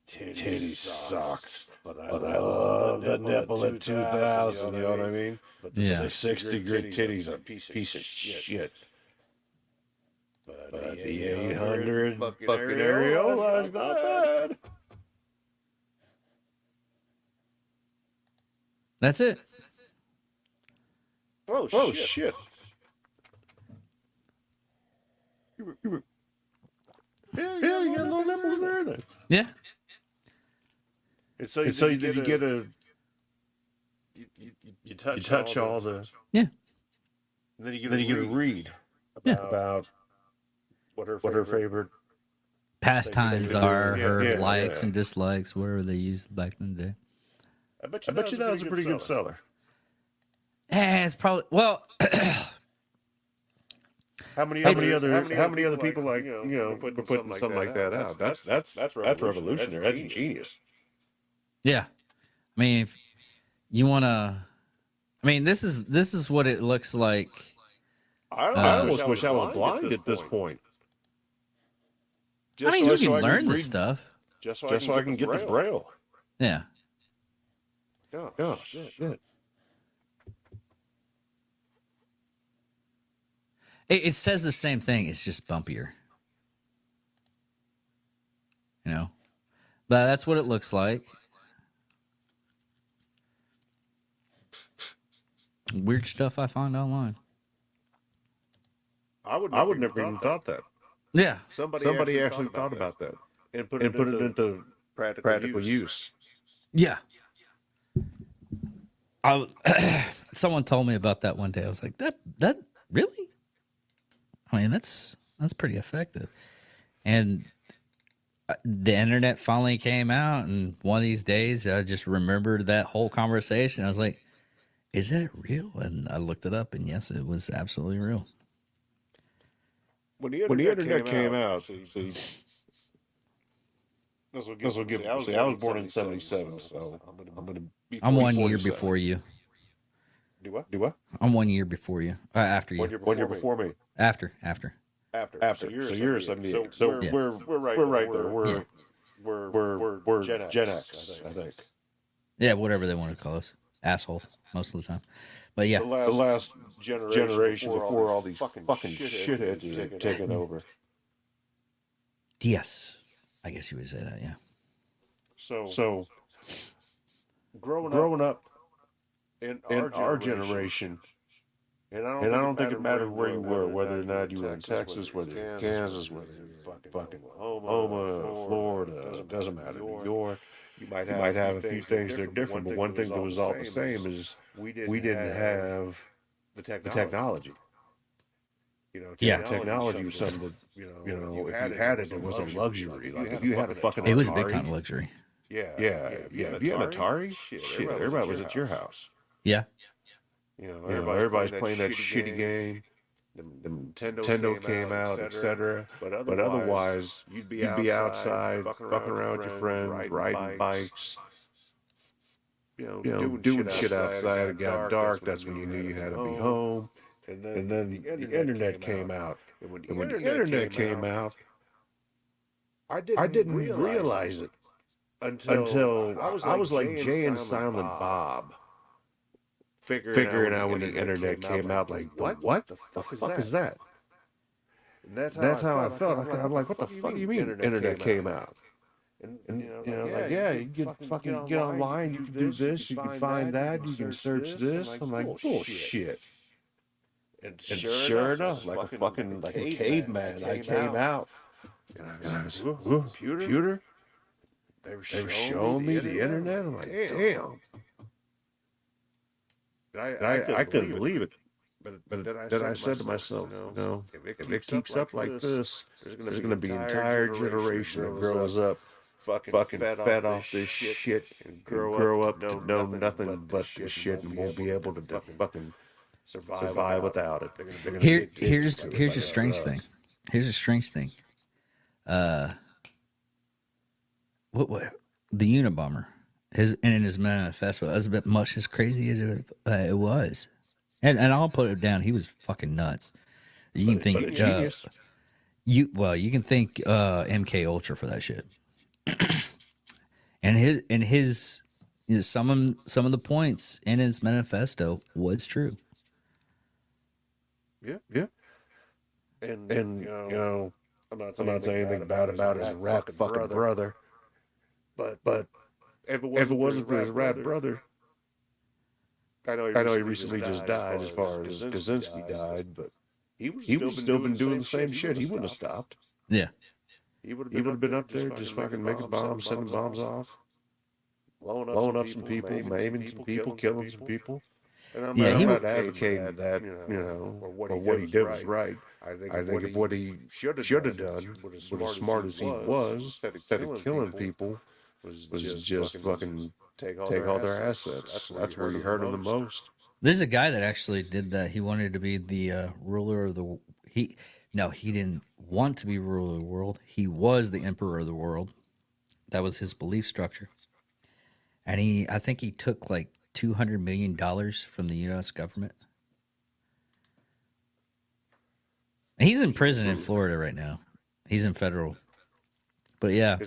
titty sucks. But I love the nipple at 2,000. You know what I mean? But the 60 grit titties are a piece of shit. But the 800 fucking areola is not bad. That's it. Oh shit. You got little nipples there then. Yeah. And so you get a you touch all the yeah. And then you get a read about what her favorite pastimes are, her likes and dislikes, wherever they used back in the day. I bet you that was a pretty good seller. It's probably How many other people like putting something like that out? That's revolutionary. That's genius. Yeah, I mean, if you want to I mean, this is what it looks like. I almost wish I was blind at this point. I mean, you can learn this stuff. Just so I can get the braille. Yeah. Yeah, shit. It says the same thing. It's just bumpier. You know? But that's what it looks like. Weird stuff I find online. I would never even thought that. Yeah. Somebody actually thought about that and put it into practical use. Yeah. Someone told me about that one day. I was like, that really? I mean, that's pretty effective. And the internet finally came out, and one of these days I just remembered that whole conversation. I was like, is that real? And I looked it up, and yes, it was absolutely real. When the internet came out, see, this will give. See, I was born in '77, so I'm 1 year before you. Do what? I'm 1 year before you. After you. 1 year before me. After. So you're 78. So yeah. we're right there. We're Gen X, I think. Yeah, whatever they want to call us. Assholes most of the time. But yeah. The last generation before all these fucking shitheads are taking over. Yes. I guess you would say that, yeah. So growing up in our generation, and I don't think it mattered where you were, whether or not you were in Texas, whether you're in Kansas, whether you're in fucking Oklahoma, Florida, doesn't matter, New York. You might have a few things that are different, but one thing that was all the same is we didn't have the technology. You know, technology was something that, you know, if you had it, it was a luxury. Like if you had a fucking Atari, it was a big time luxury. Yeah. If you had an Atari, shit, everybody was at your house. Yeah. You know, everybody's playing that shitty game. The Nintendo came out, etc. But otherwise, you'd be outside, fucking around with your friends, riding bikes, doing shit outside. It got dark. That's when you knew you had to be home. And then the internet came out. And when the internet came out, I didn't realize it until I was like Jay and Silent Bob. Figuring out when the internet came out, like, what the fuck is that? And that's how I felt. I'm like, what the fuck do you mean internet came out? And you know, like, yeah, you can fucking get online, you can do this, you can find that, you can search this. I'm like, bullshit. And sure enough, like a caveman, I came out. And I was, computer? They were showing me the internet. I'm like, damn. I couldn't believe it. But then I said to myself, no, if it keeps up like this, there's going to be an entire generation that grows up fucking fed off this shit and grow up to know nothing but this shit and won't be able to fucking survive without it. Here's a strange thing. Here's a strange thing. What the Unabomber? In his manifesto, as a bit much as crazy as it was, and I'll put it down. He was fucking nuts. You can think you can thank MK Ultra for that shit. and his some of the points in his manifesto was true. Yeah. And you know, I'm not saying anything bad about his rat fucking brother, but. If it wasn't for his rat brother, I know he recently just died as far as Kaczynski died, but he would still been doing the same shit. He wouldn't have stopped. Yeah. He would have been up there just fucking making bombs, sending bombs off, blowing up some people, maiming some people, killing some people. And I'm not advocating that, you know, or what he did was right. I think if what he should have done, was as smart as he was, instead of killing people, was just fucking take all their assets. That's where you hurt them the most. There's a guy that actually did that. He wanted to be the ruler of the. He didn't want to be ruler of the world. He was the emperor of the world. That was his belief structure. And I think he took like $200 million from the U.S. government. And he's in prison in Florida right now. He's in federal. But yeah.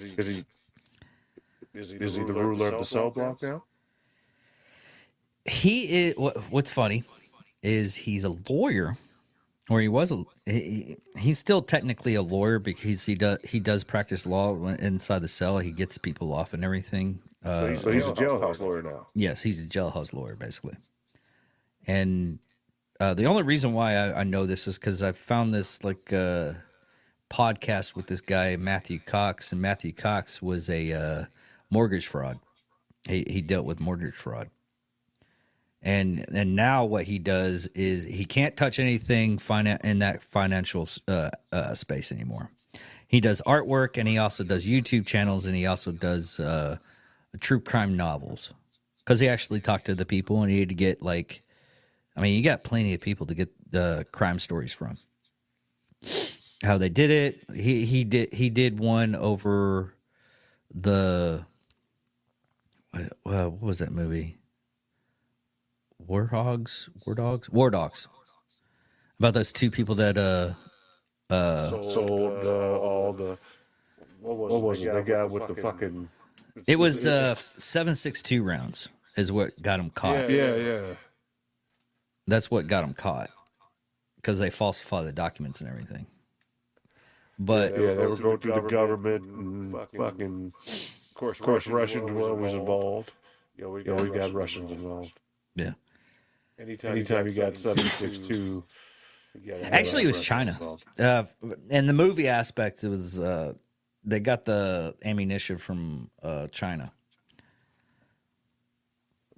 Is he the ruler of the cell block now? He is. What's funny is he's a lawyer, or he was he's still technically a lawyer because he does practice law inside the cell. He gets people off and everything. So he's a jailhouse lawyer now. Yes, he's a jailhouse lawyer basically. And the only reason why I know this is because I found this podcast with this guy Matthew Cox, and Matthew Cox was a mortgage fraud. He dealt with mortgage fraud. And now what he does is he can't touch anything in that financial space anymore. He does artwork, and he also does YouTube channels, and he also does true crime novels. Because he actually talked to the people, and he had to get you got plenty of people to get the crime stories from. How they did it. He did one over the what was that movie? War Dogs. About those two people that sold all the what was it? The guy with the fucking. It was 7.62 rounds is what got him caught. Yeah. That's what got him caught because they falsified the documents and everything. But they were going through the government and fucking. Of course, Russians were always involved. We got Russians involved. Yeah. Anytime you got 7.62. Actually, it was China. And the movie aspect, it was they got the ammunition from China.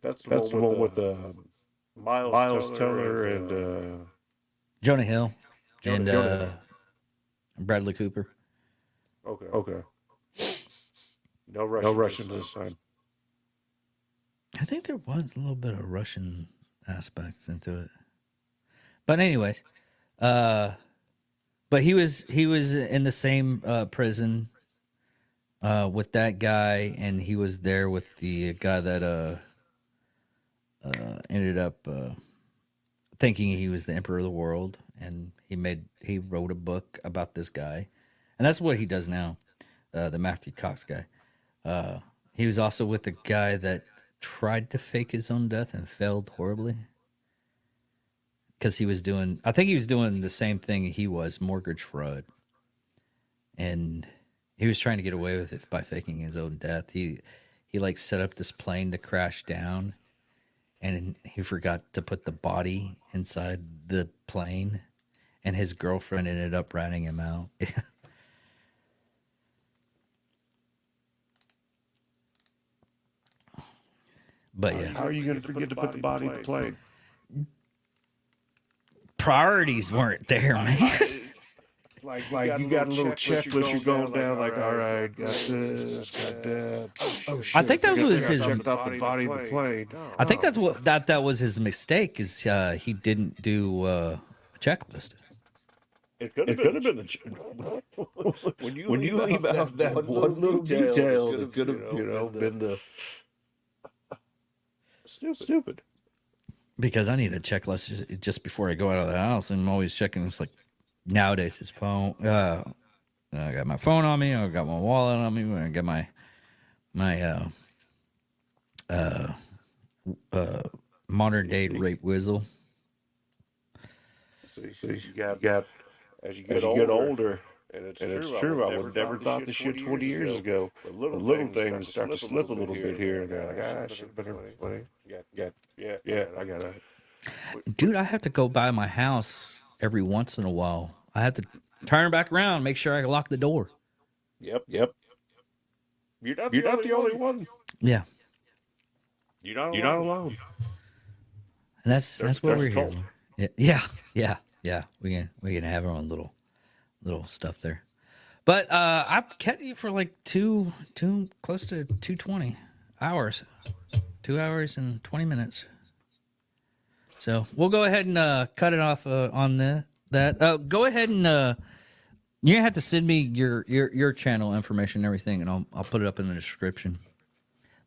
That's the one with the Miles Teller and Jonah Hill and Bradley Cooper. Okay. No Russians this time. I think there was a little bit of Russian aspects into it. But anyways, but he was in the same prison with that guy, and he was there with the guy that ended up thinking he was the emperor of the world, and he wrote a book about this guy, and that's what he does now, the Matthew Cox guy. He was also with the guy that tried to fake his own death and failed horribly. Because I think he was doing the same thing he was, mortgage fraud. And he was trying to get away with it by faking his own death. He set up this plane to crash down, and he forgot to put the body inside the plane, and his girlfriend ended up ratting him out. But yeah. How are you going to forget to put the body in the plane? Priorities weren't there, man. Like you got a little checklist. You're going down. Like, all right, got this, got that. Oh shit! I think that was his. Checked out the body in the plane. I think that's what that was his mistake. Is he didn't do a checklist. It could have been the when you leave out that one little detail that could have been the. Stupid. Because I need a checklist just before I go out of the house, and I'm always checking. It's like nowadays his phone. I got my phone on me. I got my wallet on me. I got my modern day rape whistle. So you got as you get older. And it's true. I would never thought this shit 20 years ago. The little things start to slip a little bit here and there. Like, I should better play. Yeah, I got it. Dude, I have to go by my house every once in a while. I have to turn back around, make sure I lock the door. Yep. You're not the only one. Yeah. You're not alone. And that's what we're here for. Yeah. We can have our own little stuff there. But I've kept you for like two close to 220 hours. 2 hours and 20 minutes. So we'll go ahead and cut it off on that. Go ahead and you're gonna have to send me your channel information and everything, and I'll put it up in the description.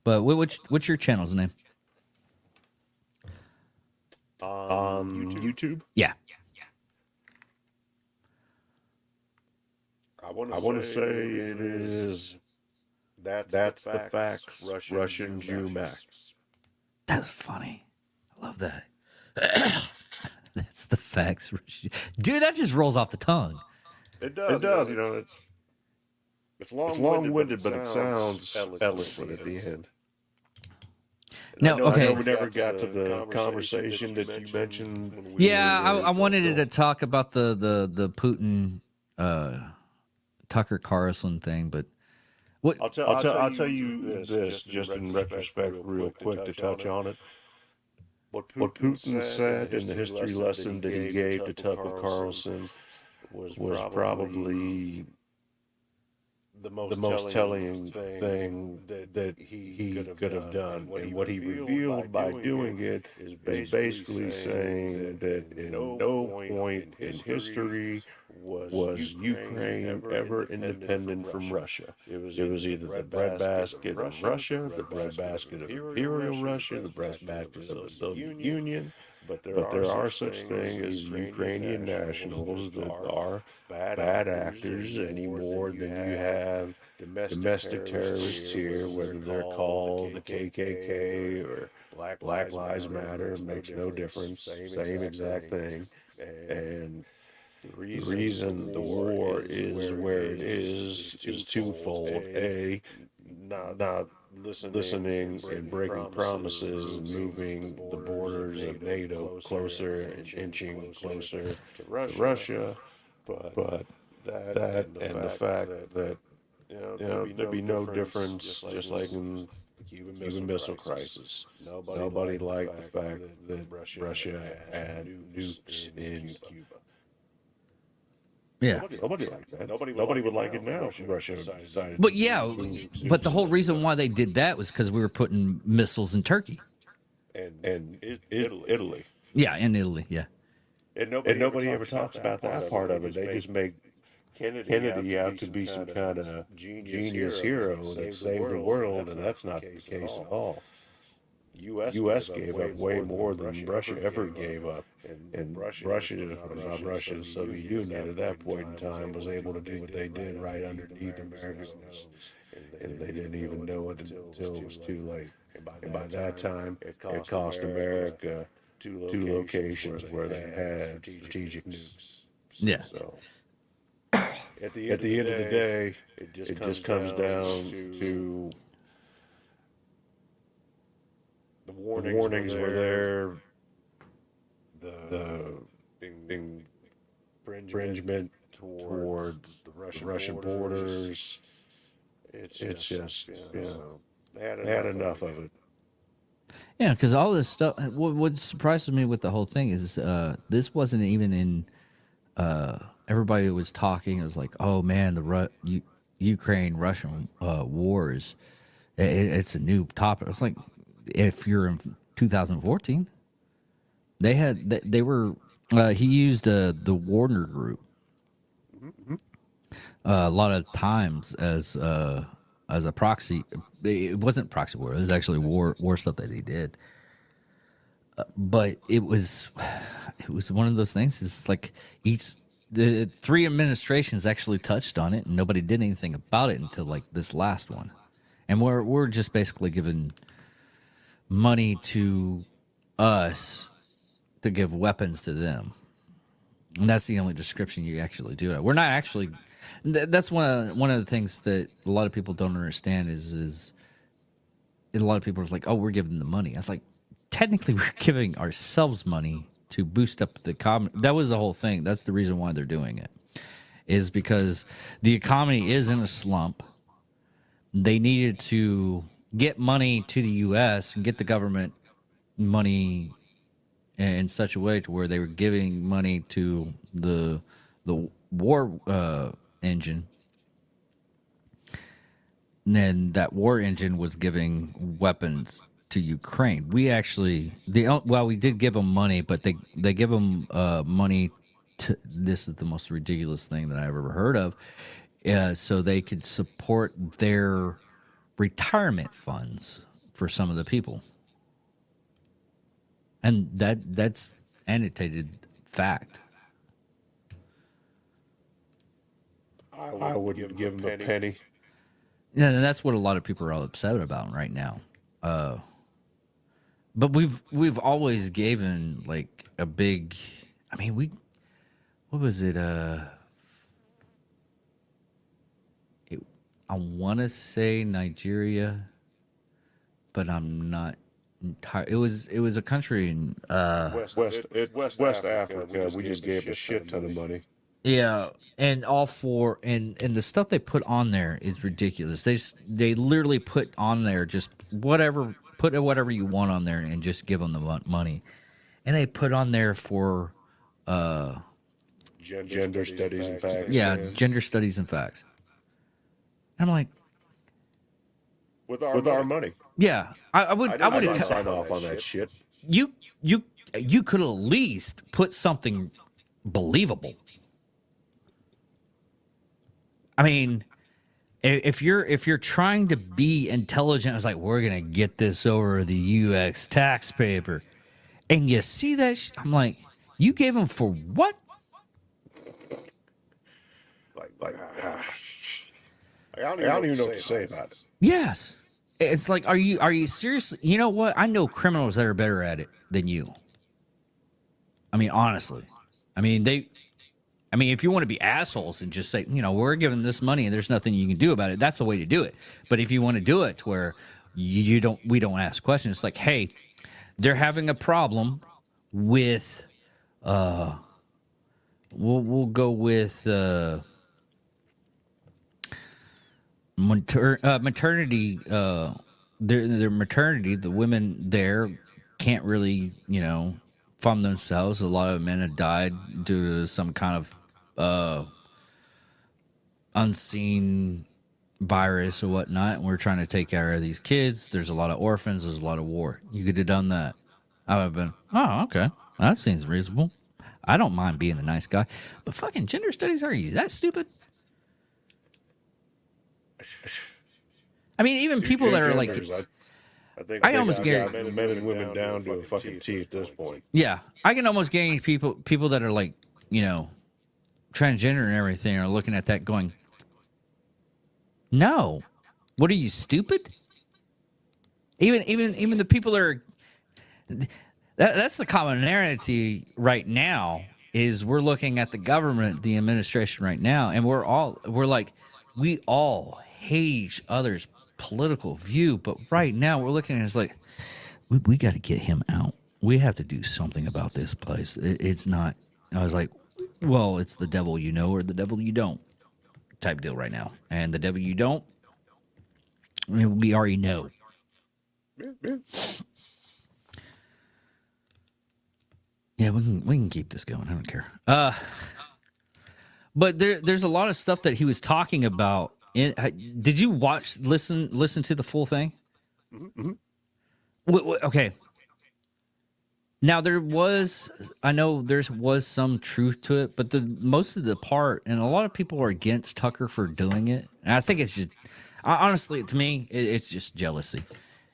But what's your channel's name? On YouTube? Yeah. I want to say it is. That's the facts. Russian Jew Max. That's funny. I love that. That's the facts. Dude, that just rolls off the tongue. It does. You know, it's long-winded, but it sounds eloquent at the end. No, okay. I know we never got to the conversation that you mentioned. When I wanted to talk about the Putin Tucker Carlson thing, but what I'll tell you this just in retrospect, real quick to touch on it. What Putin said in the history lesson that he gave to Tucker Carlson was probably the most telling thing that he could have done. And what he revealed by doing it is basically saying that in no point in history was Ukraine ever independent from Russia. It was either the breadbasket of Russia, the breadbasket of Imperial Russia, the breadbasket of the Soviet Union. But there are such things as Ukrainian nationals that are bad actors any more than you have domestic terrorists here, whether they're called the KKK or Black Lives Matter, makes no difference. Same exact thing. And the reason the war is where it is twofold. A, not listening and breaking promises and moving the borders of NATO closer and inching closer to Russia, but that and the fact that there'd be no difference, just like in the Cuban Missile Crisis. Nobody liked the fact that Russia had nukes in Cuba. Yeah. Nobody liked that. Nobody would like it now if Russia decided. But yeah, but the whole reason why they did that was because we were putting missiles in Turkey. And Italy. Yeah, in Italy, yeah. And nobody ever talks about that part of it. They just make Kennedy out to be some kind of genius hero that saved the world, and that's not the case at all. U.S. gave up way more than Russia ever gave up. And the Soviet Union at that point in time was able to do what they did right underneath America's nose. And they didn't even know it until it was too late. And by that time, it cost America two locations where they had strategic nukes. Yeah. So at the end of the day, it just comes down to the warnings were there, the infringement towards the Russian borders. It's just, they had enough of it. Yeah, because all this stuff. What surprises me with the whole thing is this wasn't even in. Everybody was talking. It was like, oh man, the Ukraine-Russian wars. It's a new topic. It's like if you're in 2014, they were. He used the Warner Group a lot of times as a proxy. It wasn't proxy war. It was actually war stuff that he did. But it was one of those things. It's like the three administrations actually touched on it, and nobody did anything about it until like this last one. And we're just basically giving money to us to give weapons to them, and that's the only description you actually do it. We're not actually. That's one of the things that a lot of people don't understand is a lot of people are like, oh, we're giving them money. I was like, technically, we're giving ourselves money to boost up the economy. That was the whole thing. That's the reason why they're doing it, is because the economy is in a slump. They needed to get money to the U.S. and get the government money in such a way to where they were giving money to the war engine. And then that war engine was giving weapons to Ukraine. We actually, we did give them money, but they give them money to. This is the most ridiculous thing that I ever heard of. So they could support their retirement funds for some of the people. And that's annotated fact. I wouldn't give him a penny. Yeah, and that's what a lot of people are all upset about right now. But we've always given like a big. I mean, what was it? I want to say Nigeria, but I'm not entirely. It was a country in West Africa. We just gave a shit ton of money. yeah, and all for and the stuff they put on there is ridiculous. They literally put on there just put whatever you want on there and just give them the money, and they put on there for gender studies and facts. yeah, gender studies and facts. I'm like, with our money. yeah, I would sign off on that shit. You could at least put something believable. I mean, if you're trying to be intelligent, it's like we're gonna get this over the U.S. tax paper, and you see that I'm like, you gave them for what? I don't even know what to say about it. Yes, it's like, are you serious? You know what? I know criminals that are better at it than you. I mean, honestly, I mean if you want to be assholes and just say, we're giving this money and there's nothing you can do about it, that's the way to do it. But if you want to do it to where we don't ask questions, it's like, hey, they're having a problem with, we'll go with maternity. Their maternity, the women there can't really, fund themselves. A lot of men have died due to some kind of unseen virus or whatnot, and we're trying to take care of these kids. There's a lot of orphans. There's a lot of war. You could have done that. I would have been, oh, okay. That seems reasonable. I don't mind being the nice guy. But fucking gender studies, are you that stupid? I mean, even people that are like... I almost guarantee men and women down to a fucking T at this point. Yeah, I can almost guarantee people that are like, transgender and everything are looking at that going, no, what are you, stupid? Even the people that are that's the commonality right now is we're looking at the government, the administration right now, and we all hate each other's political view, but right now we're looking at it as like we got to get him out. We have to do something about this place. It's not. I was like, well, it's the devil you know or the devil you don't type deal right now, and the devil you don't, I mean, we already know. Yeah, we can keep this going. I don't care. But there's a lot of stuff that he was talking about. Did you listen to the full thing? Mm-hmm. Okay. Now I know there was some truth to it, but most of the part, and a lot of people are against Tucker for doing it. And I think it's just, honestly, to me, it's just jealousy.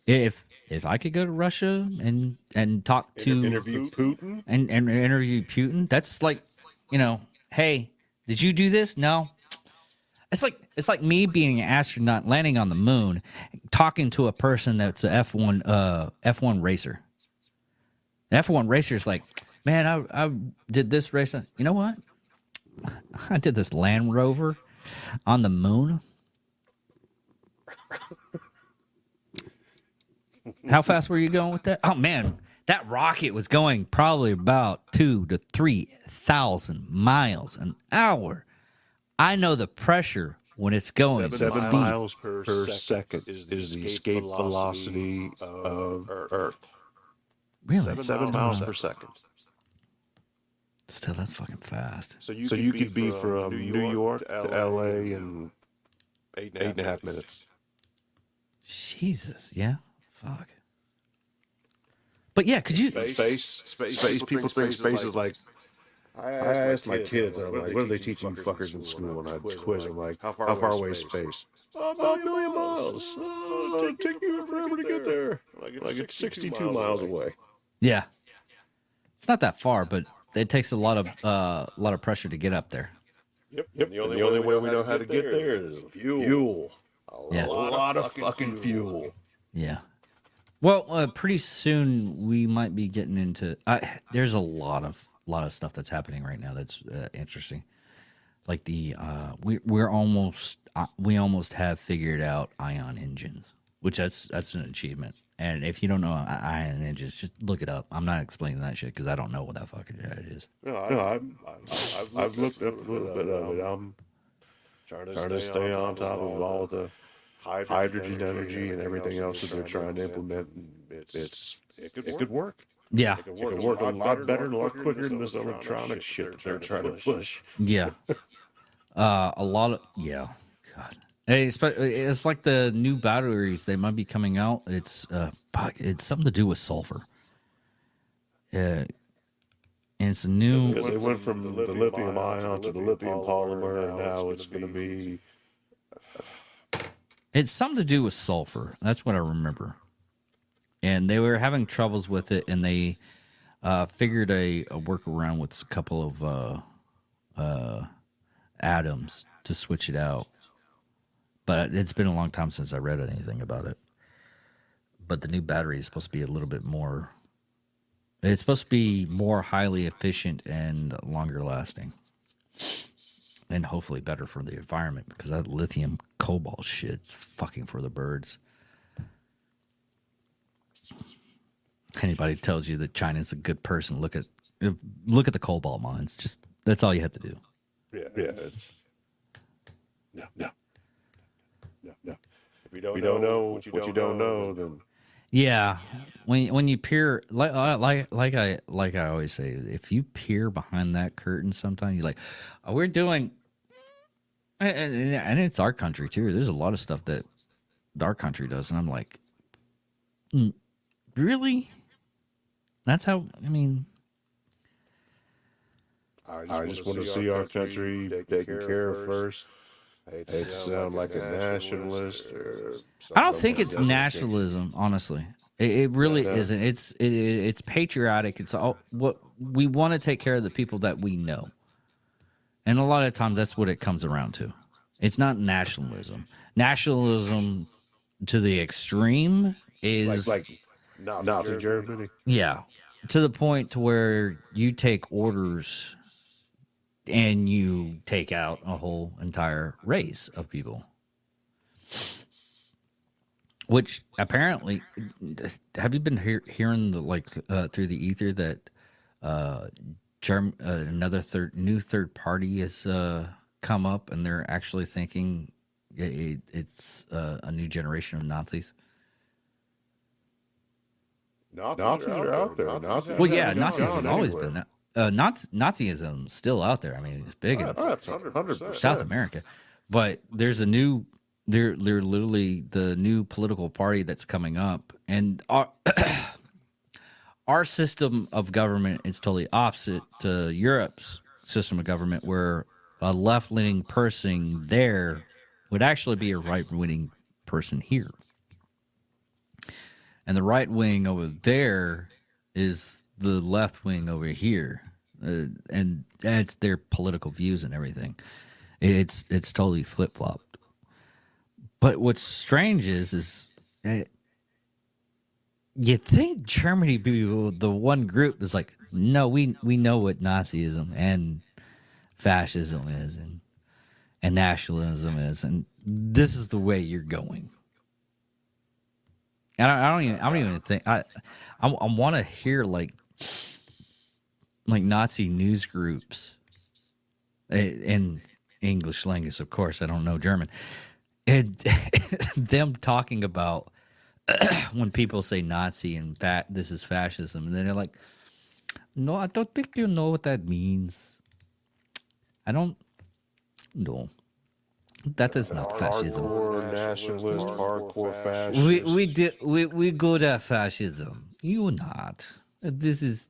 If I could go to Russia and talk to interview Putin and interview Putin, that's like, hey, did you do this? No. It's like me being an astronaut landing on the moon, talking to a person that's a F1 racer. The F1 racer is like, man, I did this race. You know what? I did this Land Rover on the moon. How fast were you going with that? Oh man, that rocket was going probably about 2,000 to 3,000 miles an hour. I know the pressure when it's going. 7 miles per second is the escape velocity of Earth. Really? 7 miles per second. Still, that's fucking fast. So you could be from New York to LA in 8.5 minutes. Jesus, yeah. Fuck. But yeah, could you... Space. People think space is like... I asked my kids, I'm like, what are they teaching you fuckers in school? And I quiz them, like, how far away is space? About 1 million miles. It'll take you forever to get there. Like, it's 62 miles away. Yeah. It's not that far, but it takes a lot of pressure to get up there. Yep. And the only way we know how to get there is fuel. A lot of fucking fuel. Yeah. Well, pretty soon we might be getting into. There's a lot of stuff that's happening right now that's interesting. Like we almost have figured out ion engines, which that's an achievement. And if you don't know ion engines, just look it up. I'm not explaining that shit because I don't know what that fucking shit is. No, I've looked up a little bit of it. I'm trying to stay on top of all the hydrogen energy and everything else that they're trying to implement. It could work. Yeah, It could work a lot better and a lot quicker than this electronic shit that they're trying to push. yeah. A lot of God. Hey, it's like the new batteries they might be coming out. It's something to do with sulfur. And it's a new. Because they went from the lithium ion to the lithium polymer, and now it's going to be. It's something to do with sulfur. That's what I remember. And they were having troubles with it, and they figured a workaround with a couple of atoms to switch it out. But it's been a long time since I read anything about it. But the new battery is supposed to be a little bit more. It's supposed to be more highly efficient and longer lasting. And hopefully better for the environment because that lithium cobalt shit's fucking for the birds. Anybody tells you that China's a good person, look at the cobalt mines. Just that's all you have to do. Yeah. No. If you don't know what you don't know, then yeah. When you peer like I always say, if you peer behind that curtain, sometimes you're like, oh, we're doing, and it's our country too. There's a lot of stuff that our country does, and I'm like, really? That's how. I mean, I just want to see our country taken care of first. I hate to sound like a nationalist. I don't think it's nationalism, honestly. It really isn't. It's patriotic. It's all what we want to take care of the people that we know, and a lot of times that's what it comes around to. It's not nationalism. Nationalism to the extreme is like Nazi Germany. Yeah, to the point to where you take orders and you take out a whole entire race of people. Which apparently, have you been hearing through the ether that another new third party has come up and they're actually thinking it's a new generation of Nazis? Nazis are out there. Well, yeah, Nazis has always been that. Nazism's still out there. I mean, it's big in 100%. South America. But there's a new, they're literally the new political party that's coming up. And our system of government is totally opposite to Europe's system of government, where a left-leaning person there would actually be a right-leaning person here. And the right wing over there is the left wing over here, and that's their political views and everything. It's totally flip flopped. But what's strange is you think Germany be the one group that's like, no, we know what Nazism and fascism is and nationalism is, and this is the way you're going. I don't even think I want to hear like Nazi news groups in English language, of course. I don't know German, and them talking about when people say Nazi and this is fascism, and then they're like, no, I don't think you know what that means. I don't know. That is not fascism. Hardcore nationalist, hardcore fascist. We good at fascism. You not. This is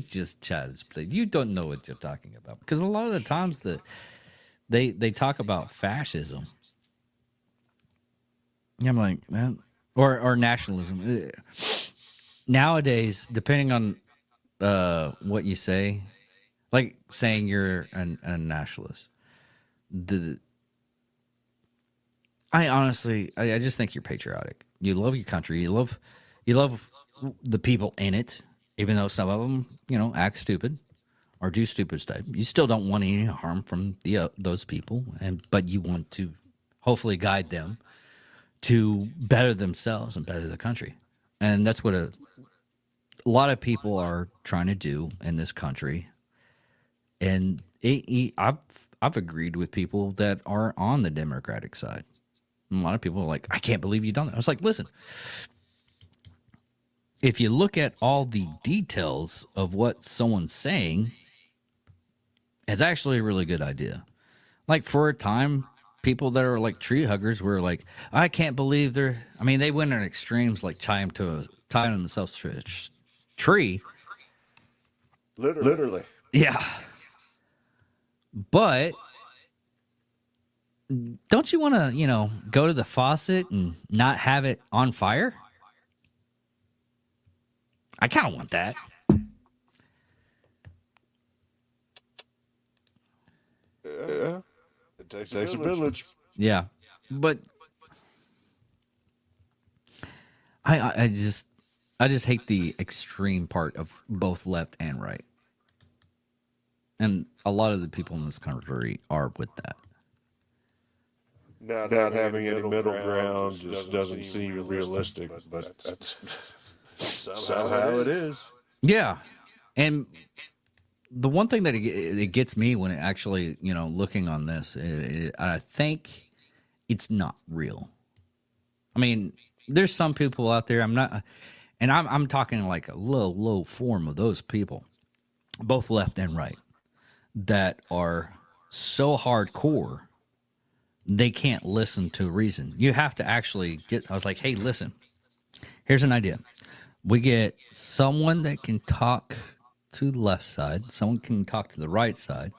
just child's play. You don't know what you're talking about, because a lot of the times that they talk about fascism, I'm like, man, or nationalism. Nowadays, depending on what you say, like saying you're a nationalist. I honestly, I just think you're patriotic. You love your country. You love the people in it, even though some of them, act stupid or do stupid stuff. You still don't want any harm from those people, but you want to hopefully guide them to better themselves and better the country. And that's what a lot of people are trying to do in this country. And I've agreed with people that are on the Democratic side. And a lot of people are like, I can't believe you've done that. I was like, listen, if you look at all the details of what someone's saying, it's actually a really good idea. Like for a time, people that are like tree huggers were like, I can't believe they went in extremes, like tying themselves to a tree. Literally. Yeah. But don't you want to, go to the faucet and not have it on fire? I kind of want that. Yeah. It takes a village. Yeah. But I just hate the extreme part of both left and right. And a lot of the people in this country are with that. Not having any middle ground just doesn't seem realistic, but that's somehow it is. Yeah. And the one thing that it gets me when it actually, looking on this, I think it's not real. I mean, there's some people out there, I'm talking like a low form of those people, both left and right, that are so hardcore they can't listen to reason. You have to actually I was like, hey, listen, here's an idea. We get someone that can talk to the left side, someone can talk to the right side.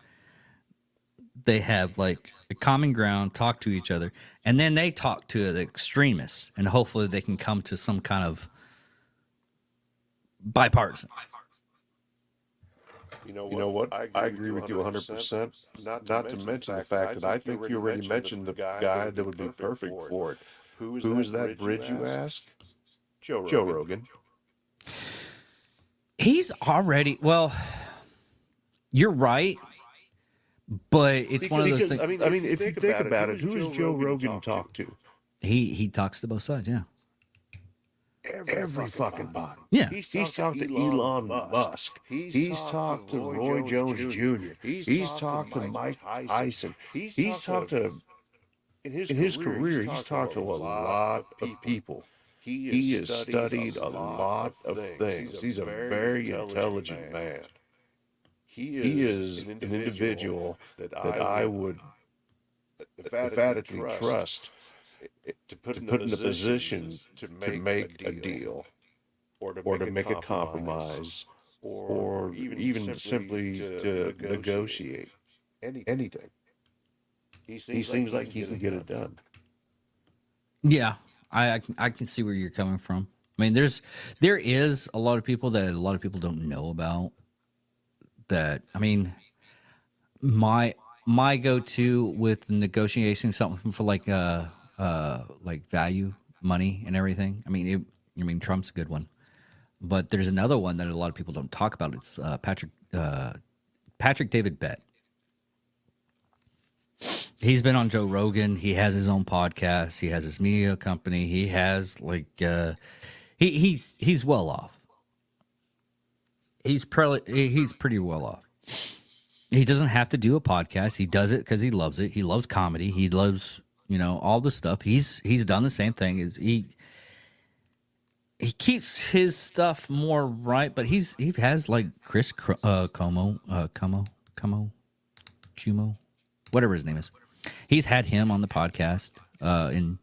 They have like a common ground, talk to each other, and then they talk to the extremists, and hopefully they can come to some kind of bipartisan. You know what? I agree with you 100%. Not to mention the fact that I think you already mentioned the guy that would be perfect for it. Who is that bridge, you ask? Joe Rogan. He's already, well, you're right, but it's one of those things. I mean, if you think about it, who does Joe Rogan talk to? He talks to both sides, yeah. Every fucking body. Yeah. He's talked to Elon Musk. He's talked to Roy Jones Jr. He's talked to Mike Tyson. He's talked to, in his career, he's talked to a lot of people. He has studied a lot of things. He's a very intelligent man. He is an individual that I would emphatically trust to put in a position to make a deal or to make a compromise or even simply to negotiate anything. He seems like he can get it done. Yeah, I can see where you're coming from. I mean, there is a lot of people that a lot of people don't know about. That, I mean, my go-to with negotiating something for like value money and everything. I mean, Trump's a good one, but there's another one that a lot of people don't talk about. It's Patrick David Bett. He's been on Joe Rogan. He has his own podcast. He has his media company. He has he's well off. He's pretty well off. He doesn't have to do a podcast. He does it because he loves it. He loves comedy. He loves, all the stuff. He's done the same thing. He keeps his stuff more right, but he has like Chris Cuomo, whatever his name is. He's had him on the podcast. And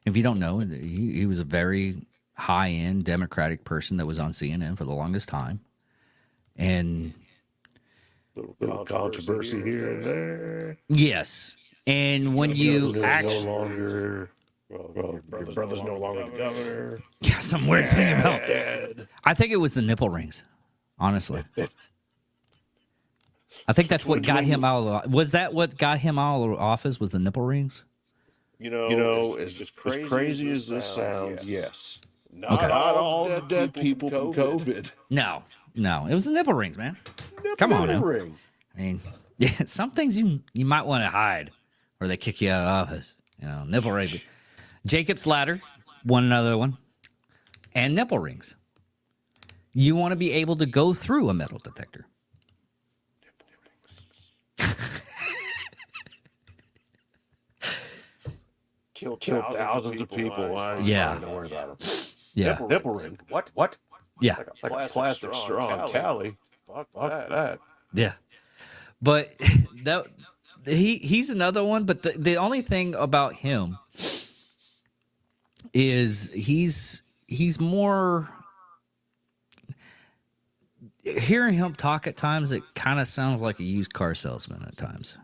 if you don't know, he was a very high-end Democratic person that was on CNN for the longest time. And little controversy here and there. Yes. And when you actually... no longer... Well, your brother's no longer the governor. Yeah, some weird thing about that. I think it was the nipple rings. Honestly, I think that's what got him out of the. Was that what got him out of the office? Was the nipple rings? As crazy as this sounds, yes. Okay. Not all the dead people from COVID. No, it was the nipple rings, man. Come on now. Ring. I mean, yeah, some things you might want to hide, or they kick you out of office. Nipple rings. Jacob's ladder, another one, and nipple rings. You want to be able to go through a metal detector. Killed thousands of people. Yeah. Don't worry about them. Yeah. Nipple ring. What? Yeah. Like a plastic straw in Cali. Fuck that. Yeah. But he's another one. But the only thing about him is he's more. Hearing him talk at times, it kind of sounds like a used car salesman at times.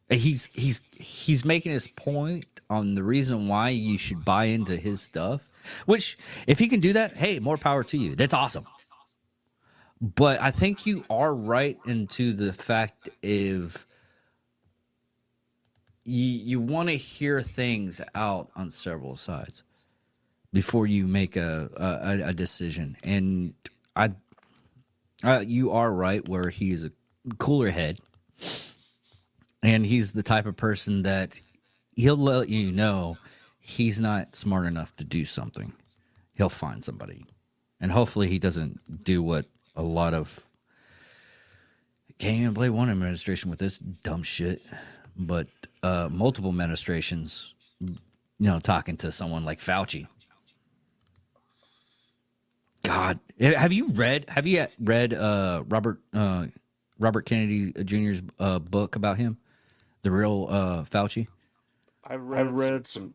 He's making his point on the reason why you should buy into his stuff. Which, if he can do that, hey, more power to you. That's awesome. But I think you are right into the fact of you want to hear things out on several sides before you make a decision. And you are right where he is a cooler head, and he's the type of person that he'll let you know he's not smart enough to do something. He'll find somebody, and hopefully he doesn't do what a lot of can't even blame one administration with this dumb shit, but multiple administrations, talking to someone like Fauci. God, have you read Robert Kennedy Jr.'s book about him, The Real Fauci? I've read some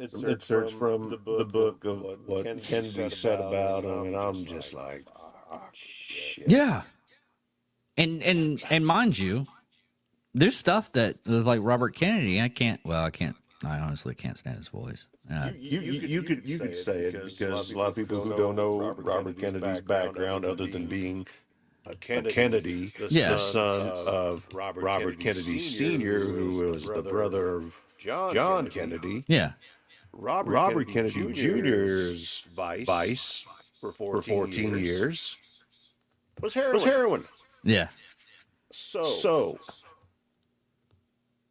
excerpts from the book of what Kennedy said about him, and I'm just like, oh, shit. Yeah, and mind you, there's stuff that like Robert Kennedy. I honestly can't stand his voice. You could say it because a lot of people who don't know Robert Kennedy's background, other than being a Kennedy, the son of Robert Kennedy Sr., who was the brother of John Kennedy. Yeah. Robert Kennedy Jr.'s vice for 14 years was heroin. Yeah. So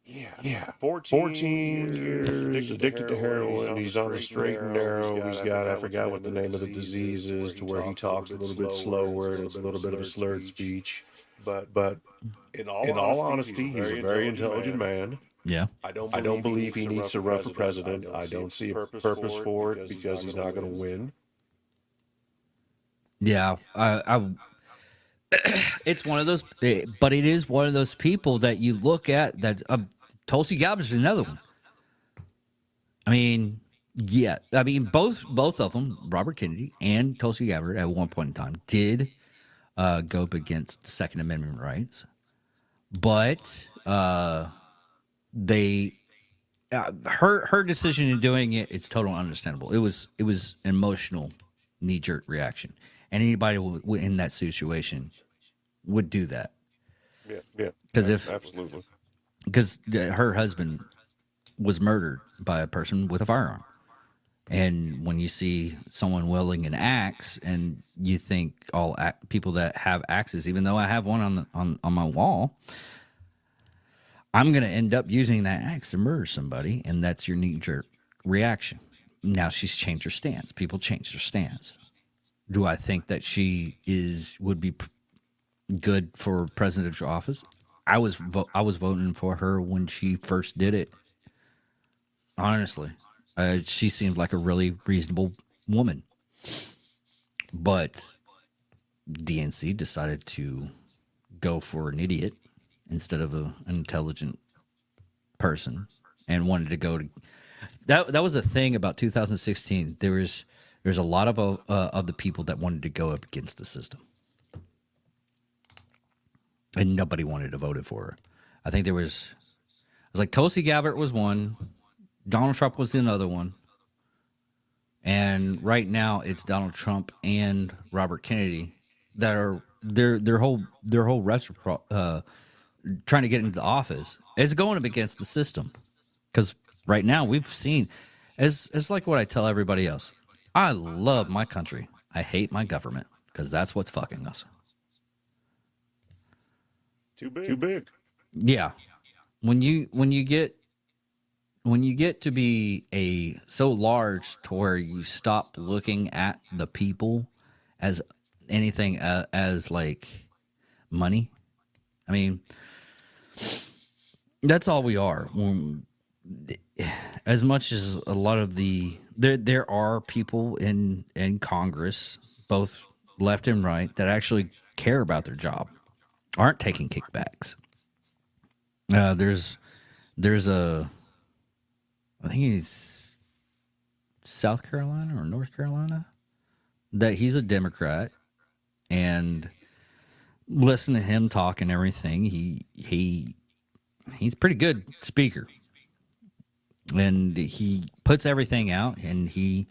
yeah, 14 years addicted to heroin. He's on the straight and narrow. He's got, I forgot what the name of the disease is, to where he talks a little bit slower and it's a little bit of a slurred speech. But in all honesty, he's a very intelligent man. Yeah. I don't believe he needs to run for president. I don't see a purpose for it because he's not going to win. Yeah. It's one of those, but it is one of those people that you look at that. Tulsi Gabbard is another one. I mean, yeah. I mean, both of them, Robert Kennedy and Tulsi Gabbard, at one point in time, did go up against Second Amendment rights, but her decision in doing it, it's totally understandable. It was an emotional knee-jerk reaction, and anybody in that situation would do that. Yeah. Absolutely. Because her husband was murdered by a person with a firearm. And when you see someone wielding an axe, and you think all people that have axes, even though I have one on my wall, I'm going to end up using that axe to murder somebody, and that's your knee-jerk reaction. Now she's changed her stance. People change their stance. Do I think that she would be good for presidential office? I was voting for her when she first did it. Honestly, she seemed like a really reasonable woman. But DNC decided to go for an idiot instead of an intelligent person, and wanted to go to that was a thing about 2016. There's a lot of the people that wanted to go up against the system. And nobody wanted to vote for her. I think it was like Tulsi Gabbard was one, Donald Trump was another one, And right now, it's Donald Trump and Robert Kennedy that are their whole rest trying to get into the office. It's going up against the system because right now we've seen, as like what I tell everybody else. I love my country. I hate my government because that's what's fucking us. Too big. Yeah, when you get to be so large to where you stop looking at the people as anything as like money. I mean, that's all we are. As much as a lot of there are people in Congress, both left and right, that actually care about their job, aren't taking kickbacks. There's a, I think he's South Carolina or North Carolina, that he's a Democrat, and listen to him talk and everything. He's pretty good speaker, and he puts everything out. And he,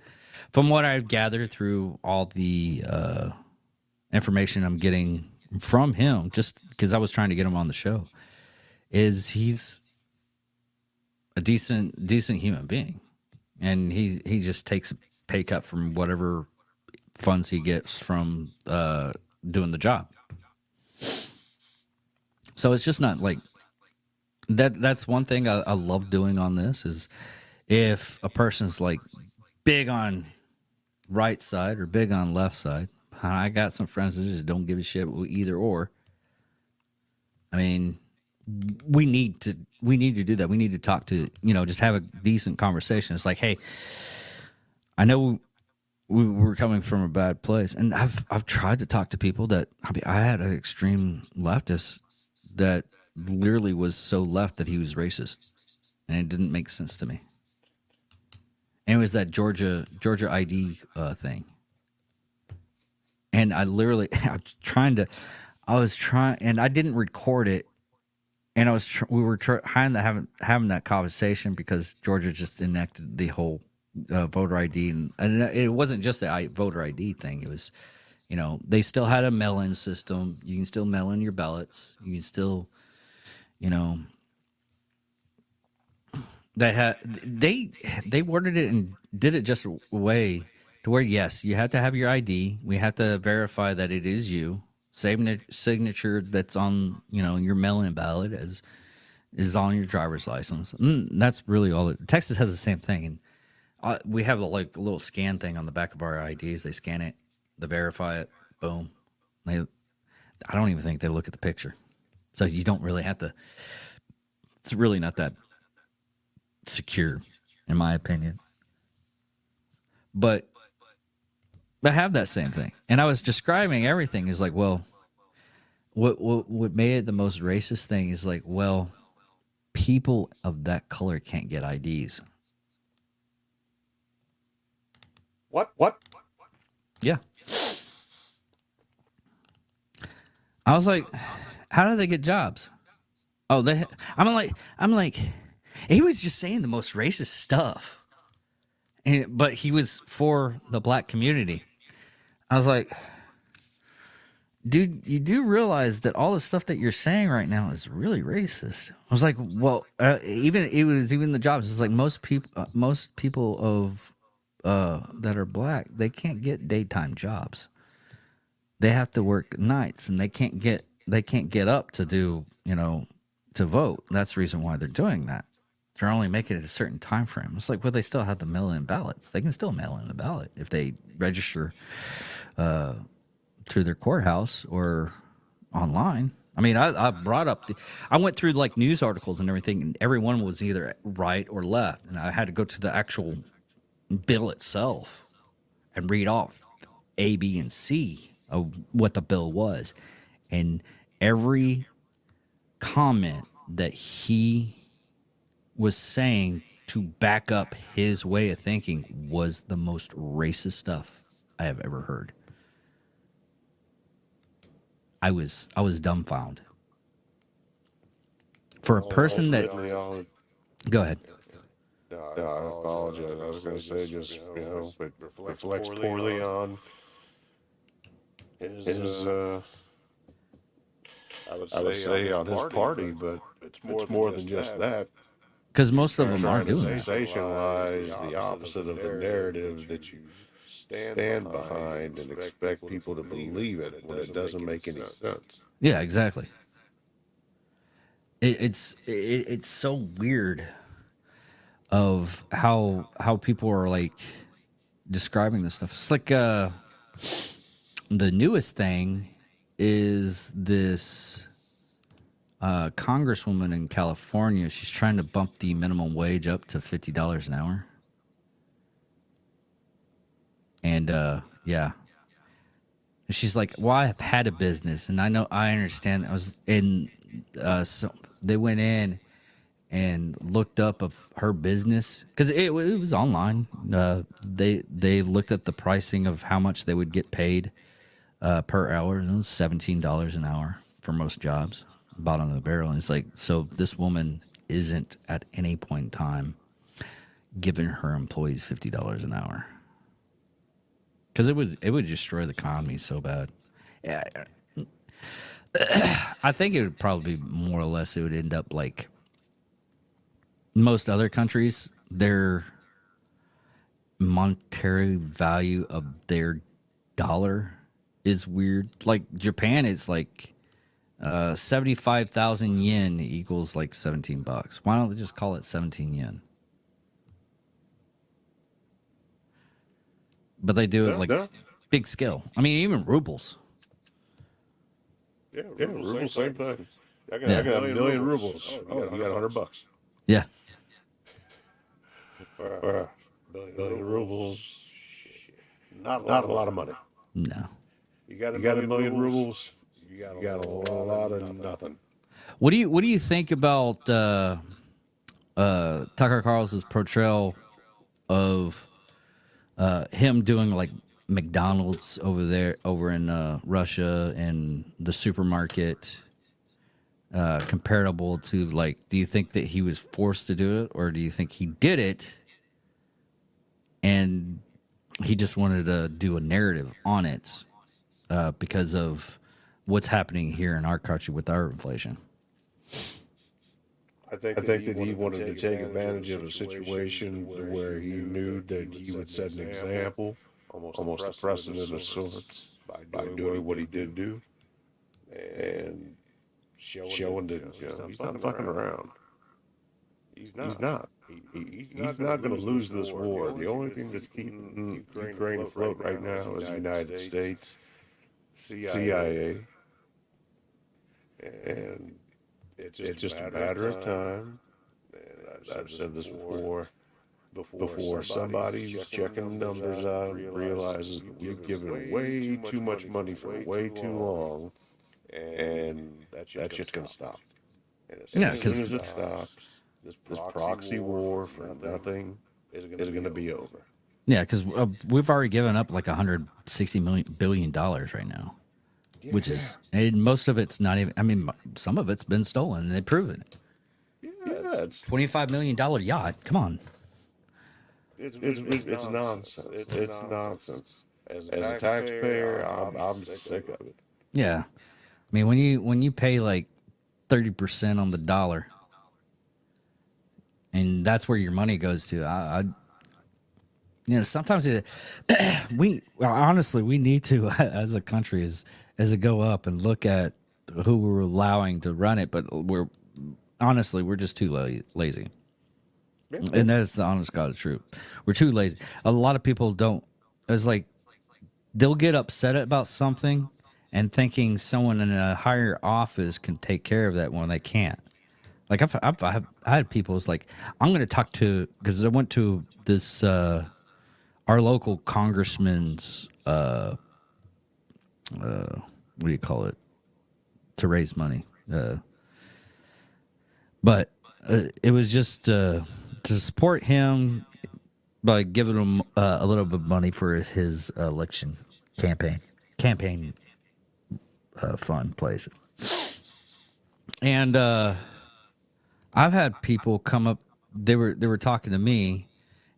from what I've gathered through all the information I'm getting from him, just because I was trying to get him on the show, is he's a decent human being, and he just takes a pay cut from whatever funds he gets from doing the job. So it's just not like that. That's one thing I love doing on this is if a person's like big on right side or big on left side. I got some friends that just don't give a shit either or. I mean, we need to do that. We need to talk to, just have a decent conversation. It's like, hey, I know we're coming from a bad place, and I've tried to talk to people that I had an extreme leftist that literally was so left that he was racist, and it didn't make sense to me. And it was that Georgia ID thing, and I was trying, and I didn't record it. And we were having that conversation because Georgia just enacted the whole voter ID, and it wasn't just the voter ID thing. It was, they still had a mail-in system. You can still mail in your ballots. You can still, they worded it and did it just a way to where, yes, you have to have your ID. We have to verify that it is you. Same signature that's on, your mail-in ballot is on your driver's license. And that's really all. Texas has the same thing, and we have a little scan thing on the back of our IDs. They scan it, they verify it, boom. I don't even think they look at the picture, so you don't really have to. It's really not that secure, in my opinion. But I have that same thing, and I was describing everything is like, well, what made it the most racist thing is like, well, people of that color can't get IDs. What? Yeah. I was like, how do they get jobs? Oh, I'm like, he was just saying the most racist stuff. But he was for the black community. I was like, dude, you do realize that all the stuff that you're saying right now is really racist. I was like, well, even the jobs. It's like most people of that are black, they can't get daytime jobs. They have to work nights, and they can't get up to do to vote. That's the reason why they're doing that. They're only making it a certain time frame. It's like, well, they still have to mail in ballots. They can still mail in a ballot if they register through their courthouse or online. I mean, I brought up I went through like news articles and everything, and every one was either right or left, and I had to go to the actual bill itself and read off A, B, and C of what the bill was, and every comment that he was saying to back up his way of thinking was the most racist stuff I have ever heard. I was dumbfounded. For a person that... Go ahead. No, I apologize. I was going to say just, it reflects poorly on his, I would say on his party, but it's more than just that. Because most of them aren't Trying to doing that. sensationalize the opposite of the narrative that you stand behind and expect people to believe it when it doesn't make any sense. Yeah, exactly. It's so weird of how people are like describing this stuff. It's like the newest thing is this congresswoman in California. She's trying to bump the minimum wage up to $50 an hour. And yeah. She's like, well, I've had a business, and I understand. I was in, so they went in and looked up of her business because it was online. They looked at the pricing of how much they would get paid per hour, and it was $17 an hour for most jobs, bottom of the barrel. And it's like, so this woman isn't at any point in time giving her employees $50 an hour. Because it would destroy the economy so bad. Yeah, I think it would probably be more or less. It would end up like most other countries. Their monetary value of their dollar is weird. Like Japan, it's like 75,000 yen equals like $17. Why don't they just call it 17 yen? But they do it like big scale. I mean, even rubles. Yeah, rubles, same thing. I got a million rubles. Oh, you got $100. Yeah. Million rubles. Not a lot of money. No. You got a million rubles. You got a lot of nothing. What do you think about Tucker Carlson's portrayal of him doing like McDonald's over in Russia and the supermarket, comparable to like, do you think that he was forced to do it, or do you think he did it and he just wanted to do a narrative on it because of what's happening here in our country with our inflation? I think that he wanted to take advantage of a situation where he knew that he would set an example, almost a precedent of sorts, by doing what he did do, and showing that he's not fucking around. He's not. He's not going to lose this war. The only thing that's keeping Ukraine afloat right now is the United States, CIA, and it's just a matter of time. I've said this before somebody's checking the numbers out, realizes that we've given way too much money for way too long, and that shit's going to stop. And as soon as it stops, this proxy war for nothing is going to be over. Yeah, because we've already given up like $160 billion right now. Which is, and most of it's not even, I mean, some of it's been stolen, and they've proven it. Yeah, it's $25 million yacht. Come on. It's nonsense. It's nonsense. As a taxpayer, I'm sick of it. Yeah. I mean, when you pay like 30% on the dollar, and that's where your money goes to, sometimes we need to, as a country, as it go up and look at who we're allowing to run it, but we're just too lazy. Yeah. And that's the honest God's truth. We're too lazy. A lot of people don't. It's like they'll get upset about something and thinking someone in a higher office can take care of that when they can't. Like I had people. It's like, I'm going to talk to, because I went to this our local congressman's what do you call it, to raise money, but it was just to support him by giving him a little bit of money for his election campaign fund place. And I've had people come up they were talking to me,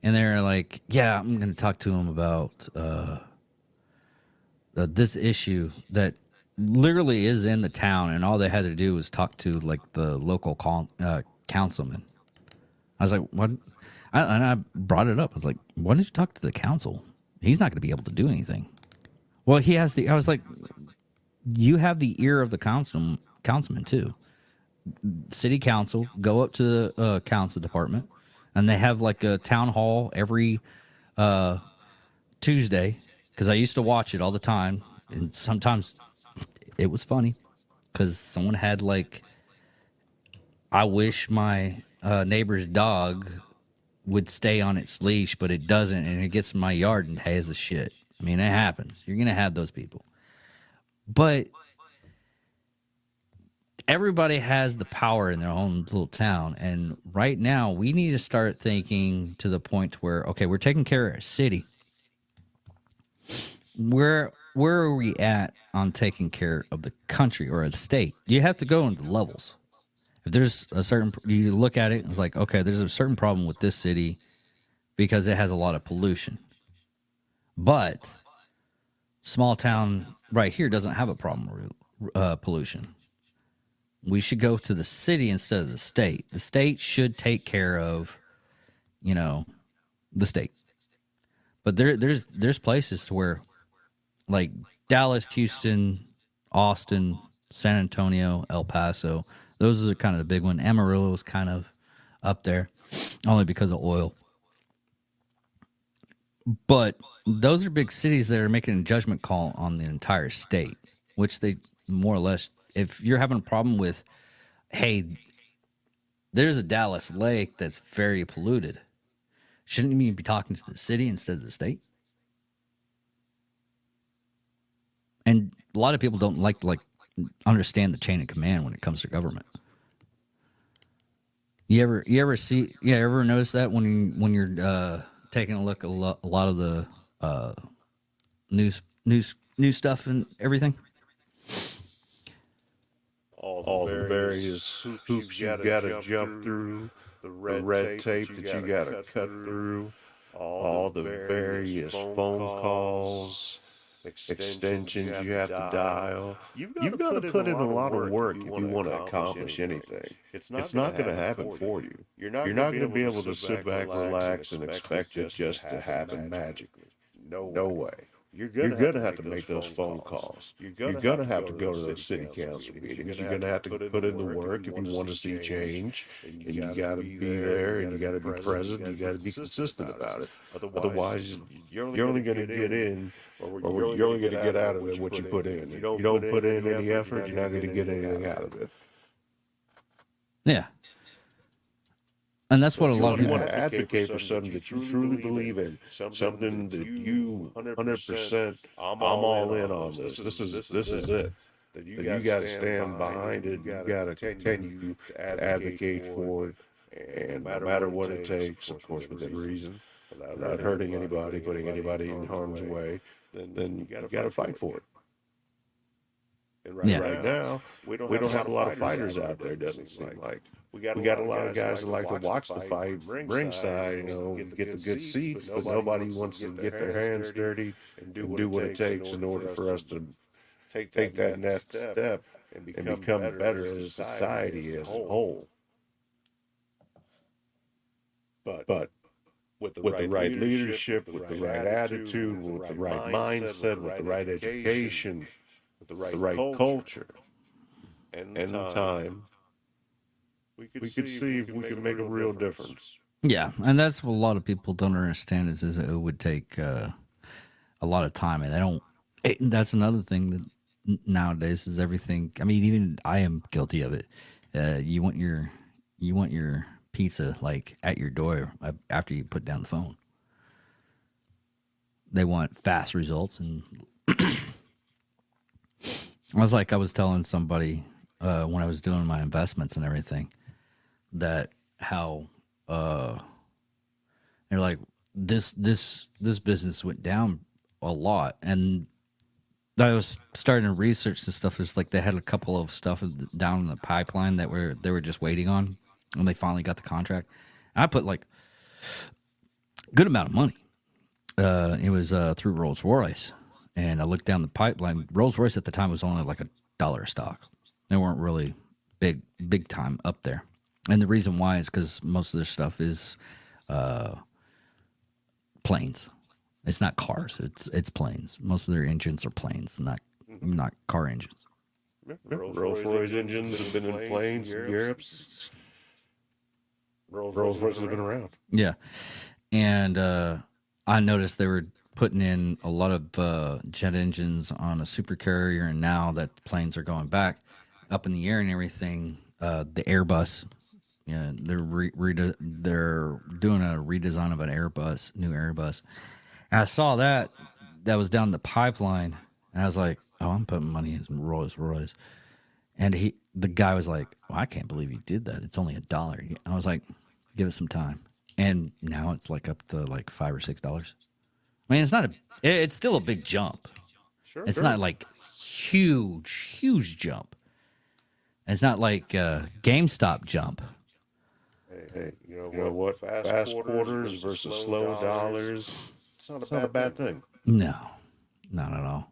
and they're like, "Yeah, I'm going to talk to him about this issue that literally is in the town, and all they had to do was talk to like the local councilman." I was like, "What?" And I brought it up. I was like, "Why don't you talk to the council? He's not going to be able to do anything." Well, he has the. I was like, "You have the ear of the councilman too." City council, go up to the council department, and they have like a town hall every Tuesday, because I used to watch it all the time, and sometimes it was funny because someone had like, "I wish my neighbor's dog would stay on its leash, but it doesn't, and it gets in my yard and has the shit." I mean, it happens. You're gonna have those people, but everybody has the power in their own little town, and right now we need to start thinking to the point where, okay, we're taking care of our city. Where are we at on taking care of the country or the state? You have to go into the levels. If there's a certain, you look at it, it's like, okay, there's a certain problem with this city because it has a lot of pollution, but small town right here doesn't have a problem with pollution. We should go to the city instead of the state. The state should take care of, the state. But there's places to where, like Dallas, Houston, Austin, San Antonio, El Paso, those are kind of the big one. Amarillo is kind of up there, only because of oil. But those are big cities that are making a judgment call on the entire state, which they more or less. If you're having a problem with, hey, there's a Dallas lake that's very polluted, shouldn't you be talking to the city instead of the state? And a lot of people don't like understand the chain of command when it comes to government. You ever notice that when you're taking a look at a lot of the news stuff and everything? All the various hoops you got to jump through, the red tape that you got to cut through, all the various phone calls, extensions you have to dial. You've got to put in a lot of work if you want to accomplish anything. It's not going to happen for you. You're not going to be able to sit back, relax, and expect it just to happen magically. No way. You're going to have to make those phone calls. You're going to have to go to those city council meetings. You're going to have to put in the work if you want to see change. And you got to be there, and you got to be present, and you got to be consistent about it. Otherwise, you're only going to get in, or you're only going to get out of it what you put in. If you don't put in any effort, you're not going to get anything out of it. Yeah. And that's what a lot of people people want to advocate for something that you truly believe in, something that you 100%. I'm all in on this. This is it. That you got to stand behind it. You got to continue to advocate for it, and no matter what it takes, of course, within reason, without hurting anybody, putting anybody in harm's way. Then you got to fight for it. And right now, we don't have a lot of fighters out there. Doesn't seem like. We got a lot of guys that like to watch the fight ringside, get the good seats, but nobody wants to get their hands dirty and do what it takes in order for us to take that next step and become better as a society as a whole. But with the right leadership, with the right attitude, with the right mindset, with the right education, with the right culture, and the time, we could see if we could make a real difference. Yeah, and that's what a lot of people don't understand is it would take a lot of time, and they don't. That's another thing that nowadays is everything. I mean, even I am guilty of it. You want your pizza like at your door after you put down the phone. They want fast results, and I was telling somebody when I was doing my investments and everything that how they're like this business went down a lot, and I was starting to research this stuff. It's like they had a couple of stuff down in the pipeline that they were just waiting on, and they finally got the contract. I put like good amount of money. It was through Rolls Royce, and I looked down the pipeline. Rolls Royce at the time was only like $1 a stock. They weren't really big time up there, and the reason why is because most of their stuff is planes. It's not cars. It's planes. Most of their engines are planes, not car engines. Rolls-Royce engines have been in planes in Europe. Rolls-Royce has been around. Yeah, and I noticed they were putting in a lot of jet engines on a supercarrier, and now that the planes are going back up in the air and everything, the Airbus, they're doing a redesign of an Airbus, new Airbus. And I saw that was down the pipeline, and I was like, "Oh, I'm putting money in Rolls Royce." And the guy was like, "Well, I can't believe you did that. It's only $1." I was like, "Give it some time." And now it's like up to like $5 or $6. I mean, it's still a big jump. Sure, it's not like huge jump. It's not like GameStop jump. Hey, you know what? Fast quarters versus slow dollars. It's not a bad thing. No, not at all.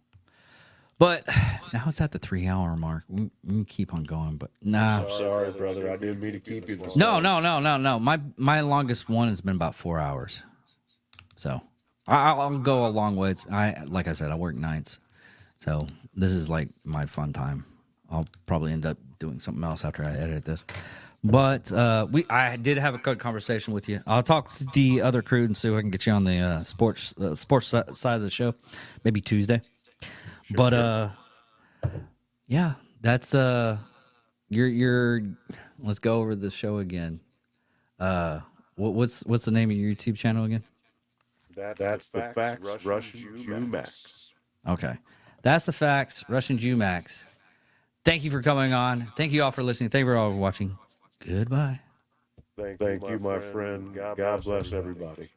But now it's at the 3-hour mark. We can keep on going, but nah. I'm sorry, brother. I didn't mean to keep you. No. My longest one has been about 4 hours. So I'll go a long ways. Like I said, I work nights, so this is like my fun time. I'll probably end up doing something else after I edit this. But I did have a good conversation with you. I'll talk to the other crew and see if I can get you on the sports side of the show, maybe Tuesday. Sure, but yeah, that's you're. Let's go over the show again. What's the name of your YouTube channel again? That's the facts. Russian Jew Max. Okay, that's the facts. Russian Jew Max. Thank you for coming on. Thank you all for listening. Thank you all for watching. Goodbye. Thank you, my friend. God bless everybody.